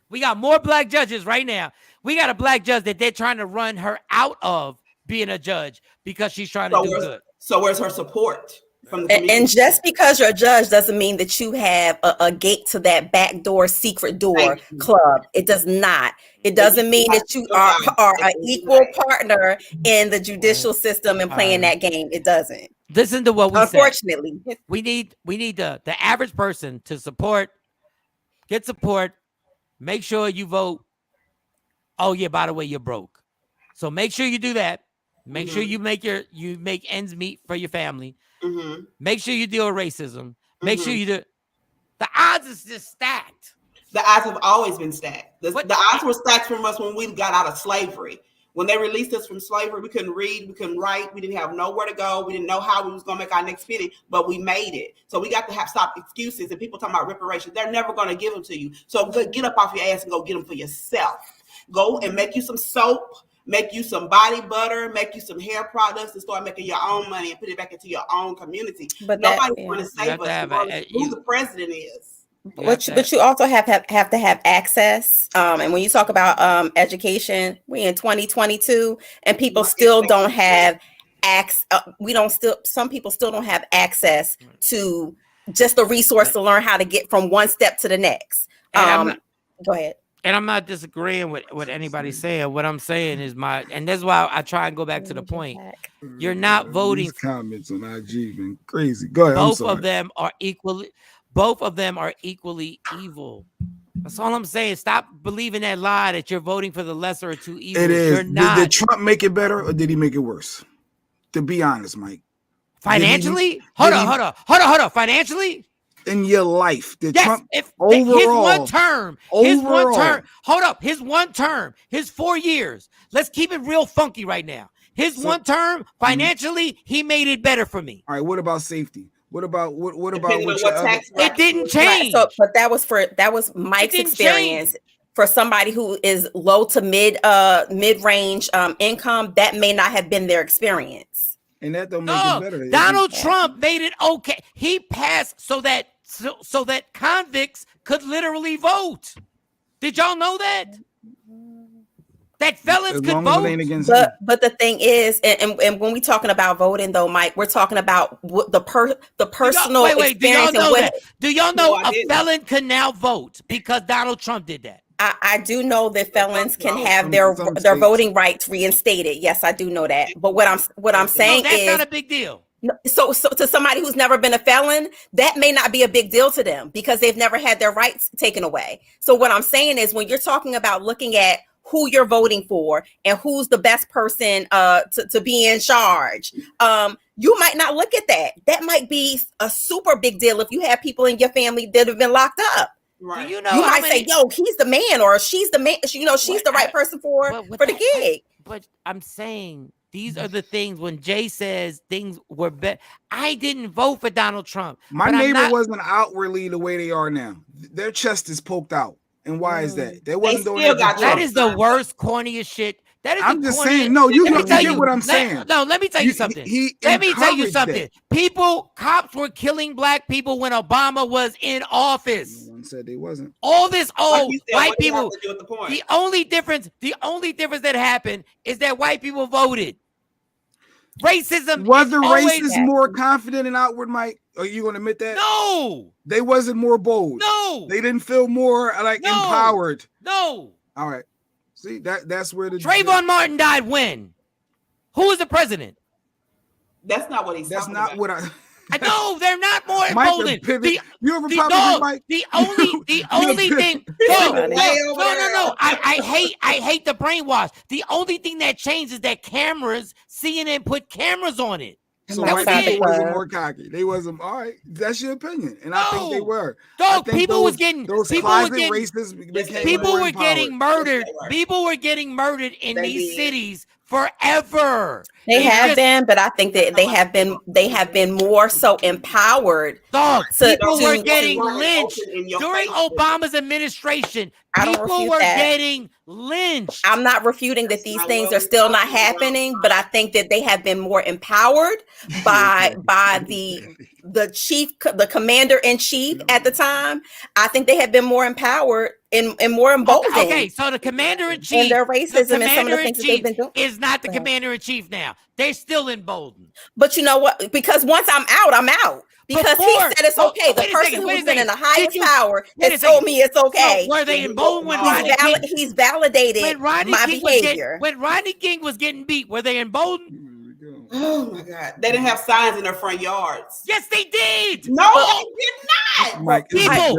We got more black judges right now. We got a black judge that they're trying to run her out of being a judge because she's trying to do good. So where's her support from the community? And just because you're a judge doesn't mean that you have a gate to that back door, secret door club. It does not. It doesn't mean that you are an equal partner in the judicial system and playing that game. It doesn't. Listen to what we Unfortunately, said. We need the average person to get support. Make sure you vote. Oh yeah, by the way, you're broke. So make sure you do that. Make sure you make ends meet for your family. Make sure you deal with racism. Make sure you do. The odds is just stacked. The odds have always been stacked. The odds were stacked from us when we got out of slavery. When they released us from slavery, we couldn't read, we couldn't write, we didn't have nowhere to go, we didn't know how we was going to make our next penny, but we made it. So we got to stop excuses, and people talking about reparations. They're never going to give them to you. So get up off your ass and go get them for yourself. Go and make you some soap, make you some body butter, make you some hair products, and start making your own money and put it back into your own community. But nobody want to save us. Who the president is. But you also have to have access. And when you talk about education, we're in 2022, and people still don't have access. Some people still don't have access to just the resource to learn how to get from one step to the next. Go ahead. And I'm not disagreeing with what anybody's saying. What I'm saying is and that's why I try and go back to the point. You're not voting. These comments on IG been crazy. Go ahead. Both of them are equally evil. That's all I'm saying. Stop believing that lie that you're voting for the lesser of two evils. It is. You're not. Did Trump make it better or did he make it worse? To be honest, Mike. Financially? Hold on. Financially? In your life, did Trump his one term, his one term, his 4 years. Let's keep it real funky right now. One term, financially, he made it better for me. All right, what about safety? What about it didn't change. Right, but that was Mike's experience. For somebody who is low to mid-range income, that may not have been their experience. And that don't make it better. Donald Trump made it okay. He passed so that convicts could literally vote. Did y'all know that? That felons could vote. But the thing is, and when we're talking about voting, though, Mike, we're talking about the personal experience. Do y'all know a felon can now vote because Donald Trump did that? I do know that felons can have their voting rights reinstated. Yes, I do know that. But what I'm saying is that's not a big deal. So to somebody who's never been a felon, that may not be a big deal to them because they've never had their rights taken away. So what I'm saying is when you're talking about looking at who you're voting for and who's the best person to be in charge, you might not look at that. That might be a super big deal if you have people in your family that have been locked up. Right. You might say, "Yo, he's the man," or "She's the man." She's the right person for the gig. But I'm saying these are the things when Jay says things were better. I didn't vote for Donald Trump. My neighbor wasn't outwardly the way they are now. Their chest is poked out. And why is that? They wasn't doing that. That is the worst, corniest shit. That is I'm just saying. No, you get what I'm saying. Let me tell you something. Let me tell you something. Cops were killing black people when Obama was in office. No one said they wasn't. All this white people. The only difference that happened is that white people voted. Racism. Was the racists more confident and outward, Mike? Are you going to admit that? No. They wasn't more bold. No. They didn't feel more empowered. No. All right. See, that's where the Trayvon Martin died when? Who was the president? That's not what he's talking about. That's not what I know they're not more emboldened. You're a Republican, Mike. The only thing. No. I hate the brainwash. The only thing that changed is that CNN put cameras on it. So they wasn't more cocky. They wasn't all right. That's your opinion, and I think they were. People were getting racists. People were getting murdered. People were getting murdered in these cities forever. They have been, but I think that they have been more so empowered. Dog, people were getting lynched during Obama's administration. People were getting lynched. I'm not refuting that these things are still not happening, but I think that they have been more empowered by the commander-in-chief at the time. I think they have been more empowered and more emboldened. Okay, so the commander-in-chief and their racism and some of the things that they've been doing is not the commander-in-chief now. They're still emboldened. But you know what? Because once I'm out, I'm out. Because he said it's okay. The person who's been in the highest power has told me it's okay. So were they emboldened when he's validated my behavior? When Rodney King was getting beat, were they emboldened? Oh my God! They didn't have signs in their front yards. Yes, they did. No, they did not. Mike, People,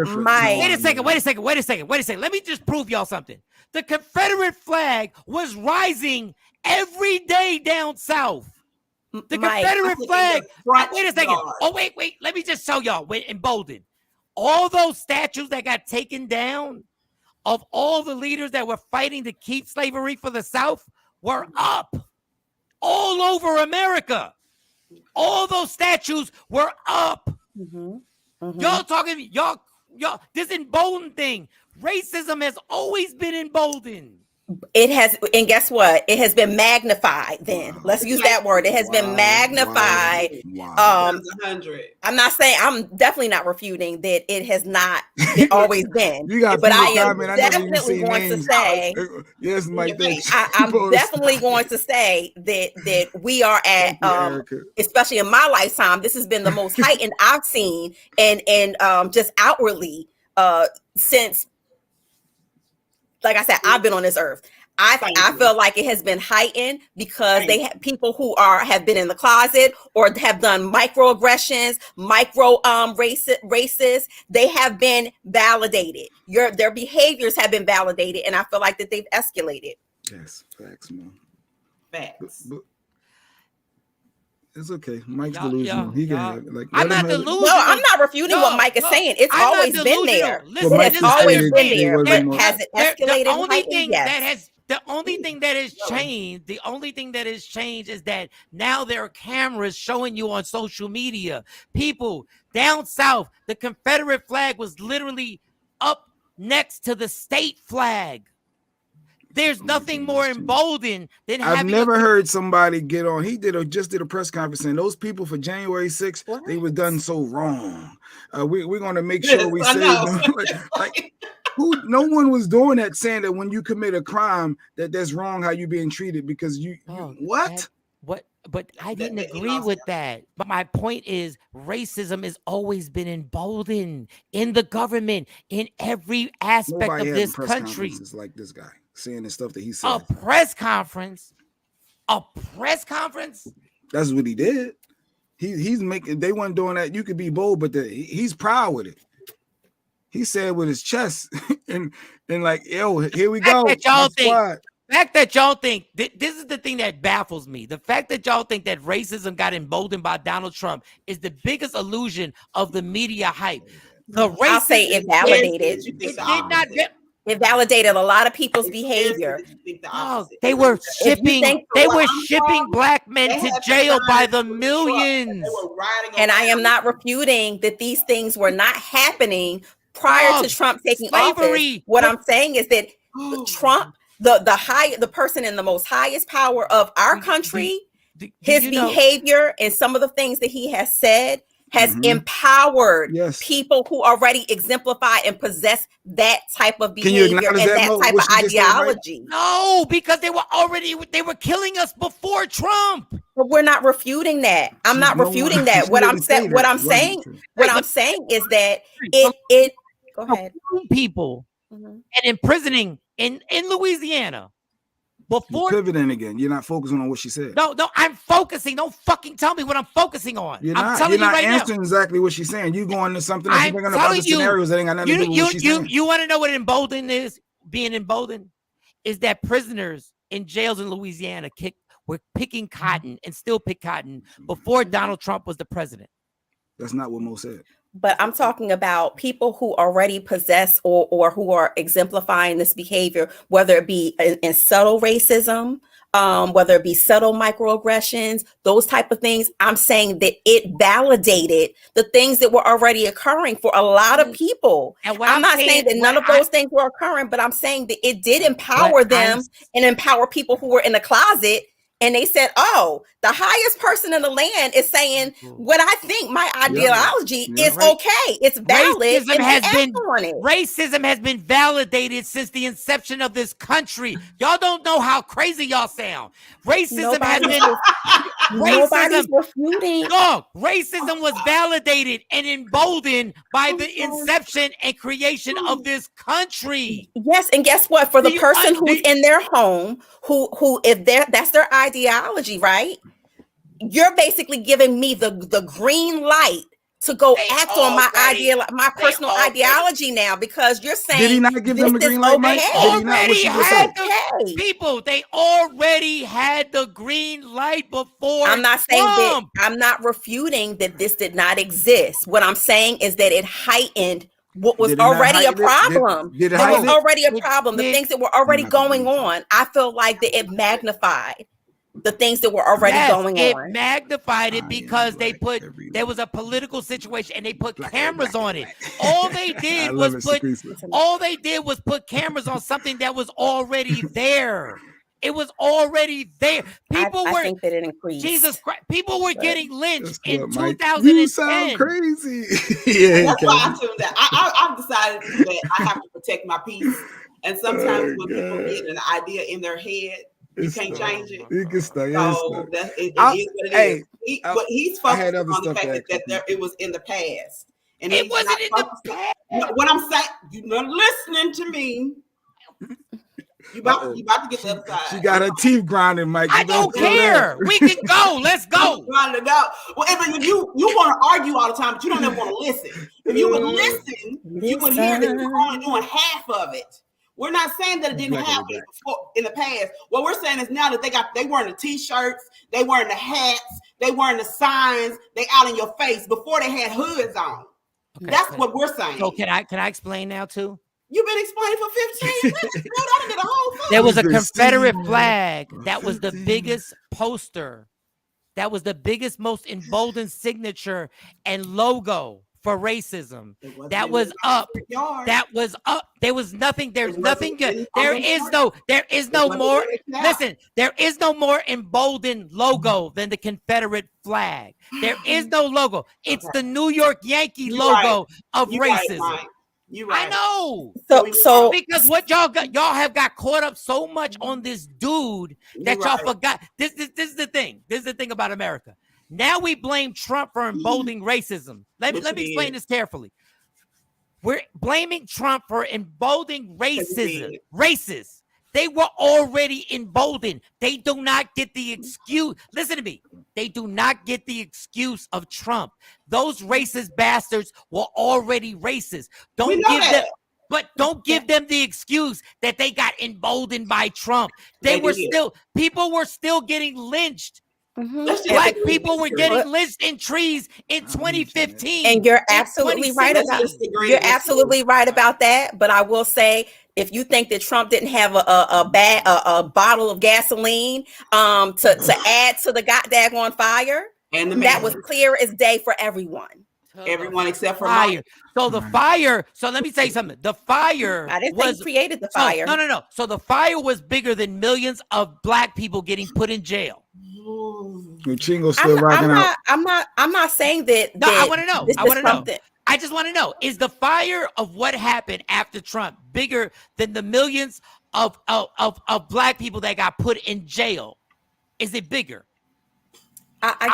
wait a second. Let me just prove y'all something. The Confederate flag was rising every day down south. The Confederate flag. Wait a second. Oh, wait. Let me just show y'all. Emboldened. All those statues that got taken down of all the leaders that were fighting to keep slavery for the South were up all over America. All those statues were up. Y'all talking, y'all, this emboldened thing. Racism has always been emboldened. It has, and guess what? It has been magnified. Then let's use that word. It has been magnified. I'm not saying, I'm definitely not refuting that it has not always been. But I am definitely going to say, yes, Mike. I'm definitely going to say that we are at, especially in my lifetime, this has been the most heightened I've seen, and just outwardly since. Like I said, I've been on this earth. I feel like it has been heightened because they have people who have been in the closet or have done microaggressions, racist. They have been validated. Their behaviors have been validated, and I feel like that they've escalated. Yes, facts, man. Facts. But it's okay. Mike's delusional. He can have it. Like, I'm not delusional. No, I'm not refuting what Mike is saying. It's always been there. It's always been there. But has it escalated? The only thing that has changed is that now there are cameras showing you on social media. People down south, the Confederate flag was literally up next to the state flag. There's nothing more emboldened than I've never heard somebody get on. He just did a press conference saying those people for January 6th, they were done so wrong. We're going to make sure we save them. No one was doing that, saying that when you commit a crime, that's wrong how you being treated because what? But I didn't agree with that. But my point is racism has always been emboldened in the government, in every aspect of this country. It's like this guy saying the stuff that he said. A press conference? That's what he did. He's making. They weren't doing that. You could be bold, but he's proud with it. He said with his chest and like, yo, here we go. The fact that y'all think this is the thing that baffles me. The fact that y'all think that racism got emboldened by Donald Trump is the biggest illusion of the media hype. I'll say it validated. It validated a lot of people's behavior. They were shipping black men to jail by the millions. And I am not refuting that these things were not happening prior to Trump taking office. What I'm saying is that Trump, the person in the most highest power of our country, his behavior and some of the things that he has said has empowered people who already exemplify and possess that type of behavior and that type of ideology. No, because they were killing us before Trump. But we're not refuting that. I'm not refuting that. What I'm saying is that it go ahead. People and imprisoning in Louisiana. You're pivoting again. You're not focusing on what she said. No, I'm focusing. Don't fucking tell me what I'm focusing on. You're I'm not, telling you right answering now. exactly what she's saying. You going to something else. You're bringing up other scenarios that ain't got nothing to do with what she's saying. You want to know what emboldened is? Being emboldened is that prisoners in jails in Louisiana were picking cotton and still pick cotton before Donald Trump was the president. That's not what Mo said. But I'm talking about people who already possess or who are exemplifying this behavior, whether it be in subtle racism, whether it be subtle microaggressions, those type of things. I'm saying that it validated the things that were already occurring for a lot of people. And what I'm not saying that none of those things were occurring, but I'm saying that it did empower them and empower people who were in the closet. And they said, oh, the highest person in the land is saying what I think my ideology is okay. It's valid. Racism has been validated since the inception of this country. Y'all don't know how crazy y'all sound. Racism has been nobody's refuting. No, racism was validated and emboldened by the inception and creation of this country. Yes, and guess what? For the person who's in their home, who if that's their ideology, right? You're basically giving me the green light to go act on my personal ideology now, because you're saying, did he not give them the green light, Mike? They already had the green light before. I'm not saying that, I'm not refuting that this did not exist. What I'm saying is that it heightened what was already a problem. It was already a problem. The things that were already going on, I feel like that it magnified the things that were already going on. It magnified it because there was a political situation and they put cameras on it. All they did was put cameras on something that was already there. It was already there. I think that it increased. Jesus Christ. People were getting lynched in 2010. You sound crazy. That's why I tuned that. I've decided that I have to protect my peace. And sometimes when people get an idea in their head, you can't change it. You can stay. So it is what it is. But he's focused on the fact that it was in the past. And it wasn't in the past. What I'm saying, you're not listening to me. You about to get the other side. She got her teeth grinding, Mike. I don't care. We can go. Let's go. Well, if you want to argue all the time, but you don't ever want to listen. If you would listen, you would hear that we're only doing half of it. We're not saying that it didn't happen before in the past. What we're saying is now that they wearing the t-shirts, they wearing the hats, they wearing the signs, they out in your face before they had hoods on. Okay, that's what we're saying. So can I explain now too? You've been explaining for 15 minutes. Dude, I done did a whole thing. There was a Confederate flag that was the biggest poster. That was the biggest, most emboldened signature and logo for racism. That was up. That was up. There was nothing. There's nothing good. There is no more. Listen, there is no more emboldened logo than the Confederate flag. There is no logo. It's the New York Yankee logo of racism. You're right. I know. So because what y'all have got caught up so much on this dude that y'all forgot. This is the thing. This is the thing about America. Now we blame Trump for emboldening racism. Let me explain this carefully. We're blaming Trump for emboldening racism. Racists. They were already emboldened. They do not get the excuse. Listen to me. They do not get the excuse of Trump. Those racist bastards were already racist. Don't give them the excuse that they got emboldened by Trump. People were still getting lynched. Black people were getting lynched in trees in 2015. And you're absolutely right about that. But I will say, if you think that Trump didn't have a bottle of gasoline to add to the goddamn fire, and that was clear as day for everyone. Everyone except for fire. Mike. So the fire. So let me say something. The fire. I didn't think he created the fire. No. So the fire was bigger than millions of black people getting put in jail. Chingo's still rocking out. I'm not saying that. No, I want to know. I want to know. I just want to know: is the fire of what happened after Trump bigger than the millions of black people that got put in jail? Is it bigger? I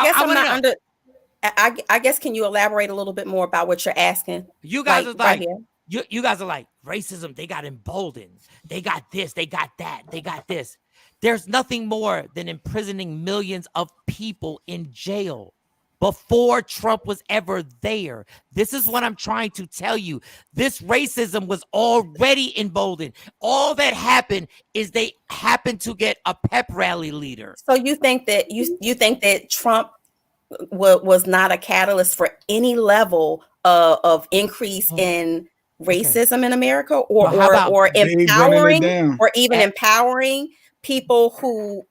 guess can you elaborate a little bit more about what you're asking? You guys are like you guys are like racism. They got emboldened. They got this. They got that. They got this. There's nothing more than imprisoning millions of people in jail before Trump was ever there. This is what I'm trying to tell you. This racism was already emboldened. All that happened is they happened to get a pep rally leader. So you think that you think that Trump was not a catalyst for any level of increase in racism in America, or empowering, or even empowering people who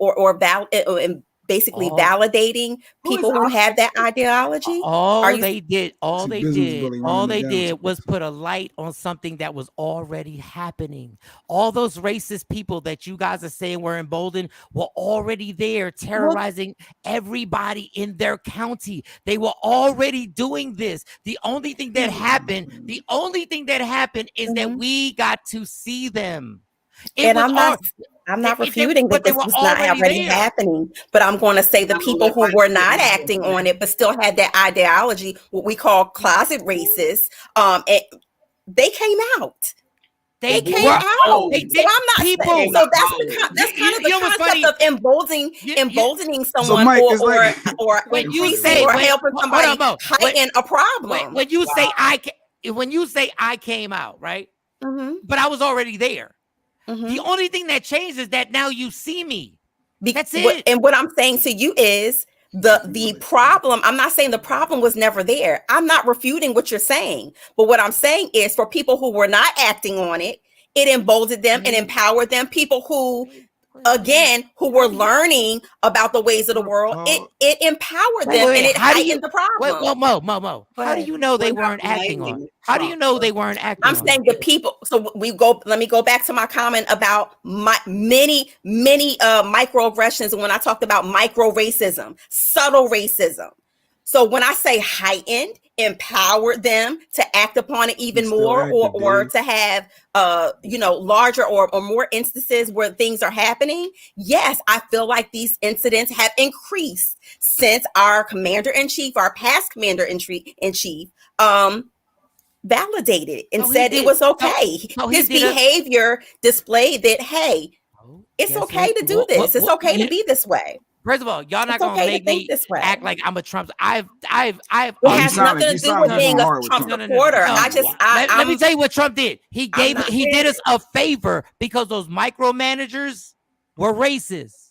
basically validating people who have that ideology? All they did McDonald's. was put a light on something that was already happening. All those racist people that you guys are saying were emboldened were already there, terrorizing everybody in their county. They were already doing this. The only thing that happened is that we got to see them. I'm not refuting that this was not already happening, but I'm going to say the people who were not acting on it, but still had that ideology, what we call closet racists, they came out. They came out. So I'm not saying. So that's kind of the concept of emboldening someone, Mike, or when you say or helping somebody heighten a problem. When you say I came out, right? But I was already there. The only thing that changed is that now you see me. That's it. And what I'm saying to you is the problem. I'm not saying the problem was never there. I'm not refuting what you're saying. But what I'm saying is for people who were not acting on it, it emboldened them and empowered them. People who, again, who were learning about the ways of the world, it empowered them and it heightened the problem. Mo. How do you know they weren't acting on it? How do you know they weren't acting? I'm saying the people. So let me go back to my comment about many microaggressions when I talked about micro racism, subtle racism. So when I say heightened, empowered them to act upon it even more, or to have larger or more instances where things are happening. Yes, I feel like these incidents have increased since our commander-in-chief, our past commander-in-chief, validated and said it was okay. His behavior displayed that, hey, it's okay to do this. It's okay to be this way. First of all, y'all not gonna make me act like I'm a Trump. It has nothing to do with being a Trump supporter. Let me tell you what Trump did. He did us a favor because those micromanagers were racist.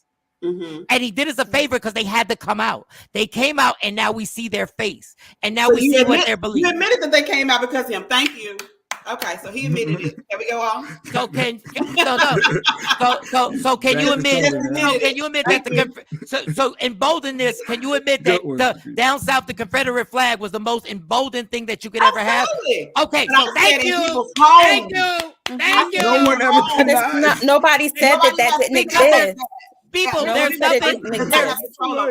And he did us a favor because they had to come out. They came out, and now we see their face, and now we see what they're believing. You admitted that they came out because of him. Thank you. Okay, so he admitted it. Can we go on? So can you admit that so embolden this? Can you admit that the down south the Confederate flag was the most emboldened thing that you could ever have? Okay, so thank you. No one ever denied. Nobody said that didn't exist. People,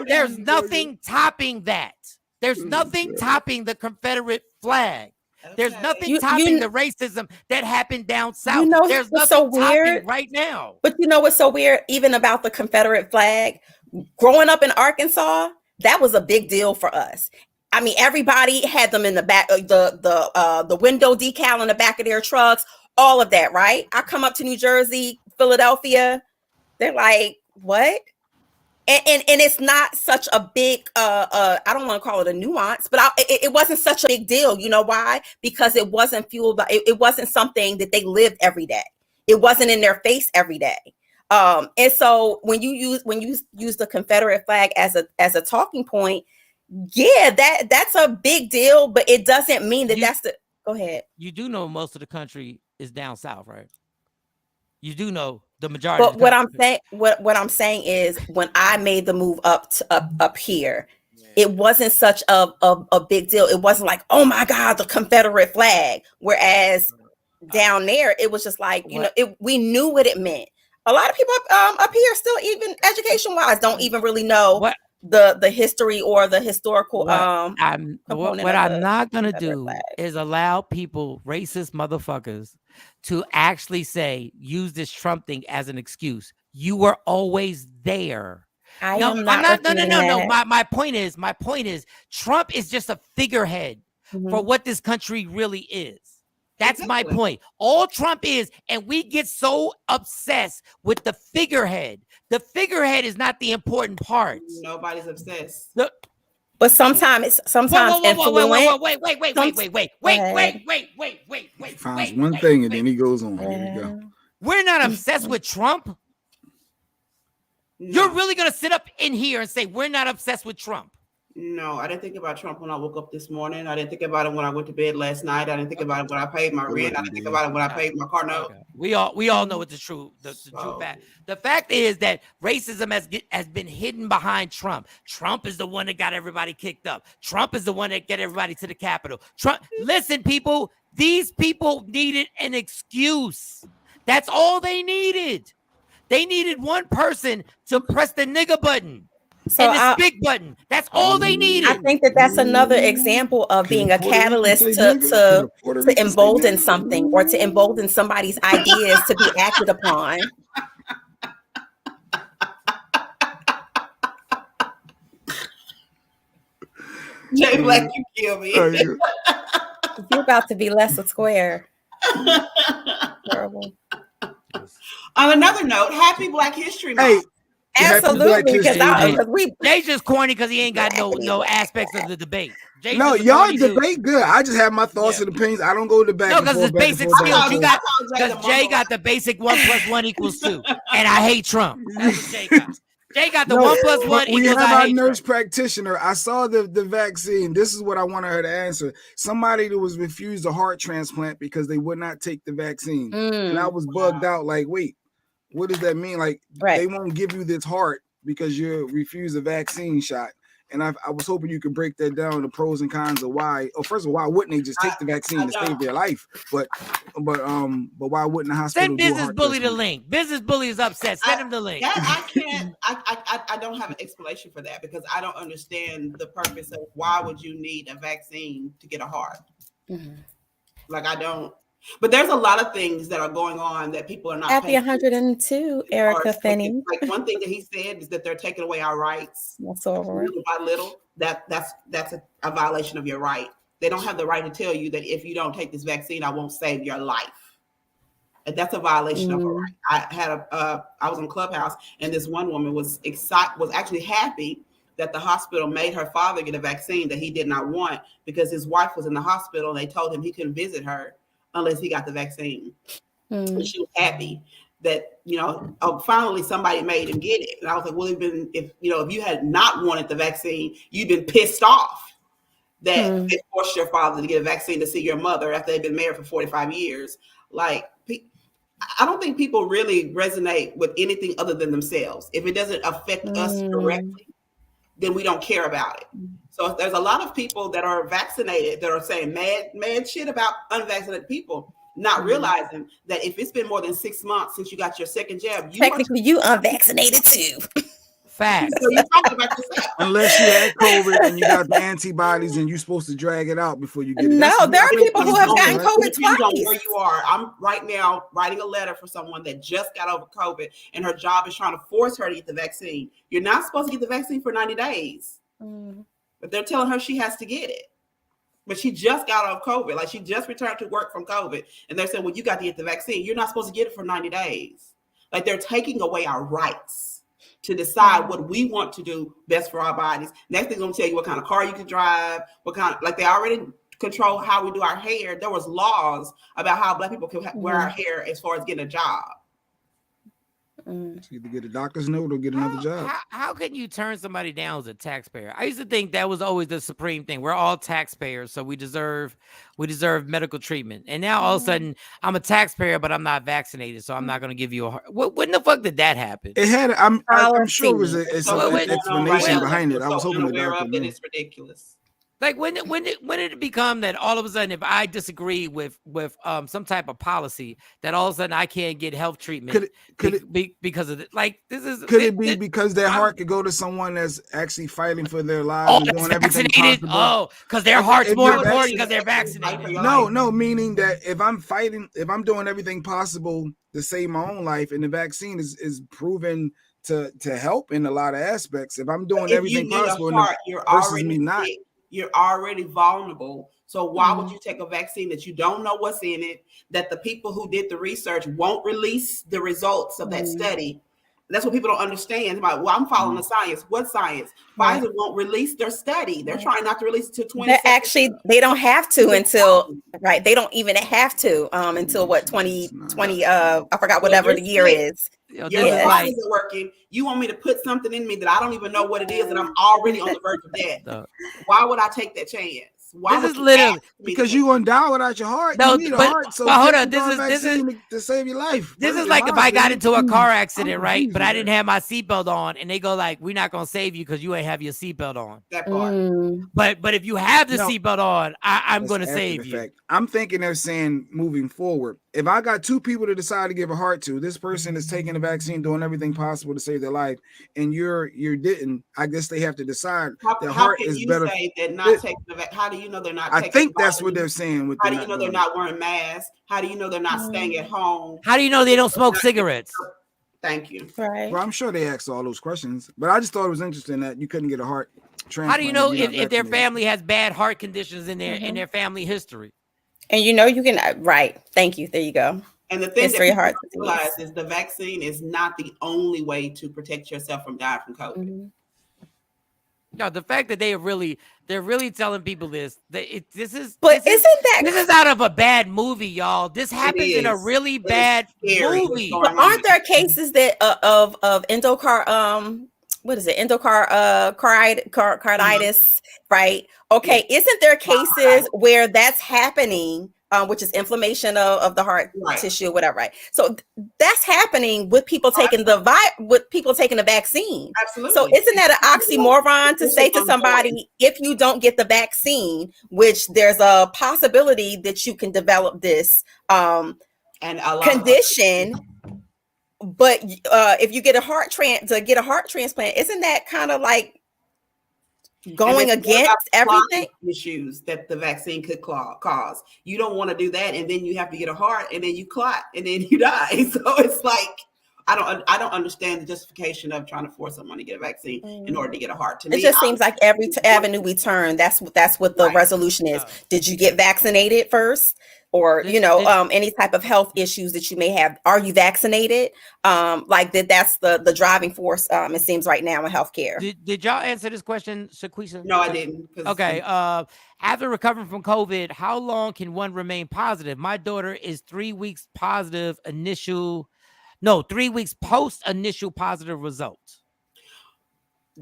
there's nothing topping that. There's nothing topping the Confederate flag. There's nothing topping the racism that happened down south. There's nothing so weird topping right now. But you know what's so weird, even about the Confederate flag? Growing up in Arkansas, that was a big deal for us. I mean, everybody had them in the back, the window decal in the back of their trucks, all of that, right? I come up to New Jersey, Philadelphia, they're like, what? And it's not such a big I don't want to call it a nuance, but it wasn't such a big deal. You know why? Because it wasn't fueled by it wasn't something that they lived every day. It wasn't in their face every day. And so when you use the Confederate flag as a talking point, yeah, that's a big deal, but it doesn't mean that that's the go ahead. You do know most of the country is down south, right? You do know the majority. But what I'm saying is, when I made the move up here, it wasn't such a big deal. It wasn't like, oh my God, the Confederate flag. Whereas down there, it was just like, we knew what it meant. A lot of people up here still, even education wise, don't even really know the history or the historical. What I'm not gonna do is allow people, racist motherfuckers, to actually use this Trump thing as an excuse. You were always there. No. My point is, Trump is just a figurehead for what this country really is. That's my point. All Trump is, and we get so obsessed with the figurehead. The figurehead is not the important part. Nobody's obsessed. But sometimes influence. Wait. He finds one thing and then he goes on. Here we go. We're not obsessed with Trump. No. You're really gonna sit up in here and say we're not obsessed with Trump? No, I didn't think about Trump when I woke up this morning. I didn't think about it when I went to bed last night. I didn't think about it when I paid my rent. I didn't think about it when I paid my car note. Okay. We all know what the true fact. The fact is that racism has been hidden behind Trump. Trump is the one that got everybody kicked up. Trump is the one that got everybody to the Capitol. Trump. Listen, people. These people needed an excuse. That's all they needed. They needed one person to press the nigga button. So and the big button. That's all they needed. I think that's another example of being a catalyst to embolden something or to embolden somebody's ideas to be acted upon. Jay Black, you kill me. You're about to be less a square. Terrible. On another note, happy Black History Month. Absolutely, because Jay's just corny because he ain't got no aspects of the debate. Jay's no, y'all debate good. I just have my thoughts and opinions. I don't go to the back. No, because it's basic skills. You got because Jay got the basic 1 + 1 = 2, and I hate Trump. That's what Jay got. Jay got the 1 + 1 we equals have I our hate nurse Trump. practitioner. I saw the vaccine. This is what I wanted her to answer. Somebody that was refused a heart transplant because they would not take the vaccine, and I was bugged out. Like, wait. What does that mean? Like, they won't give you this heart because you refuse a vaccine shot. And I was hoping you could break that down, the pros and cons of why. Oh, first of all, why wouldn't they just take the vaccine to save their life? But why wouldn't the hospital Send Business Bully the link? Business Bully is upset. Send him the link. I can't. I don't have an explanation for that because I don't understand the purpose of why would you need a vaccine to get a heart. Mm-hmm. Like I don't. But there's a lot of things that are going on that people are not. At the 102, Erica Finney. Like one thing that he said is that they're taking away our rights little by little. That's a violation of your right. They don't have the right to tell you that if you don't take this vaccine, I won't save your life. And that's a violation of a right. I was in Clubhouse, and this one woman was actually happy that the hospital made her father get a vaccine that he did not want because his wife was in the hospital and they told him he couldn't visit her unless he got the vaccine. And she was happy that, finally somebody made him get it. And I was like, well, if you had not wanted the vaccine, you'd been pissed off that they forced your father to get a vaccine to see your mother after they'd been married for 45 years. Like, I don't think people really resonate with anything other than themselves. If it doesn't affect us directly, then we don't care about it. So there's a lot of people that are vaccinated that are saying mad shit about unvaccinated people, not realizing that if it's been more than 6 months since you got your second jab, you unvaccinated too. Fact. So you're talking about yourself. Unless you had COVID and you got the antibodies and you're supposed to drag it out before you get it. No, there are people who have gotten COVID twice. On where you are. I'm right now writing a letter for someone that just got over COVID and her job is trying to force her to get the vaccine. You're not supposed to get the vaccine for 90 days. But they're telling her she has to get it. But she just got off COVID. Like she just returned to work from COVID. And they're saying, well, you got to get the vaccine. You're not supposed to get it for 90 days. Like they're taking away our rights to decide what we want to do best for our bodies. Next they're going to tell you what kind of car you can drive, like they already control how we do our hair. There was laws about how Black people can wear our hair as far as getting a job. So either get a doctor's note or get another job. How can you turn somebody down as a taxpayer? I used to think that was always the supreme thing. We're all taxpayers, so we deserve medical treatment. And now all of a sudden, I'm a taxpayer, but I'm not vaccinated, so I'm not going to give you a heart. When the fuck did that happen? It had. I'm sure it was an explanation behind it. I was hoping that it's ridiculous. Like when did it become that all of a sudden if I disagree with some type of policy that all of a sudden I can't get health treatment could it be because of it? Like this is could it be because their heart could go to someone that's actually fighting for their lives and doing everything possible? Oh, because their heart's more important because they're vaccinated. No, meaning that if I'm doing everything possible to save my own life, and the vaccine is proven to help in a lot of aspects. If I'm doing everything possible, versus me not. You're already vulnerable. So why would you take a vaccine that you don't know what's in it, that the people who did the research won't release the results of that study? That's what people don't understand. Like, well, I'm following the science. What science? Pfizer won't release their study. They're trying not to release it to 20. They don't have to until They don't even have to until what 2020. I forgot whatever the year is. Your this is response like isn't working. You want me to put something in me that I don't even know what it is, and I'm already on the verge of death. Why would I take that chance? Why this is literally because you're gonna die without your heart. No, You need a but heart, so hold take on. the darn vaccine to save your life. This is in like my if I got opinion. into a car accident, right? But I Jesus. didn't have my seatbelt on, and they go like, "We're not gonna save you because you ain't have your seatbelt on." That part. But if you have the No. seatbelt on, I'm That's gonna after save the you. fact. I'm thinking they're saying moving forward. If I got two people to decide to give a heart to, this person is taking the vaccine, doing everything possible to save their life, and you didn't. I guess they have to decide. Their How heart can is you better. say that not taking the vaccine? How do you know they're not I taking think the that's what vitamin? they're saying. With How do you know they're not wearing masks? How do you know they're not staying at home? How do you know they don't smoke cigarettes? Thank you. Right. Well, I'm sure they asked all those questions, but I just thought it was interesting that you couldn't get a heart transplant. How do you know if you're not if their vaccinated. family has bad heart conditions in their family history? And you know you can right. Thank you. There you go. And the thing History that of heart people realize is the vaccine is not the only way to protect yourself from dying from COVID. No, the fact that they're really telling people this. This is out of a bad movie, y'all. This happens in a really bad movie. But aren't there cases that of endocar what is it? Carditis, right? Okay, isn't there cases where that's happening, which is inflammation of the heart tissue, whatever, right? So that's happening with people taking the vaccine. Absolutely. So isn't that an oxymoron to say to somebody, if you don't get the vaccine, which there's a possibility that you can develop this condition? But if you get a heart transplant, isn't that kind of like going against everything? Issues that the vaccine could cause. You don't want to do that, and then you have to get a heart, and then you clot, and then you die. So it's like I don't understand the justification of trying to force someone to get a vaccine in order to get a heart. To me, it just seems like every avenue we turn, that's what the resolution is. Did you get vaccinated first? Or any type of health issues that you may have, are you vaccinated? Like that's the driving force. It seems right now in healthcare. Did y'all answer this question, Shaquisha? No, I didn't. Okay. After recovering from COVID, how long can one remain positive? My daughter is 3 weeks positive 3 weeks post initial positive results.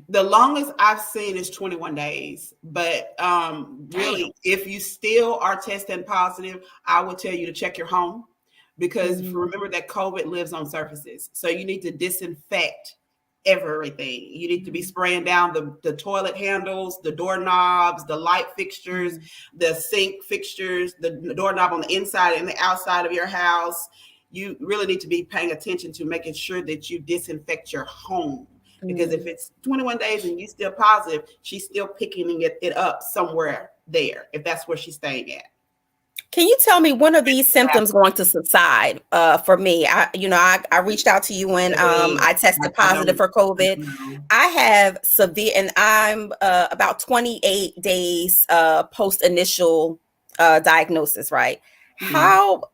The longest I've seen is 21 days. But really, if you still are testing positive, I would tell you to check your home because remember that COVID lives on surfaces. So you need to disinfect everything. You need to be spraying down the toilet handles, the doorknobs, the light fixtures, the sink fixtures, the doorknob on the inside and the outside of your house. You really need to be paying attention to making sure that you disinfect your home. Because if it's 21 days and you still positive, she's still picking it up somewhere there, if that's where she's staying at. Can you tell me when are these symptoms going to subside? For me, I reached out to you when I tested positive for COVID. I have severe, and I'm about 28 days post initial diagnosis, right? How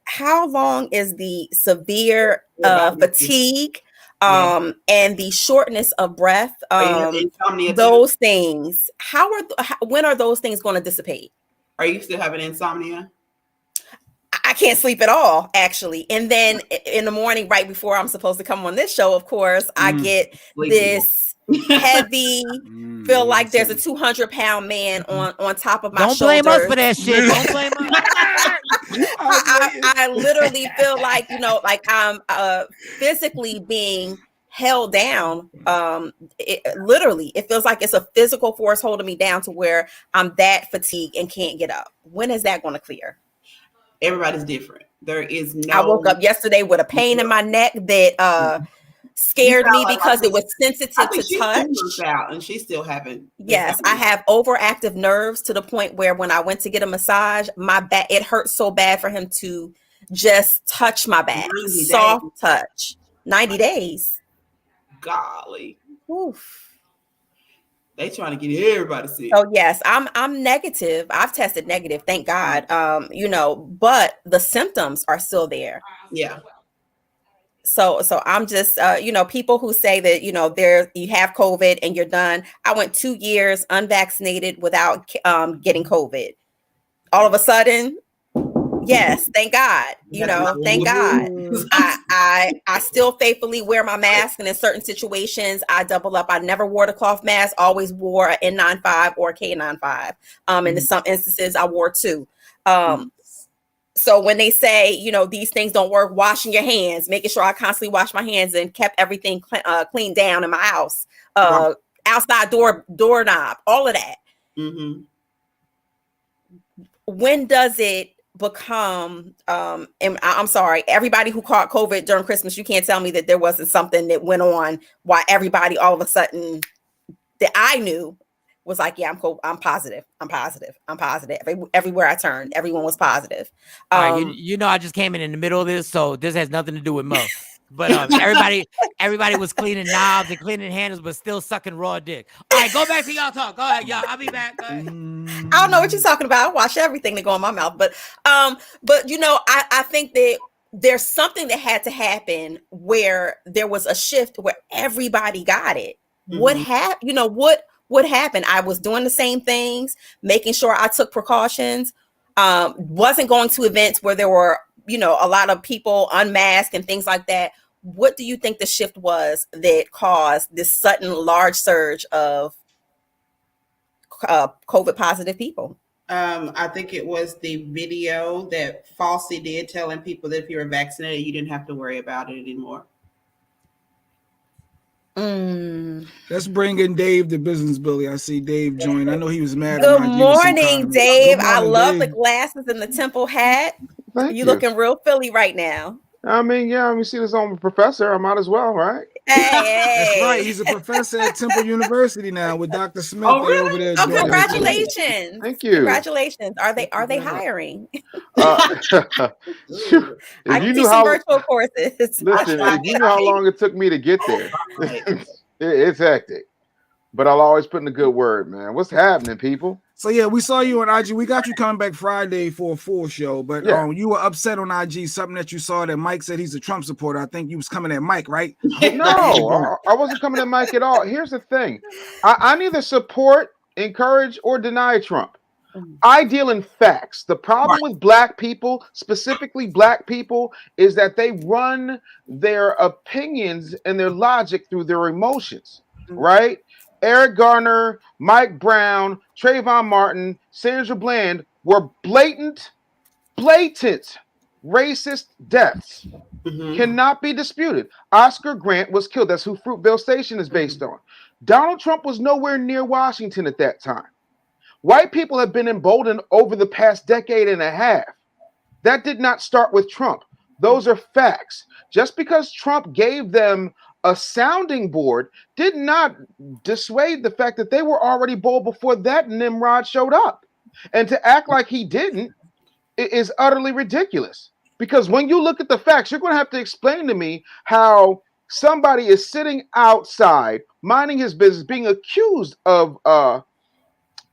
long is the severe fatigue? And the shortness of breath, those things, when are those things going to dissipate? Are you still having insomnia? I can't sleep at all, actually. And then in the morning, right before I'm supposed to come on this show, of course, I get this heavy, feel like there's a 200-pound man on top of my shoulders. Don't blame us for that shit. Don't blame us. I literally feel like, like I'm physically being held down. It feels like it's a physical force holding me down to where I'm that fatigued and can't get up. When is that going to clear? Everybody's different. There is no. I woke up yesterday with a pain in my neck that scared me because it was sensitive to touch. Out and she still haven't. Yes, I have overactive nerves to the point where when I went to get a massage, my back, it hurt so bad for him to just touch my back. Soft touch. 90 days. Golly. Oof. They trying to get everybody sick. Oh yes, I'm negative. I've tested negative, thank God. But the symptoms are still there. Yeah. So I'm just people who say that you have COVID and you're done. I went 2 years unvaccinated without getting COVID. All of a sudden, Yes, thank God. You know, thank God. I still faithfully wear my mask, and in certain situations, I double up. I never wore the cloth mask. Always wore an N95 or a K95. And in some instances, I wore two. So when they say, you know, these things don't work, washing your hands, making sure I constantly wash my hands and kept everything cleaned down in my house, outside doorknob, all of that. When does it become and I'm sorry, everybody who caught COVID during Christmas, you can't tell me that there wasn't something that went on why everybody all of a sudden that I knew was like, yeah, I'm positive. Everywhere I turned, everyone was positive. All right, you know, I just came in the middle of this, so this has nothing to do with Mo. But everybody was cleaning knobs and cleaning handles, but still sucking raw dick. All right, go back to y'all talk. Go ahead, y'all. I'll be back. Go ahead. I don't know what you're talking about. I watch everything that go in my mouth, but you know, I think that there's something that had to happen where there was a shift where everybody got it. What happened? You know, what happened? I was doing the same things, making sure I took precautions, wasn't going to events where there were, you know, a lot of people unmasked and things like that. What do you think the shift was that caused this sudden large surge of COVID positive people? I think it was the video that Falsey did telling people that if you were vaccinated, you didn't have to worry about it anymore. Let's bring in Dave, the business bully. I see Dave join. I know he was mad. Good morning, Dave. I love Dave. the glasses and the temple hat. Thank you. Looking real Philly right now. I mean, yeah, we see this on Professor. I might as well, right? Hey. That's right. He's a professor at Temple University now with Dr. Smith. Oh, really? Over there. Oh, congratulations. Thank you. Congratulations. Are they hiring? If I can do some virtual courses. Listen, if you know how long it took me to get there, it's hectic. But I'll always put in a good word, man. What's happening, people? So yeah, we saw you on IG. We got you coming back Friday for a full show, but you were upset on IG. Something that you saw that Mike said he's a Trump supporter. I think you was coming at Mike, right? No, I wasn't coming at Mike at all. Here's the thing: I neither support, encourage, or deny Trump. I deal in facts. The problem with black people, specifically black people, is that they run their opinions and their logic through their emotions, right? Eric Garner, Mike Brown, Trayvon Martin, Sandra Bland were blatant racist deaths. Cannot be disputed. Oscar Grant was killed. That's who Fruitvale Station is based on. Donald Trump was nowhere near Washington at that time. White people have been emboldened over the past decade and a half. That did not start with Trump. Those are facts. Just because Trump gave them a sounding board did not dissuade the fact that they were already bold before that Nimrod showed up. And to act like he didn't is utterly ridiculous. Because when you look at the facts, you're going to have to explain to me how somebody is sitting outside, minding his business, being accused of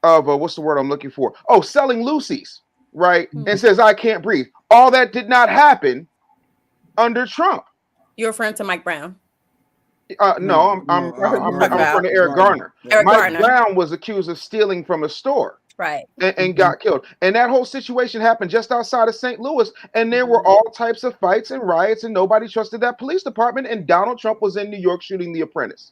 what's the word I'm looking for? Oh, selling Lucy's, right? And says, I can't breathe. All that did not happen under Trump. You're referring to Mike Brown. No, I'm referring to Eric Garner. Mike Brown was accused of stealing from a store. Right. And got killed. And that whole situation happened just outside of St. Louis. And there were all types of fights and riots, and nobody trusted that police department. And Donald Trump was in New York shooting The Apprentice.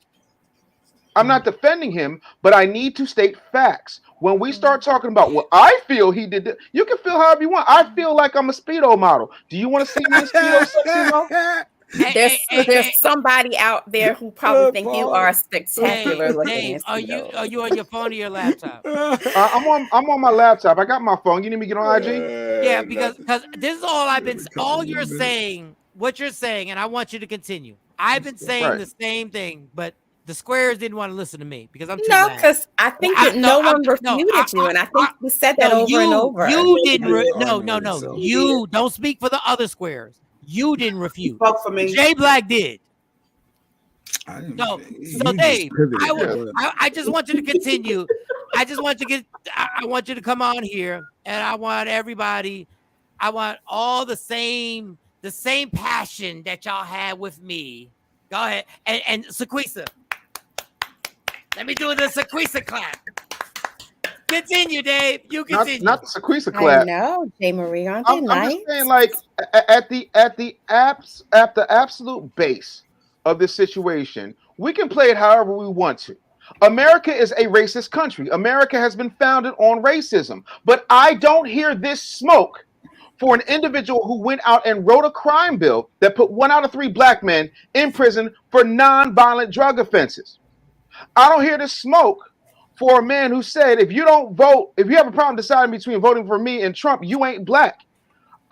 I'm not defending him, but I need to state facts. When we start talking about what I feel he did, you can feel however you want. I feel like I'm a Speedo model. Do you want to see me in Speedo sexy model? There's somebody out there who probably think you are spectacular looking. Are you on your phone or your laptop? I'm on my laptop. I got my phone. You need me to get on IG? Yeah, because this is all you're saying, what you're saying, and I want you to continue. I've been saying the same thing, but the squares didn't want to listen to me because I'm too loud. Because I think that no one refuted you, and I think we said that over and over. You didn't. No. You don't speak for the other squares. You didn't refute. Spoke for me. Jay Black did. So Dave, I just want you to continue. I want you to come on here, and I want everybody. I want all the same passion that y'all had with me. Go ahead and Sequisa. Let me do the Sequisa clap. Continue, Dave. You continue. Not the Sequisa I clap. know, J. Marie, aren't they I'm nice? just saying, like at the absolute base of this situation, we can play it however we want to. America is a racist country. America has been founded on racism, but I don't hear this smoke for an individual who went out and wrote a crime bill that put 1 out of 3 black men in prison for non-violent drug offenses. I don't hear the smoke for a man who said, if you don't vote, if you have a problem deciding between voting for me and Trump, you ain't black.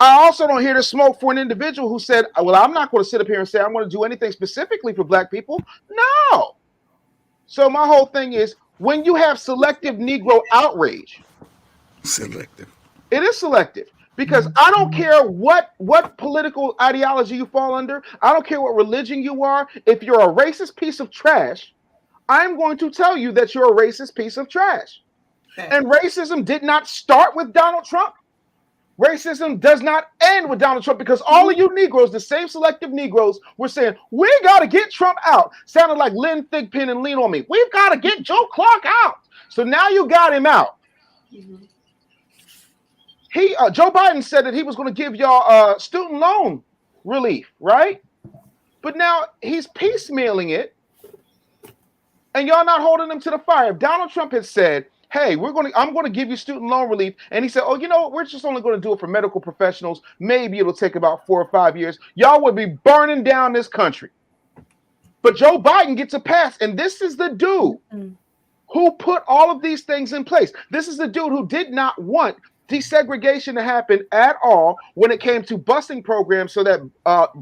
I also don't hear the smoke for an individual who said, well, I'm not going to sit up here and say I'm going to do anything specifically for black people. No. So my whole thing is, when you have selective Negro outrage, it is selective. Because I don't care what political ideology you fall under. I don't care what religion you are. If you're a racist piece of trash, I'm going to tell you that you're a racist piece of trash. And racism did not start with Donald Trump. Racism does not end with Donald Trump, because all of you Negroes, the same selective Negroes, were saying, we got to get Trump out. Sounded like Lynn Thigpen and Lean On Me. We've got to get Joe Clark out. So now you got him out. Mm-hmm. Joe Biden said that he was going to give y'all student loan relief, right? But now he's piecemealing it, and y'all not holding him to the fire. If Donald Trump had said, hey, I'm going to give you student loan relief, and he said, oh, you know what, we're just only going to do it for medical professionals. Maybe it'll take about 4 or 5 years. Y'all would be burning down this country. But Joe Biden gets a pass, and this is the dude who put all of these things in place. This is the dude who did not want desegregation to happen at all when it came to busing programs so that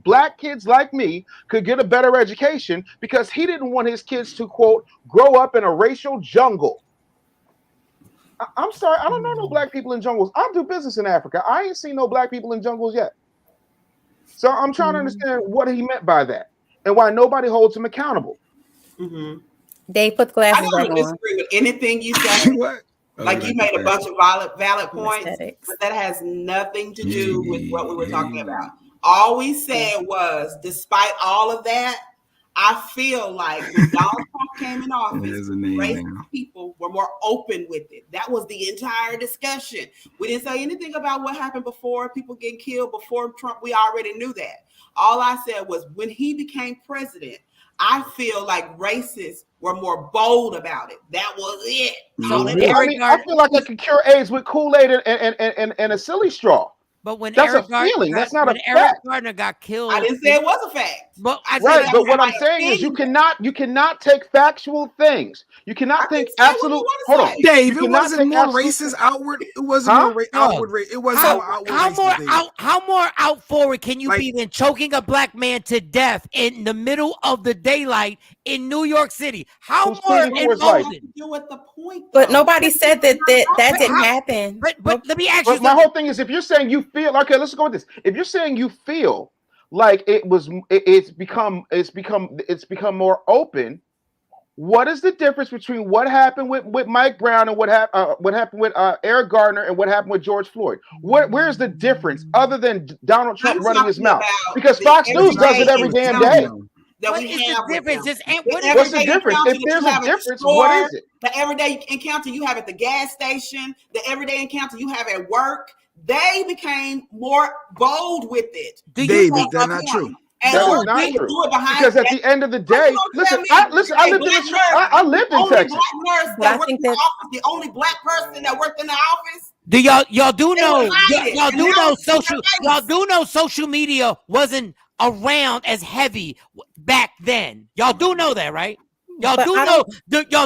black kids like me could get a better education, because he didn't want his kids to, quote, grow up in a racial jungle. I'm sorry, I don't know no black people in jungles. I do business in Africa. I ain't seen no black people in jungles yet. So I'm trying to understand what he meant by that and why nobody holds him accountable. Mm-hmm. They put glasses I don't disagree with anything you said. Like, you made a bunch of valid points, but that has nothing to do with what we were talking about. All we said was, despite all of that, I feel like when Donald Trump came in office, racist people were more open with it. That was the entire discussion. We didn't say anything about what happened before, people getting killed before Trump. We already knew that. All I said was, when he became president, I feel like racists were more bold about it. That was it. So I feel like I could cure AIDS with Kool-Aid and a silly straw. But when that's Eric a feeling, that's not a fact. Eric Gardner got killed, I didn't say it was a fact. But but what I'm saying is, you cannot take factual things. You cannot think absolute. Hold on, Dave. It wasn't more racist outward. It wasn't more outward. It wasn't more outward. How more out forward can you be than choking a black man to death in the middle of the daylight in New York City? How more emboldened? But nobody said that didn't happen. But let me ask you. My whole thing is, if you're saying you feel, okay, let's go with this. If you're saying you feel like it's become more open, what is the difference between what happened with Mike Brown and what happened with Eric Gardner and what happened with George Floyd? Where's the difference other than Donald Trump running his mouth? Because Fox News does it every damn day. What is the difference? What's the difference? If there's a difference, what is it? The everyday encounter you have at the gas station, the everyday encounter you have at work, they became more bold with it. David, that's not true. And that is not true. Because at the end of the day, I lived in Texas. The only black person that worked in the office. Do y'all do know social media wasn't around as heavy back then. Y'all do know that, right? Y'all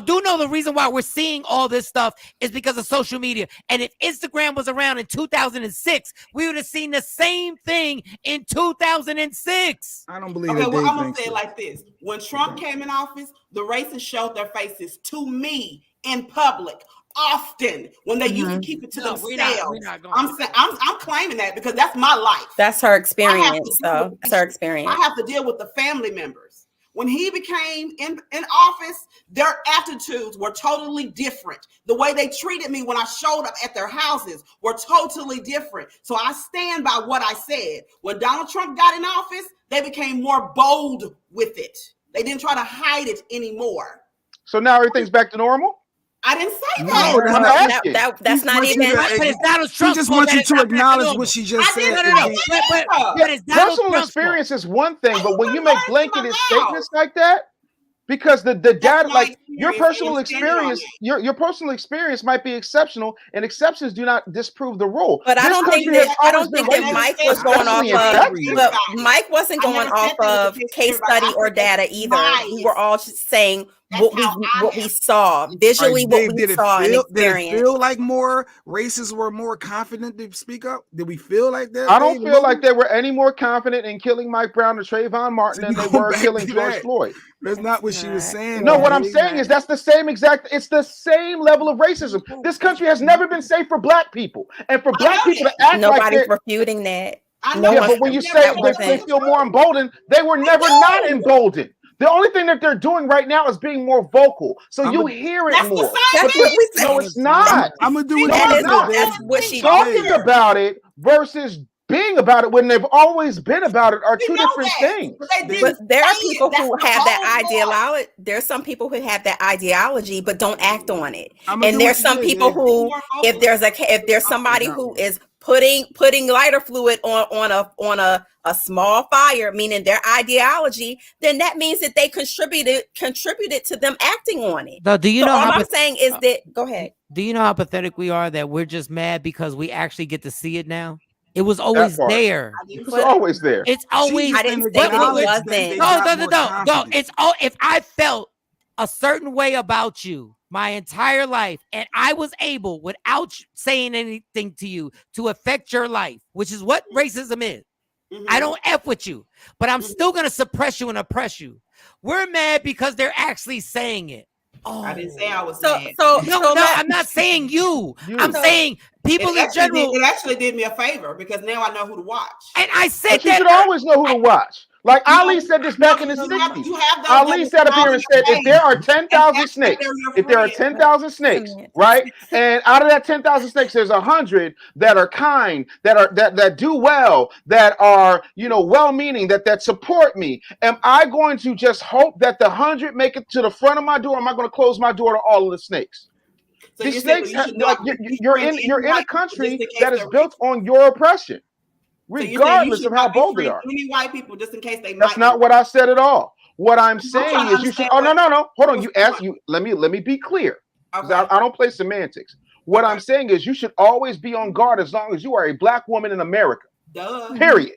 do know the reason why we're seeing all this stuff is because of social media. And if Instagram was around in 2006, we would have seen the same thing in 2006. I don't believe it. Okay, well, I'm gonna say it like this: when Trump came in office, the racists showed their faces to me in public often when they used to keep it to themselves. I'm claiming that because that's my life. That's her experience. So that's her experience. I have to deal with the family members. When he became in office, their attitudes were totally different. The way they treated me when I showed up at their houses were totally different. So I stand by what I said. When Donald Trump got in office, they became more bold with it. They didn't try to hide it anymore. So now everything's back to normal? I didn't say No, that. that's not even. But it's Donald She Trump. just wants you to acknowledge what she just said. But it's Donald Personal Trump's experience is one thing, but when you make blanketed statements like that, because the data, like your personal experience, your personal experience might be exceptional, and exceptions do not disprove the rule. But I don't think that Mike was going off of. But Mike wasn't going off of case study or data either. We were all just saying what we saw visually, what we saw and experienced. Did it feel like more racists were more confident to speak up? Did we feel like that? I don't feel like they were any more confident in killing Mike Brown or Trayvon Martin than they were killing George Floyd. That's not what she was saying. No, what I'm saying is that's the same it's the same level of racism. This country has never been safe for black people. And for black people to act nobody's refuting that. But when you say they feel more emboldened, they were never not emboldened. The only thing that they're doing right now is being more vocal. So you hear it more. No, it's not. I'm going to do that's what she talking about it versus being about it when they've always been about it are two different things. But there are people who have that ideology. There's some people who have that ideology but don't act on it. And there's some people who, if there's somebody who is putting lighter fluid on a small fire, meaning their ideology, then that means that they contributed to them acting on it. Do you know all I'm saying is that go ahead. Do you know how pathetic we are that we're just mad because we actually get to see it now? It was always there. It's always there. It's always. I didn't say that it wasn't. No. It's all. If I felt a certain way about you my entire life, and I was able, without saying anything to you, to affect your life, which is what racism is. I don't F with you, but I'm still gonna suppress you and oppress you. We're mad because they're actually saying it. Oh. I didn't say I was mad. No, I'm not saying you. I'm saying people in general. It actually did me a favor because now I know who to watch. And I said that you should always know who to watch. Like Ali said this back in the 60s. Ali sat up here and said, if there are 10,000 snakes, right? And out of that 10,000 snakes, there's 100 that are kind, that do well, that are, well-meaning, that support me. Am I going to just hope that the 100 make it to the front of my door? Or am I going to close my door to all of the snakes? So these snakes, you're in a country that is built on your oppression. Regardless of how bold they are. Any white people, just in case they. That's not what I said at all. What I'm saying is you should. Oh no. Hold on. You asked you. Let me be clear. Okay. I don't play semantics. What I'm saying is you should always be on guard as long as you are a black woman in America. Duh. Period.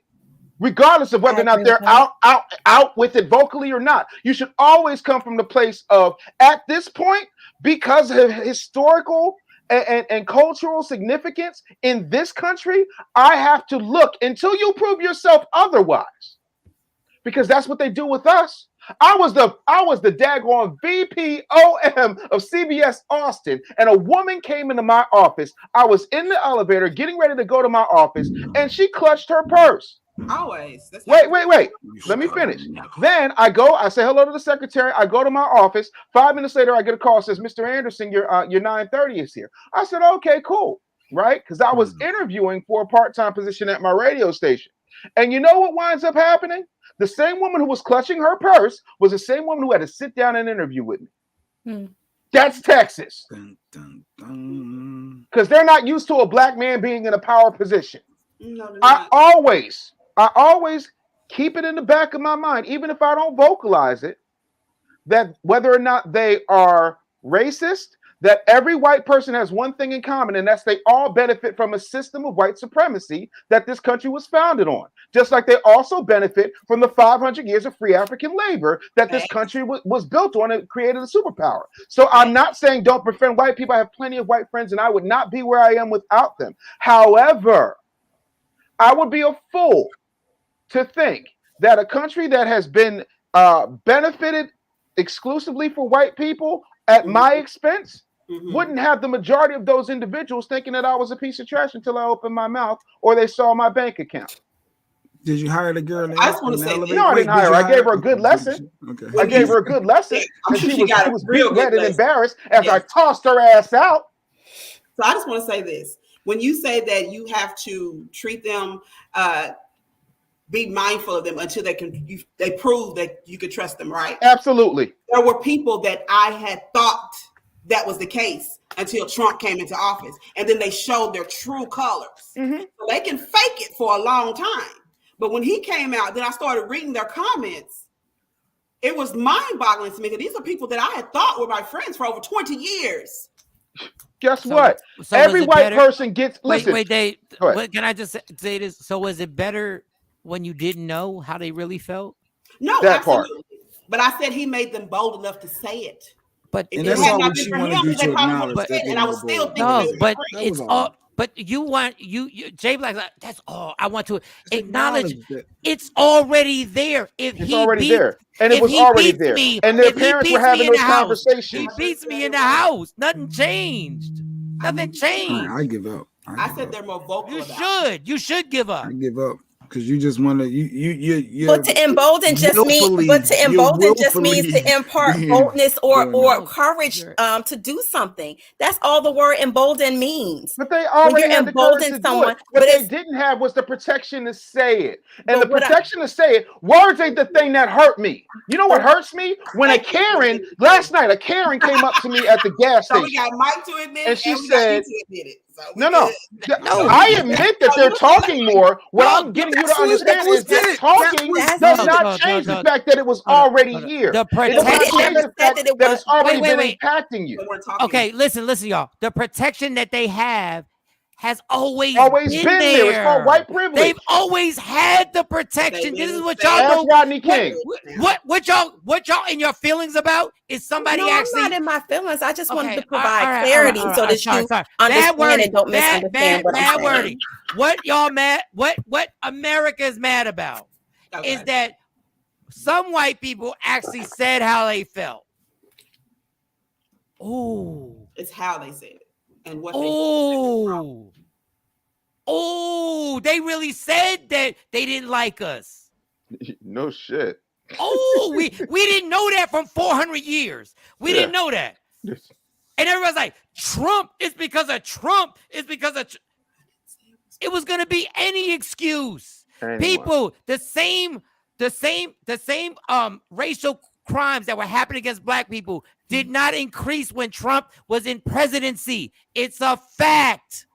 Regardless of whether or not they're out with it vocally or not, you should always come from the place of at this point because of historical and cultural significance in this country, I have to look until you prove yourself otherwise, because that's what they do with us. I was the daggone VPOM of CBS Austin, and a woman came into my office. I was in the elevator getting ready to go to my office, and she clutched her purse. Always. Wait. Let me finish. Then I say hello to the secretary. I go to my office. 5 minutes later, I get a call. It says, Mr. Anderson, your 9:30 is here. I said, okay, cool. Right? Because I was interviewing for a part-time position at my radio station. And you know what winds up happening? The same woman who was clutching her purse was the same woman who had to sit down and interview with me. That's Texas. Because they're not used to a black man being in a power position. No, I always keep it in the back of my mind, even if I don't vocalize it, that whether or not they are racist, that every white person has one thing in common, and that's they all benefit from a system of white supremacy that this country was founded on. Just like they also benefit from the 500 years of free African labor that this country was built on and created a superpower. So I'm not saying don't befriend white people. I have plenty of white friends, and I would not be where I am without them. However, I would be a fool to think that a country that has been benefited exclusively for white people at my expense wouldn't have the majority of those individuals thinking that I was a piece of trash until I opened my mouth or they saw my bank account. Did you hire the girl? I just want to say, no, I didn't hire her. I gave her a good lesson. Okay. I gave her a good lesson. And she was beat, red, and embarrassed as I tossed her ass out. So I just want to say this. When you say that you have to treat them, be mindful of them until they prove that you could trust them, right? Absolutely. There were people that I had thought that was the case until Trump came into office. And then they showed their true colors. So they can fake it for a long time. But when he came out, then I started reading their comments. It was mind-boggling to me because these are people that I had thought were my friends for over 20 years. Guess what? So every white person gets. Listen. Wait, Dave. Can I just say this? So was it better when you didn't know how they really felt? No, that absolutely. Part. But I said he made them bold enough to say it. But and that's all what you want to do to acknowledge that. And I was still thinking. No, but it's all. But you want Jay Black's like, that's all I want to acknowledge. It's already there. It's already there, and it was already there. And their parents were having those conversations. He beats me in the house. Nothing changed. Nothing changed. I give up. I said they're more vocal. You should give up. I give up. Because you just want to you. But to embolden just means to impart boldness or courage to do something. That's all the word embolden means. But they already had the courage to do it. What they didn't have was the protection to say it. And the protection to say it, words ain't the thing that hurt me. You know what hurts me? When last night, a Karen came up to me at the gas station. So we got Mike to admit it, and she said, no. I admit that they're talking more. What I'm getting you to understand is that talking does not change the fact that it was already here. It does not change the fact that it's already been impacting you. Okay, listen, y'all. The protection that they have has always been there. It's called white privilege. They've always had the protection. This is what y'all know. Rodney King. What y'all in your feelings about is somebody actually. I'm not in my feelings. I just wanted to provide clarity so that you understand and don't misunderstand what I'm saying. What y'all mad? What America is mad about is that some white people actually said how they felt. Ooh, it's how they said it. And what they really said that they didn't like us. No shit. We didn't know that from 400 years. We didn't know that. And everybody's like, Trump is because of Trump. It's because of it was gonna be any excuse. Anyway. People, the same racial crimes that were happening against black people did not increase when Trump was in presidency. It's a fact.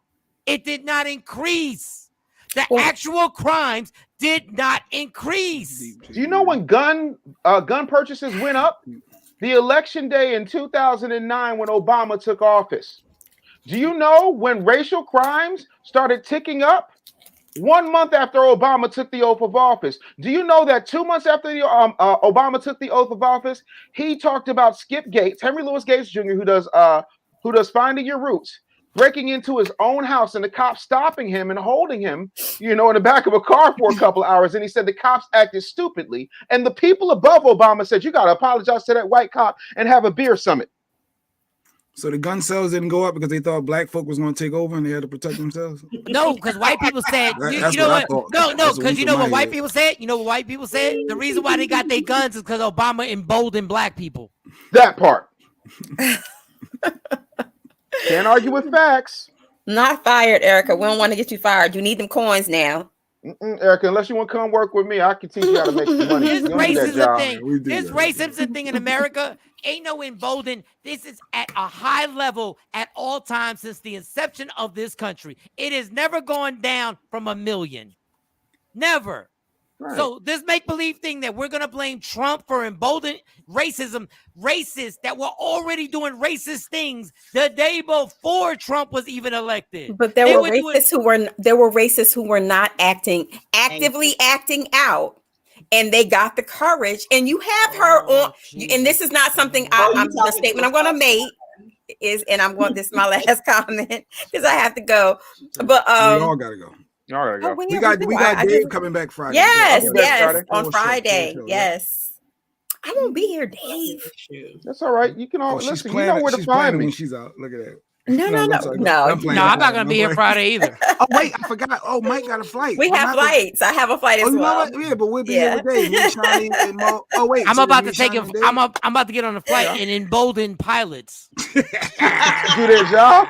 It did not increase. The actual crimes did not increase. Do you know when gun purchases went up? The election day in 2009 when Obama took office. Do you know when racial crimes started ticking up? 1 month after Obama took the oath of office. Do you know that 2 months after Obama took the oath of office, he talked about Skip Gates, Henry Louis Gates Jr., who does Finding Your Roots, breaking into his own house and the cops stopping him and holding him, in the back of a car for a couple of hours. And he said the cops acted stupidly. And the people above Obama said, you got to apologize to that white cop and have a beer summit. So the gun sales didn't go up because they thought black folk was going to take over and they had to protect themselves? No, because white people said, you know what? No, because you know what white people said? You know what white people said? The reason why they got their guns is because Obama emboldened black people. That part. Can't argue with facts. Not fired, Erica. We don't want to get you fired. You need them coins now. Erica, unless you want to come work with me, I can teach you how to make some money. This racism thing in America ain't no emboldened. This is at a high level at all times since the inception of this country. It has never gone down from 1 million. Never. Right. So this make-believe thing that we're going to blame Trump for emboldened racism, racists that were already doing racist things the day before Trump was even elected. But there were racists who were not actively acting out, and they got the courage. And you have her on, and this is not something the statement I'm going to make is, and this is my last comment because I have to go. But we all got to go. All right, we got Dave coming back Friday. Yes, on Friday. Yes. I won't be here, Dave. That's all right. You can all listen. You know where to find me. She's out. Look at that. No. I'm not gonna be here Friday either. Oh wait, I forgot. Oh, Mike got a flight. We have flights. I have a flight as well. Yeah, but we'll be here with Dave. Shawn and Mo. Oh wait, I'm about to take I'm about to get on a flight and embolden pilots. Do this, y'all.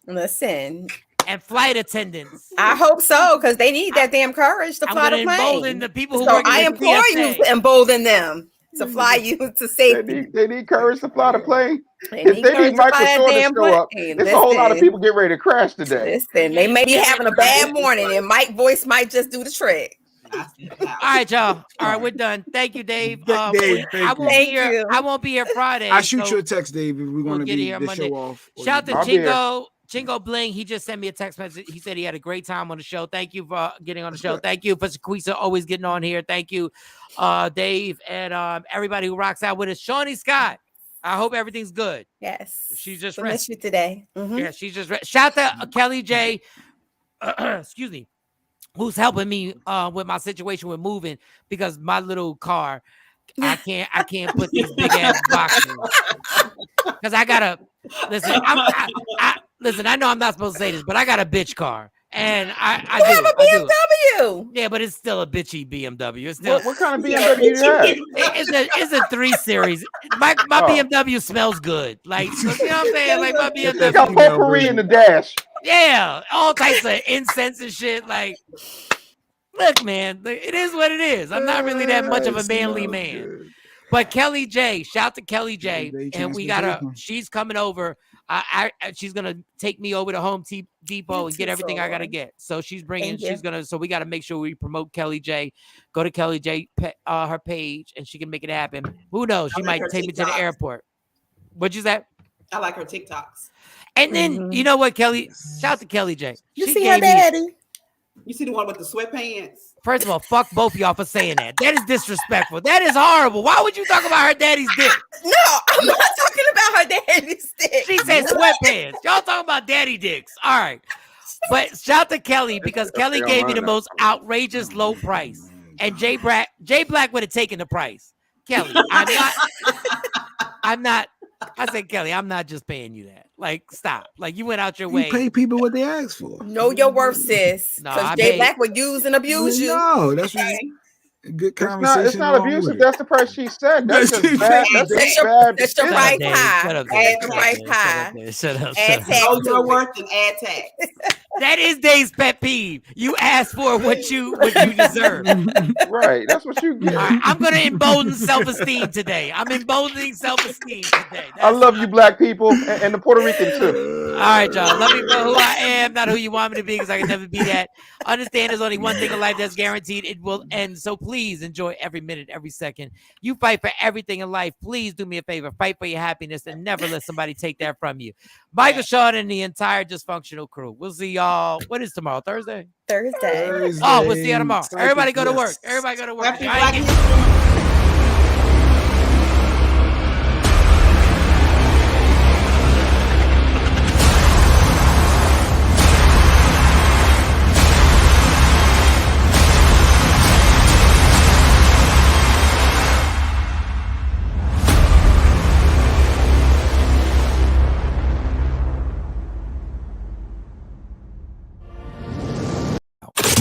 Listen. And flight attendants. I hope so, because they need that damn courage to fly the plane. Embolden the people who I implore you to embolden them. to fly you to safety. They need courage to fly the plane. They If need they courage need to Michael fly that Shawn to damn show up, plane. it's a whole lot of Listen. people getting ready to crash today. Listen, they may be having a bad morning, and Mike's voice might just do the trick. All right, y'all. All right, we're done. Thank you, Dave. Dave, I won't be here. I won't be here Friday. I shoot you a text, Dave, if we're going to get be here the Monday. show off. Shout out to Chingo Bling. He just sent me a text message. He said he had a great time on the show. Thank you for getting on the show. Thank you for Sequisa always getting on here. Thank you, Dave, and everybody who rocks out with us. Shawnee Scott. I hope everything's good. Yes. She's just missed you today. Mm-hmm. Yeah, she's just shout out to Kelly J. Excuse me. Who's helping me with my situation with moving, because my little car, I can't put these big ass boxes, because I gotta listen. Listen, I know I'm not supposed to say this, but I got a bitch car, and I have a BMW. Yeah, but it's still a bitchy BMW. It's still what kind of BMW do you have? It's a 3 Series. My BMW smells good. Like, you know what I'm saying? Like my BMW got potpourri in the dash. Yeah, all types of incense and shit. Like, look, man, it is what it is. I'm not really that much of a manly man. But Kelly J, shout to Kelly J, and we got she's coming over. She's gonna take me over to Home Depot and get everything I gotta get. So she's bringing. So we gotta make sure we promote Kelly J. Go to Kelly J, her page, and she can make it happen. Who knows? She might take me to the airport. What'd you say? I like her TikToks. And then you know what, Kelly? Shout out to Kelly J. You see her daddy? You see the one with the sweatpants? First of all, fuck both of y'all for saying that. That is disrespectful. That is horrible. Why would you talk about her daddy's dick? No, I'm not talking about her daddy's dick. She said sweatpants. Y'all talking about daddy dicks. All right. But shout to Kelly, because Kelly gave me the most outrageous low price. And Jay Black would have taken the price. Kelly, I'm not. I said, Kelly, I'm not just paying you that. Like, stop. Like, you went out your way. You pay people what they ask for. Know your worth, sis. Because Jay Black would use and abuse you. No, that's good conversation. It's not abusive. That's the price she said. That's just bad. That's your price high. Add your price high. Shut up. Add tax. Know your worth and add tax. That is Dave's pet peeve. You ask for what you deserve. Right. That's what you get. Right, I'm gonna embolden self-esteem today. I'm emboldening self-esteem today. I love you, black people, and the Puerto Rican too. All right, y'all. Let me know who I am, not who you want me to be, because I can never be that. Understand there's only one thing in life that's guaranteed. It will end. So please enjoy every minute, every second. You fight for everything in life. Please do me a favor. Fight for your happiness and never let somebody take that from you. Michael Shawn and the entire dysfunctional crew. We'll see y'all. What is tomorrow? Thursday? Thursday. Oh, we'll see you tomorrow. Everybody go to work. Everybody go to work.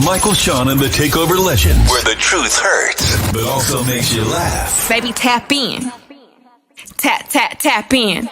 Michael Shawn and the Takeover Legends, where the truth hurts, but also makes you laugh. Baby, tap in. Tap in.